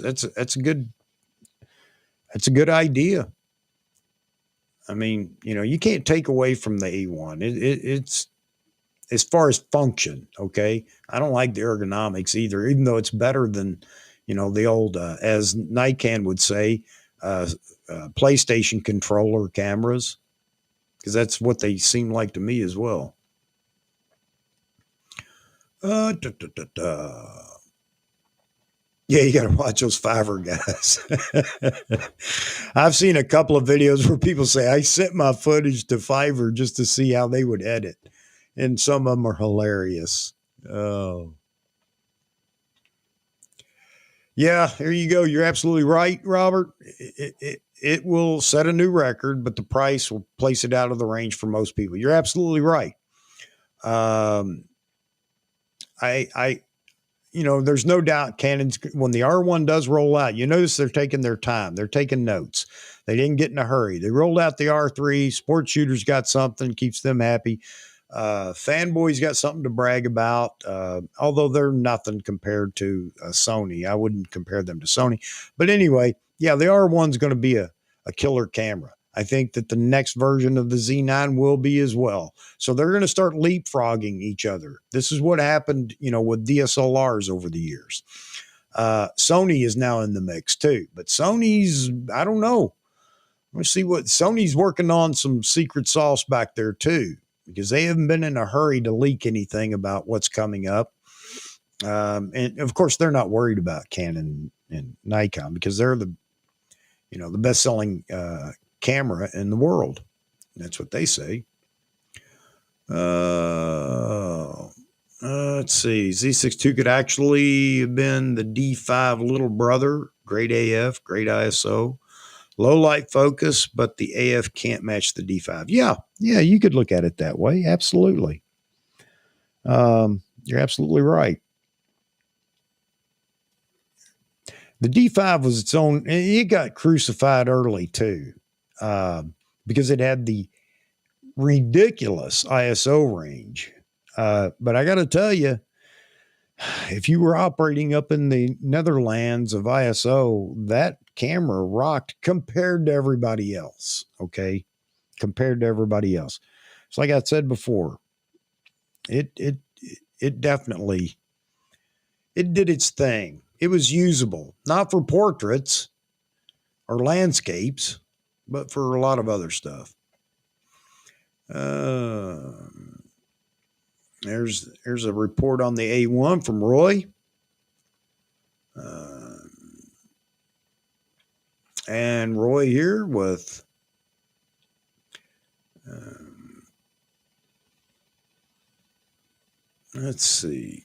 a good idea. I mean, you know, you can't take away from the A1. It's as far as function. Okay, I don't like the ergonomics either, even though it's better than, you know, the old, as Nikon would say, PlayStation controller cameras, because that's what they seem like to me as well. Da, da, da, da. Yeah, you got to watch those Fiverr guys. I've seen a couple of videos where people say, I sent my footage to Fiverr just to see how they would edit. And some of them are hilarious. Oh. Yeah, here you go. You're absolutely right, Robert. It will set a new record, but the price will place it out of the range for most people. You're absolutely right. You know, there's no doubt Canon's, when the R1 does roll out, you notice they're taking their time. They're taking notes. They didn't get in a hurry. They rolled out the R3. Sports shooters got something, keeps them happy. Fanboys got something to brag about, although they're nothing compared to Sony. I wouldn't compare them to Sony. But anyway, yeah, the R1's going to be a killer camera. I think that the next version of the Z9 will be as well. So they're going to start leapfrogging each other. This is what happened, you know, with DSLRs over the years. Sony is now in the mix too, but Sony's, I don't know. Let's see what Sony's working on, some secret sauce back there too, because they haven't been in a hurry to leak anything about what's coming up. And of course they're not worried about Canon and Nikon because they're the, you know, the best selling, camera in the world. That's what they say. Let's see. Z6 II could actually have been the D5 little brother. Great AF, great ISO, low light focus, but the AF can't match the D5. Yeah, you could look at it that way. Absolutely. You're absolutely right. The D5 was its own. It got crucified early too. Because it had the ridiculous ISO range. But I got to tell you, if you were operating up in the Netherlands of ISO, that camera rocked compared to everybody else. Okay. Compared to everybody else. It's like I said before, it definitely, it did its thing. It was usable, not for portraits or landscapes, but for a lot of other stuff. There's a report on the A1 from Roy. And Roy here with let's see.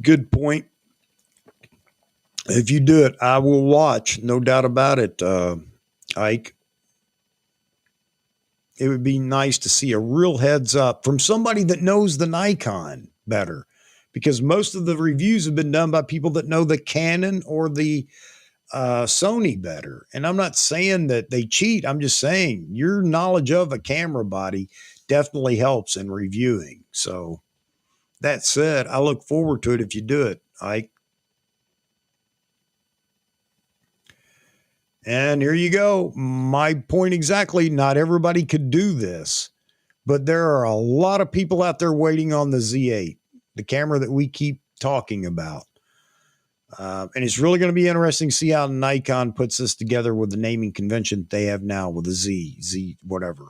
Good point. If you do it, I will watch. No doubt about it, Ike. It would be nice to see a real heads up from somebody that knows the Nikon better, because most of the reviews have been done by people that know the Canon or the Sony better. And I'm not saying that they cheat. I'm just saying your knowledge of a camera body definitely helps in reviewing. So that said, I look forward to it if you do it, Ike. And here you go. My point exactly. Not everybody could do this, but there are a lot of people out there waiting on the Z8, the camera that we keep talking about. And it's really going to be interesting to see how Nikon puts this together with the naming convention they have now with the Z whatever.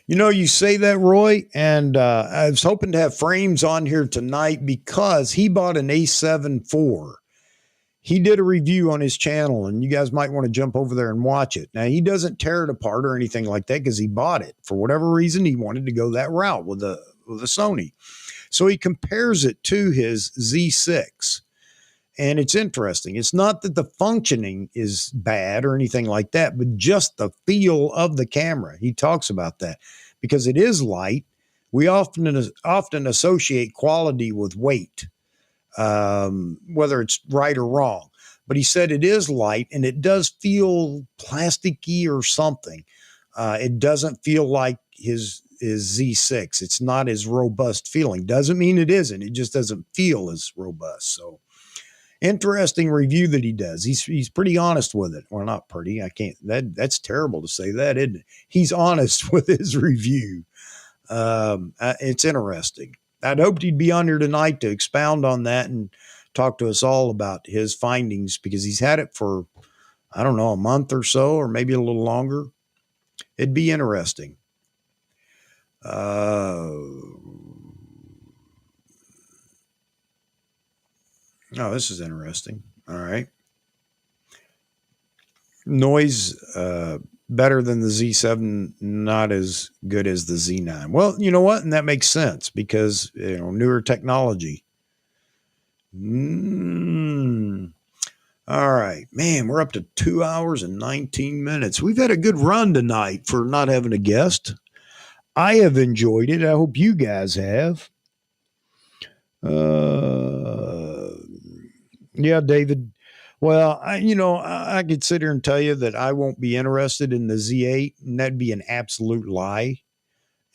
You know, you say that, Roy, and I was hoping to have Frames on here tonight because he bought an A7 IV. He did a review on his channel, and you guys might want to jump over there and watch it. Now, he doesn't tear it apart or anything like that because he bought it. For whatever reason, he wanted to go that route with a Sony. So he compares it to his Z6. And it's interesting. It's not that the functioning is bad or anything like that, but just the feel of the camera. He talks about that because it is light, We often associate quality with weight, whether it's right or wrong. But he said it is light and it does feel plasticky or something. It doesn't feel like his Z6. It's not as robust feeling. Doesn't mean it isn't. It just doesn't feel as robust. So interesting review that he does. He's pretty honest with it. Well, not pretty. I can't. That's terrible to say that, isn't it? He's honest with his review. It's interesting. I'd hoped he'd be on here tonight to expound on that and talk to us all about his findings, because he's had it for, I don't know, a month or so, or maybe a little longer. It'd be interesting. Oh, this is interesting. All right. Noise, better than the Z7, not as good as the Z9. Well, you know what? And that makes sense because, newer technology. All right, man, we're up to 2 hours and 19 minutes. We've had a good run tonight for not having a guest. I have enjoyed it. I hope you guys have. Yeah, David. Well, I could sit here and tell you that I won't be interested in the Z8, and that'd be an absolute lie.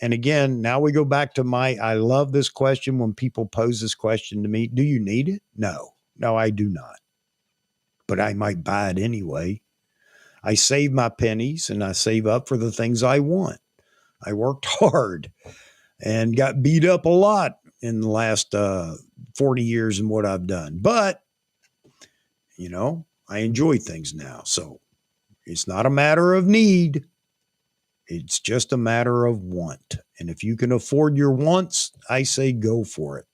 And again, now we go back to I love this question when people pose this question to me. Do you need it? No, I do not. But I might buy it anyway. I save my pennies and I save up for the things I want. I worked hard and got beat up a lot in the last 40 years in what I've done. But, I enjoy things now. So it's not a matter of need. It's just a matter of want. And if you can afford your wants, I say go for it.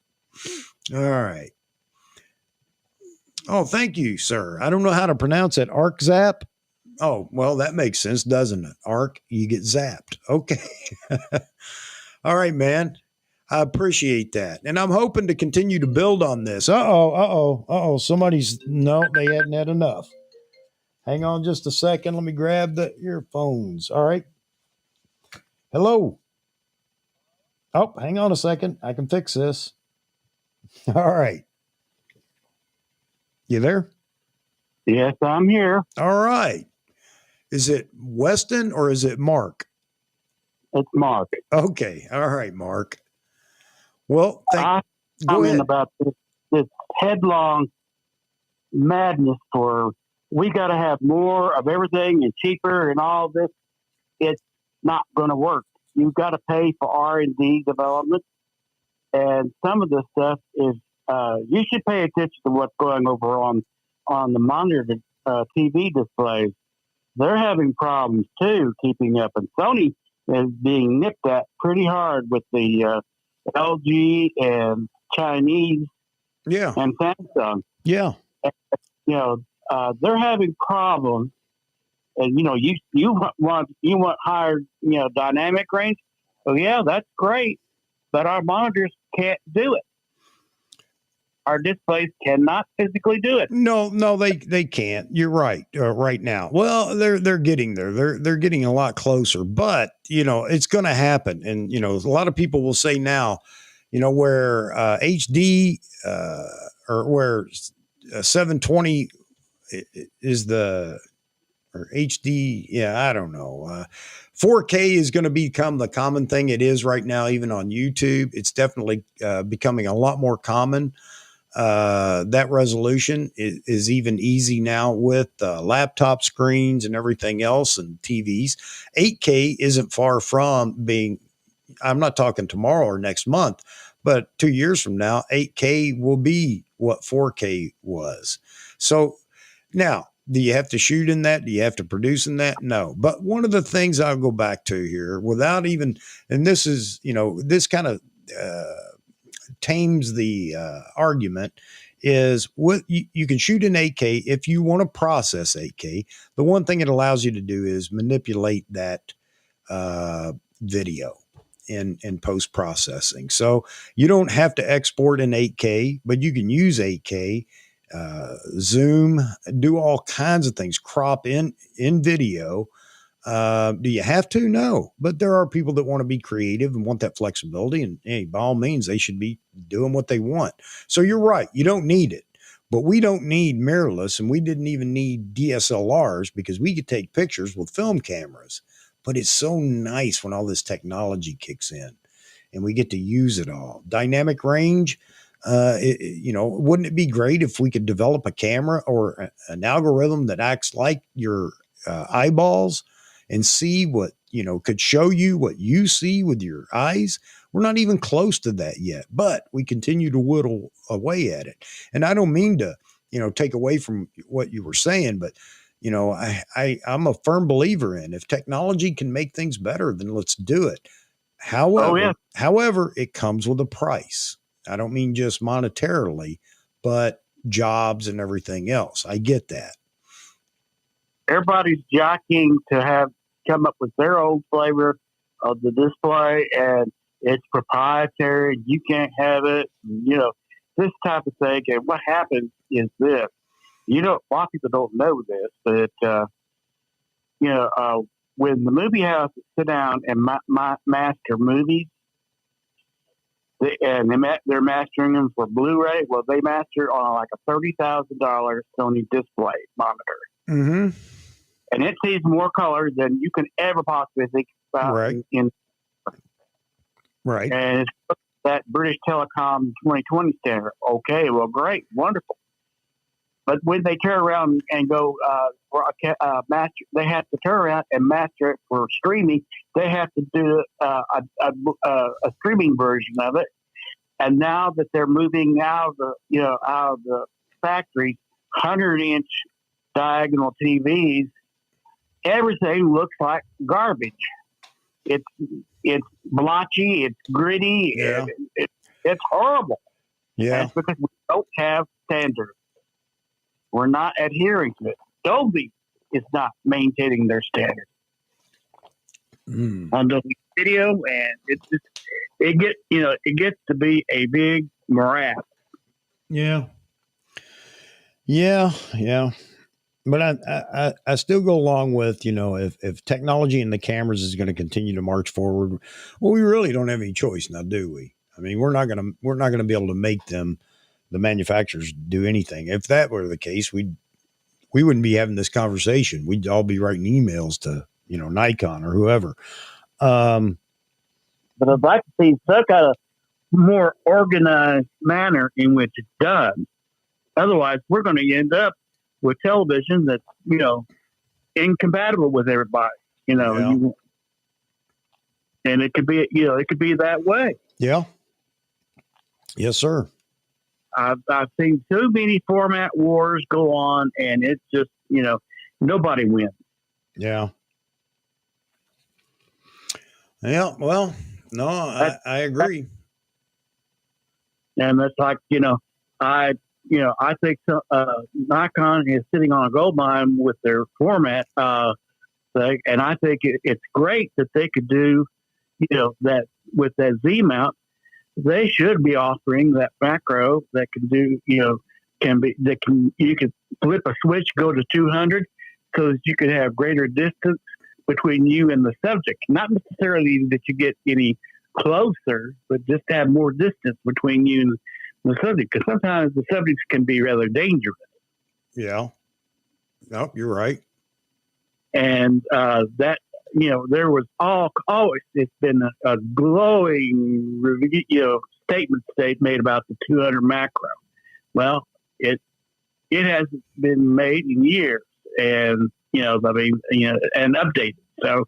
All right. Oh, thank you, sir. I don't know how to pronounce it. ArcZap? Oh, well, that makes sense, doesn't it? Arc, you get zapped. Okay. All right, man. I appreciate that. And I'm hoping to continue to build on this. No, they hadn't had enough. Hang on just a second. Let me grab the earphones. All right. Hello. Oh, hang on a second. I can fix this. All right. You there? Yes, I'm here. All right. Is it Weston or is it Mark? It's Mark. Okay. All right, Mark. Well, go ahead. About this headlong madness for we got to have more of everything and cheaper and all this. It's not going to work. You've got to pay for R&D development. And some of this stuff is, you should pay attention to what's going over on the monitor TV displays. They're having problems too keeping up. And Sony is being nipped at pretty hard with the LG and Chinese and Samsung. Yeah. And, they're having problems. And, you want higher, dynamic range. Oh, yeah, that's great. But our monitors can't do it. Our displays cannot physically do it. No, they can't. You're right. Right now, well, they're getting there. They're getting a lot closer. But it's going to happen. And a lot of people will say now, where HD or where 720 is or HD. Yeah, I don't know. 4K is going to become the common thing it is right now, even on YouTube. It's definitely becoming a lot more common. That resolution is even easy now with laptop screens and everything else and TVs. 8K isn't far from being, I'm not talking tomorrow or next month, but 2 years from now, 8K will be what 4K was. So now, do you have to shoot in that? Do you have to produce in that? No. But one of the things I'll go back to here without even, and this is, this kind of tames the argument, is what you can shoot in 8K if you want to process 8K. The one thing it allows you to do is manipulate that video in post-processing. So you don't have to export in 8K, but you can use 8K, zoom, do all kinds of things, crop in video Do you have to? No, but there are people that want to be creative and want that flexibility, and hey, by all means, they should be doing what they want. So you're right. You don't need it, but we don't need mirrorless, and we didn't even need DSLRs because we could take pictures with film cameras. But it's so nice when all this technology kicks in and we get to use it all. Dynamic range. Wouldn't it be great if we could develop a camera or an algorithm that acts like your eyeballs and see what, could show you what you see with your eyes? We're not even close to that yet, but we continue to whittle away at it. And I don't mean to, take away from what you were saying, but I'm a firm believer in if technology can make things better, then let's do it. However, it comes with a price. I don't mean just monetarily, but jobs and everything else. I get that. Everybody's jockeying to come up with their own flavor of the display, and it's proprietary. You can't have it. This type of thing. And what happens is this. A lot of people don't know this, but when the movie houses sit down and master movies, they're mastering them for Blu-ray. Well, they master on like a $30,000 Sony display monitor. Mm-hmm. And it sees more color than you can ever possibly think about. Right. And it's that British Telecom 2020 standard. Okay, well, great, wonderful. But when they turn around and go master, they have to turn around and master it for streaming. They have to do a streaming version of it. And now that they're moving out of the factory, 100-inch diagonal TVs, everything looks like garbage. It's blotchy, it's gritty, it's horrible. Yeah, and it's because we don't have standards. We're not adhering to it. Dolby is not maintaining their standards on Dolby Video, and it gets to be a big morass. Yeah. But I still go along with, if technology and the cameras is going to continue to march forward, well, we really don't have any choice now, do we? I mean, we're not going to be able to make the manufacturers do anything. If that were the case, we wouldn't be having this conversation. We'd all be writing emails to, Nikon or whoever. But I'd like to see some kind of more organized manner in which it's done. Otherwise, we're going to end up with television that's, incompatible with everybody, and it could be, that way. Yeah. Yes, sir. I've seen so many format wars go on, and it's just, nobody wins. Yeah. Yeah. Well, no, I agree. And it's like, I think Nikon is sitting on a gold mine with their format thing, and I think it's great that they could do, that with that Z mount. They should be offering that macro that can do, you could flip a switch, go to 200, so that you could have greater distance between you and the subject. Not necessarily that you get any closer, but just have more distance between you and the subject, because sometimes the subjects can be rather dangerous. Yeah. Nope, you're right. And that, there was always, it's been a glowing, statement made about the 200 macro. Well, it hasn't been made in years, and and updated. So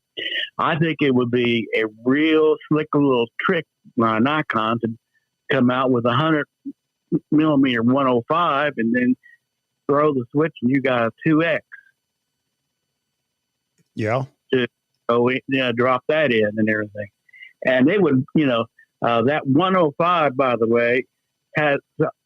I think it would be a real slick little trick by Nikon to come out with 100 millimeter 105 and then throw the switch and you got a 2X. Yeah. Drop that in and everything. And they would, that 105, by the way, has,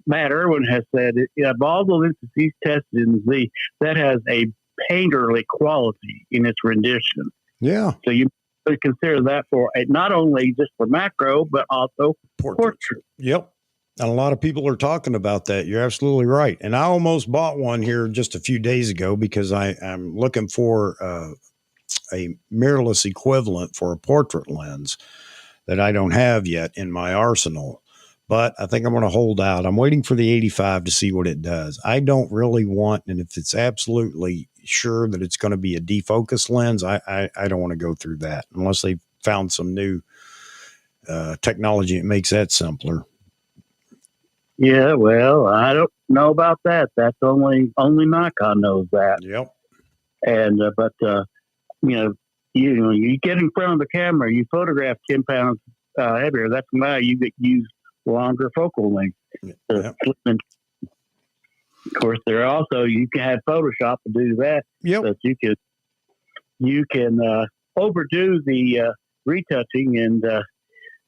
Matt Irwin has said, of all the lenses he's tested in Z, that has a painterly quality in its rendition. Yeah. So you could consider that for not only just for macro, but also portrait. Yep. And a lot of people are talking about that. You're absolutely right. And I almost bought one here just a few days ago because I'm looking for mirrorless equivalent for a portrait lens that I don't have yet in my arsenal. But I think I'm going to hold out. I'm waiting for the 85 to see what it does. I don't really want, and if it's absolutely sure that it's going to be a defocus lens, I don't want to go through that unless they've found some new technology that makes that simpler. Yeah, well, I don't know about that. That's only Nikon knows that. Yep. And but you get in front of the camera, you photograph 10 pounds heavier. That's why you use longer focal length. Yep. Of course, there also you can have Photoshop to do that. Yep. But you can overdo the retouching, and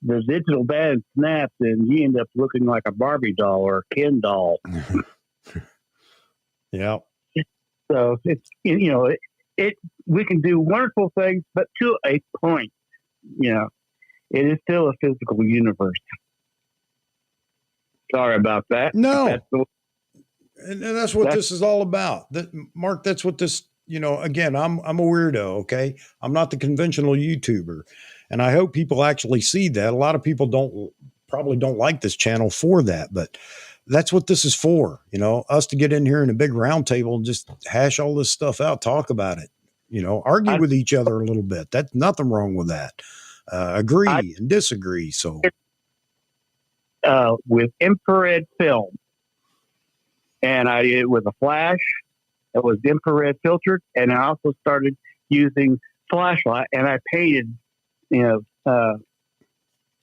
the digital band snaps, and you end up looking like a Barbie doll or a Ken doll. Yeah. So it's we can do wonderful things, but to a point, it is still a physical universe. Sorry about that. No. And that's what this is all about. Mark, that's what this, again, I'm a weirdo. Okay. I'm not the conventional YouTuber. And I hope people actually see that. A lot of people probably don't like this channel for that, but that's what this is for. Us to get in here in a big round table and just hash all this stuff out, talk about it, argue with each other a little bit. That's nothing wrong with that. Agree and disagree. So with infrared film, and I did it with a flash that was infrared filtered, and I also started using flashlight, and I painted,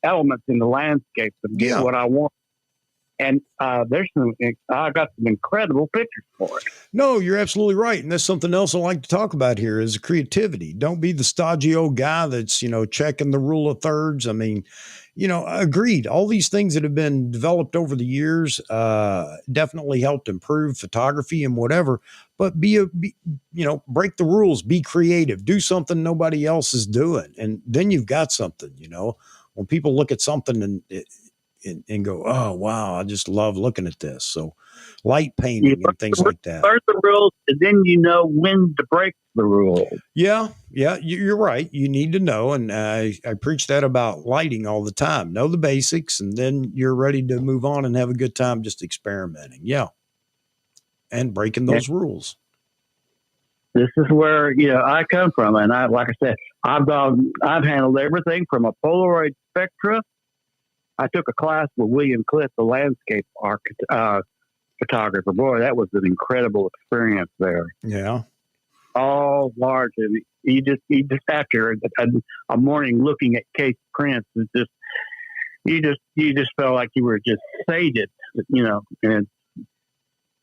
elements in the landscape to get what I want. And I got some incredible pictures for it. No, you're absolutely right. And that's something else I like to talk about here is creativity. Don't be the stodgy old guy that's, checking the rule of thirds. I mean, agreed. All these things that have been developed over the years definitely helped improve photography and whatever, but break the rules, be creative, do something nobody else is doing. And then you've got something, when people look at something and go, oh, wow, I just love looking at this. So light painting and things like that. Learn the rules, and then you know when to break the rules. Yeah, you're right. You need to know. And I preach that about lighting all the time. Know the basics, and then you're ready to move on and have a good time just experimenting. Yeah. And breaking those rules. This is where, I come from. And like I said, I've handled everything from a Polaroid Spectra. I took a class with William Cliff, the landscape photographer. Boy, that was an incredible experience there. Yeah. All large, and you just after a morning looking at case prints, you just felt like you were just sated, and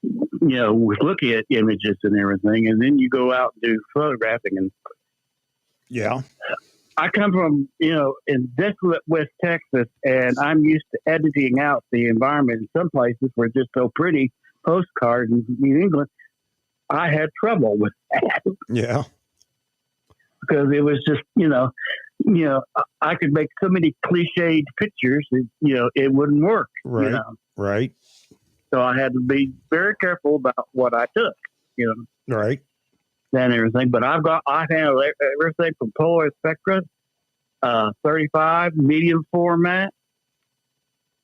with looking at images and everything, and then you go out and do photographing. And yeah, I come from, in desolate West Texas, and I'm used to editing out the environment. In some places were just so pretty, postcards in New England. I had trouble with that. Yeah. Because it was just, I could make so many cliched pictures that, it wouldn't work. Right. Right. So I had to be very careful about what I took, Right. And everything. But I've handled everything from Polaroid Spectra, 35 medium format,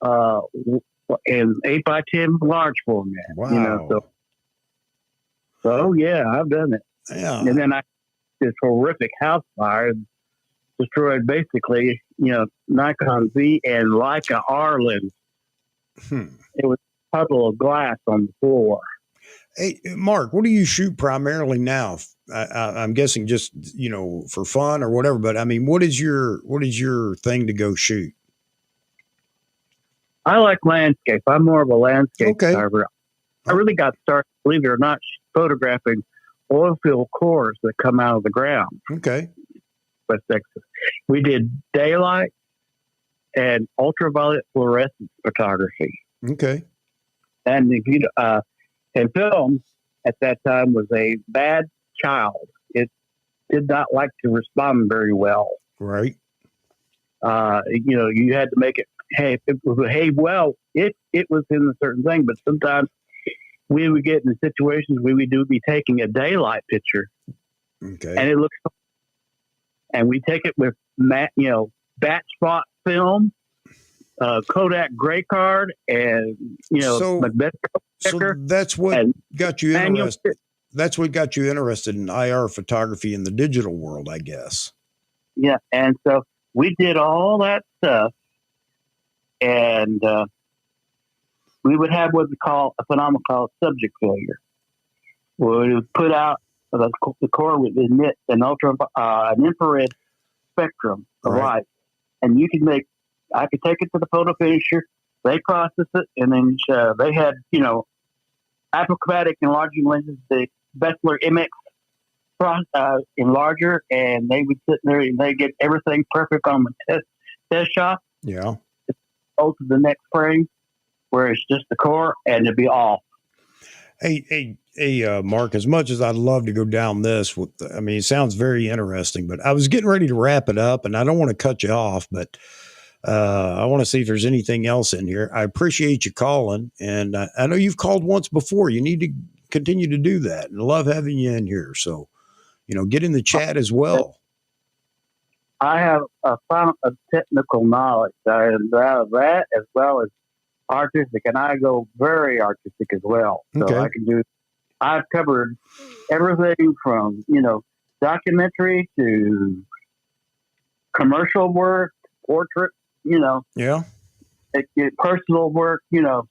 and 8x10 large format. Wow. So yeah, I've done it. Yeah. And then this horrific house fire destroyed basically, Nikon Z and Leica R lens. It was a puddle of glass on the floor. Hey, Mark, what do you shoot primarily now? I'm guessing just, for fun or whatever, but I mean, what is your thing to go shoot? I like landscape. I'm more of a landscape photographer. I really got started, believe it or not, photographing oil field cores that come out of the ground. Okay. West Texas. We did daylight and ultraviolet fluorescence photography. Okay. And and film at that time was a bad child. It did not like to respond very well. Right. You had to make it behave well. It was in a certain thing, but sometimes we would get in situations where we would be taking a daylight picture, okay, and it looked and we take it with batch spot film, Kodak gray card, and Macbeth sticker. So that's what got you manual interested. That's what got you interested in IR photography in the digital world, I guess. Yeah, and so we did all that stuff, and we would have what we call a phenomenon called subject failure, where we would put out the core would emit an infrared spectrum of light, and I could take it to the photo finisher, they process it, and then they had apochromatic enlarging lenses, the Bessler MX enlarger, and they would sit there and they get everything perfect on the test shot. Yeah. Go to the next frame where it's just the core and it'd be off. Hey, Mark, as much as I'd love to go down this it sounds very interesting, but I was getting ready to wrap it up and I don't want to cut you off, but I want to see if there's anything else in here. I appreciate you calling, and I know you've called once before. You need to continue to do that, and love having you in here. So, get in the chat as well. I have a technical knowledge out of that as well as artistic, and I go very artistic as well. So okay. I've covered everything from, documentary to commercial work, portrait, personal work,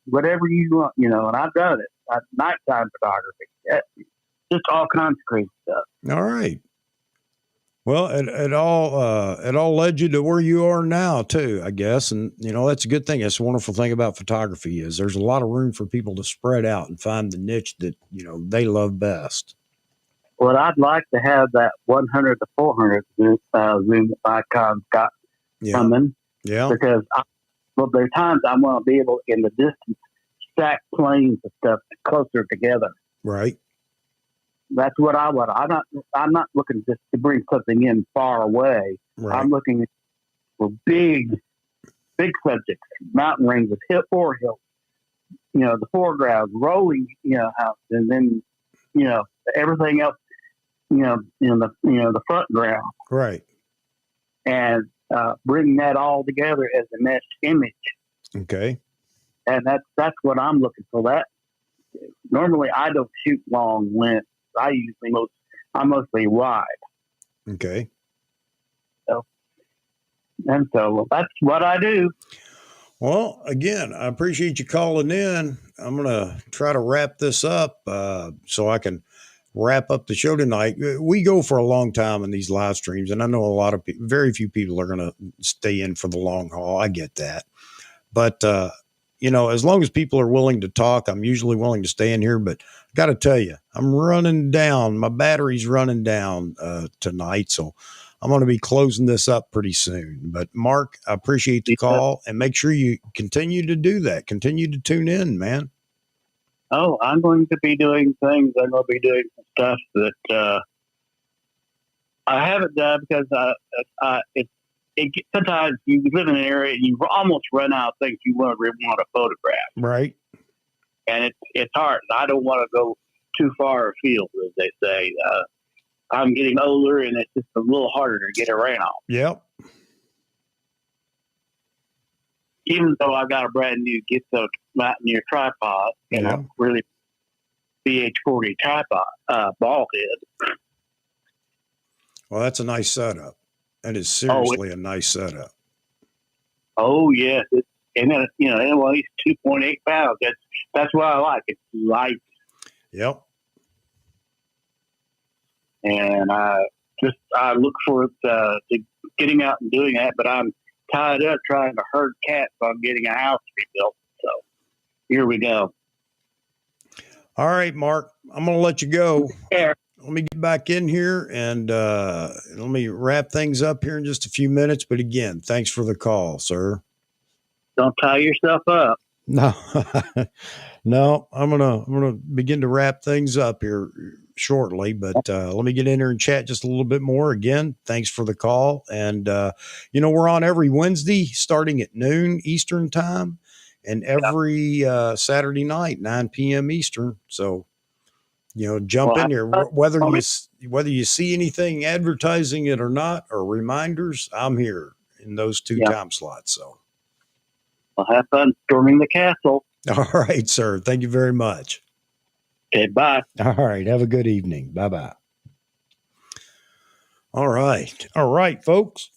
whatever you want, and I've done it. Nighttime photography, just all kinds of crazy stuff. All right. Well, it all led you to where you are now too, I guess. And, that's a good thing. That's a wonderful thing about photography is there's a lot of room for people to spread out and find the niche that, they love best. Well, I'd like to have that 100 to 400 zoom icon got coming. Yeah. Because there are times I want to be able in the distance stack planes of stuff closer together. Right. That's what I want. I'm not looking just to bring something in far away. Right. I'm looking for big subjects, mountain ranges, hills, the foreground, rolling, house, and then, everything else, in the front ground. Right. And bring that all together as a mesh image. Okay. And that's what I'm looking for. That normally I don't shoot long length. I'm mostly wide. Okay. So that's what I do. Well, again, I appreciate you calling in. I'm going to try to wrap this up so I can wrap up the show tonight. We go for a long time in these live streams, and I know a lot of people, very few people are going to stay in for the long haul. I get that. But, as long as people are willing to talk, I'm usually willing to stay in here, but I got to tell you, I'm running down. My battery's running down tonight. So I'm going to be closing this up pretty soon. But Mark, I appreciate the call and make sure you continue to do that. Continue to tune in, man. Oh, I'm going to be doing things. I'm going to be doing some stuff that I haven't done because sometimes you live in an area and you almost run out of things you want to photograph. Right. And it's hard. I don't want to go too far afield, as they say. I'm getting older, and it's just a little harder to get around. Yep. Even though I've got a brand new Gitzo Mountaineer tripod and a really BH40 tripod ball head. Well, that's a nice setup. That is seriously a nice setup. Oh yes, and then it's 2.8 pounds. That's what I like. It's light. Yep. And I look forward to getting out and doing that, but I'm tied up trying to herd cats on getting a house rebuilt. So here we go. All right, Mark, I'm going to let you go. Yeah. Let me get back in here and let me wrap things up here in just a few minutes. But again, thanks for the call, sir. Don't tie yourself up. No, no, I'm gonna begin to wrap things up here shortly. But let me get in here and chat just a little bit more. Again, thanks for the call. And we're on every Wednesday starting at noon Eastern time, and every Saturday night 9 p.m. Eastern. So jump in here, whether well, you see anything advertising it or not, or reminders, I'm here in those two time slots. So I'll have fun storming the castle. all right, sir. Thank you very much. Okay, bye. All right. Have a good evening. Bye-bye. All right, folks.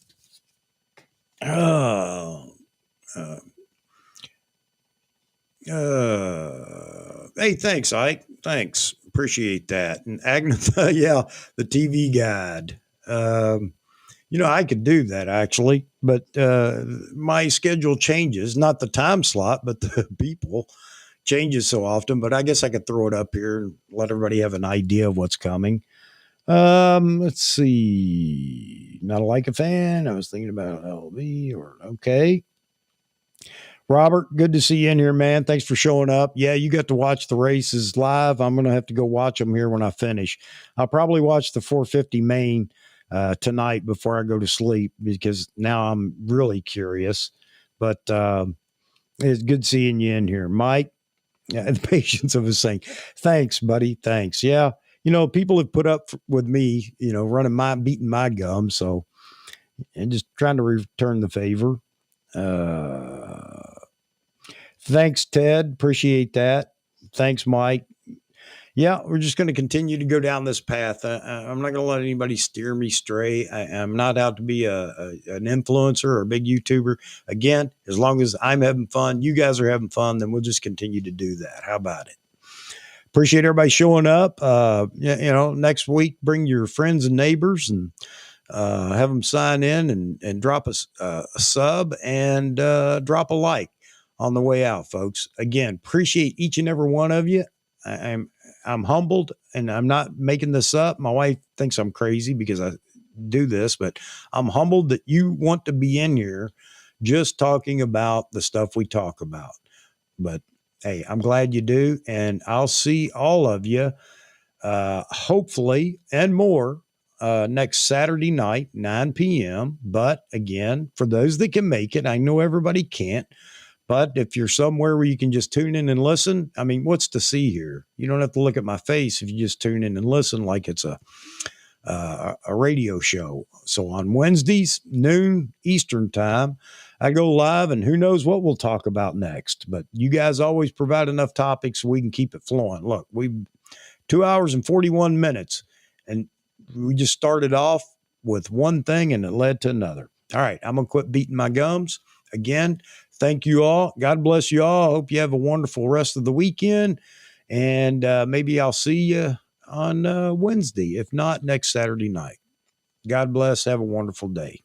Hey, thanks, Ike. Thanks. Appreciate that. And Agnetha, yeah, the TV guide. I could do that actually, but my schedule changes, not the time slot, but the people changes so often. But I guess I could throw it up here and let everybody have an idea of what's coming. Let's see. Not a Leica fan. I was thinking about LV or okay. Robert, good to see you in here, man. Thanks for showing up. Yeah, you got to watch the races live. I'm going to have to go watch them here when I finish. I'll probably watch the 450 main tonight before I go to sleep because now I'm really curious. But it's good seeing you in here. Mike, the patience of a saint. Thanks, buddy. Thanks. Yeah. People have put up with me, beating my gum. So, and just trying to return the favor. Thanks, Ted. Appreciate that. Thanks, Mike. Yeah, we're just going to continue to go down this path. I'm not going to let anybody steer me stray. I'm not out to be an influencer or a big YouTuber. Again, as long as I'm having fun, you guys are having fun, then we'll just continue to do that. How about it? Appreciate everybody showing up. Next week, bring your friends and neighbors and have them sign in and drop a sub and drop a like on the way out, folks. Again, appreciate each and every one of you. I'm humbled, and I'm not making this up. My wife thinks I'm crazy because I do this, but I'm humbled that you want to be in here just talking about the stuff we talk about. But hey, I'm glad you do, and I'll see all of you, hopefully, and more next Saturday night, 9 p.m. But again, for those that can make it, I know everybody can't. But if you're somewhere where you can just tune in and listen, I mean, what's to see here? You don't have to look at my face if you just tune in and listen like it's a radio show. So on Wednesdays, noon Eastern time, I go live, and who knows what we'll talk about next. But you guys always provide enough topics so we can keep it flowing. Look, we've 2 hours and 41 minutes, and we just started off with one thing, and it led to another. All right, I'm going to quit beating my gums. Again, thank you all. God bless you all. I hope you have a wonderful rest of the weekend. And maybe I'll see you on Wednesday, if not next Saturday night. God bless. Have a wonderful day.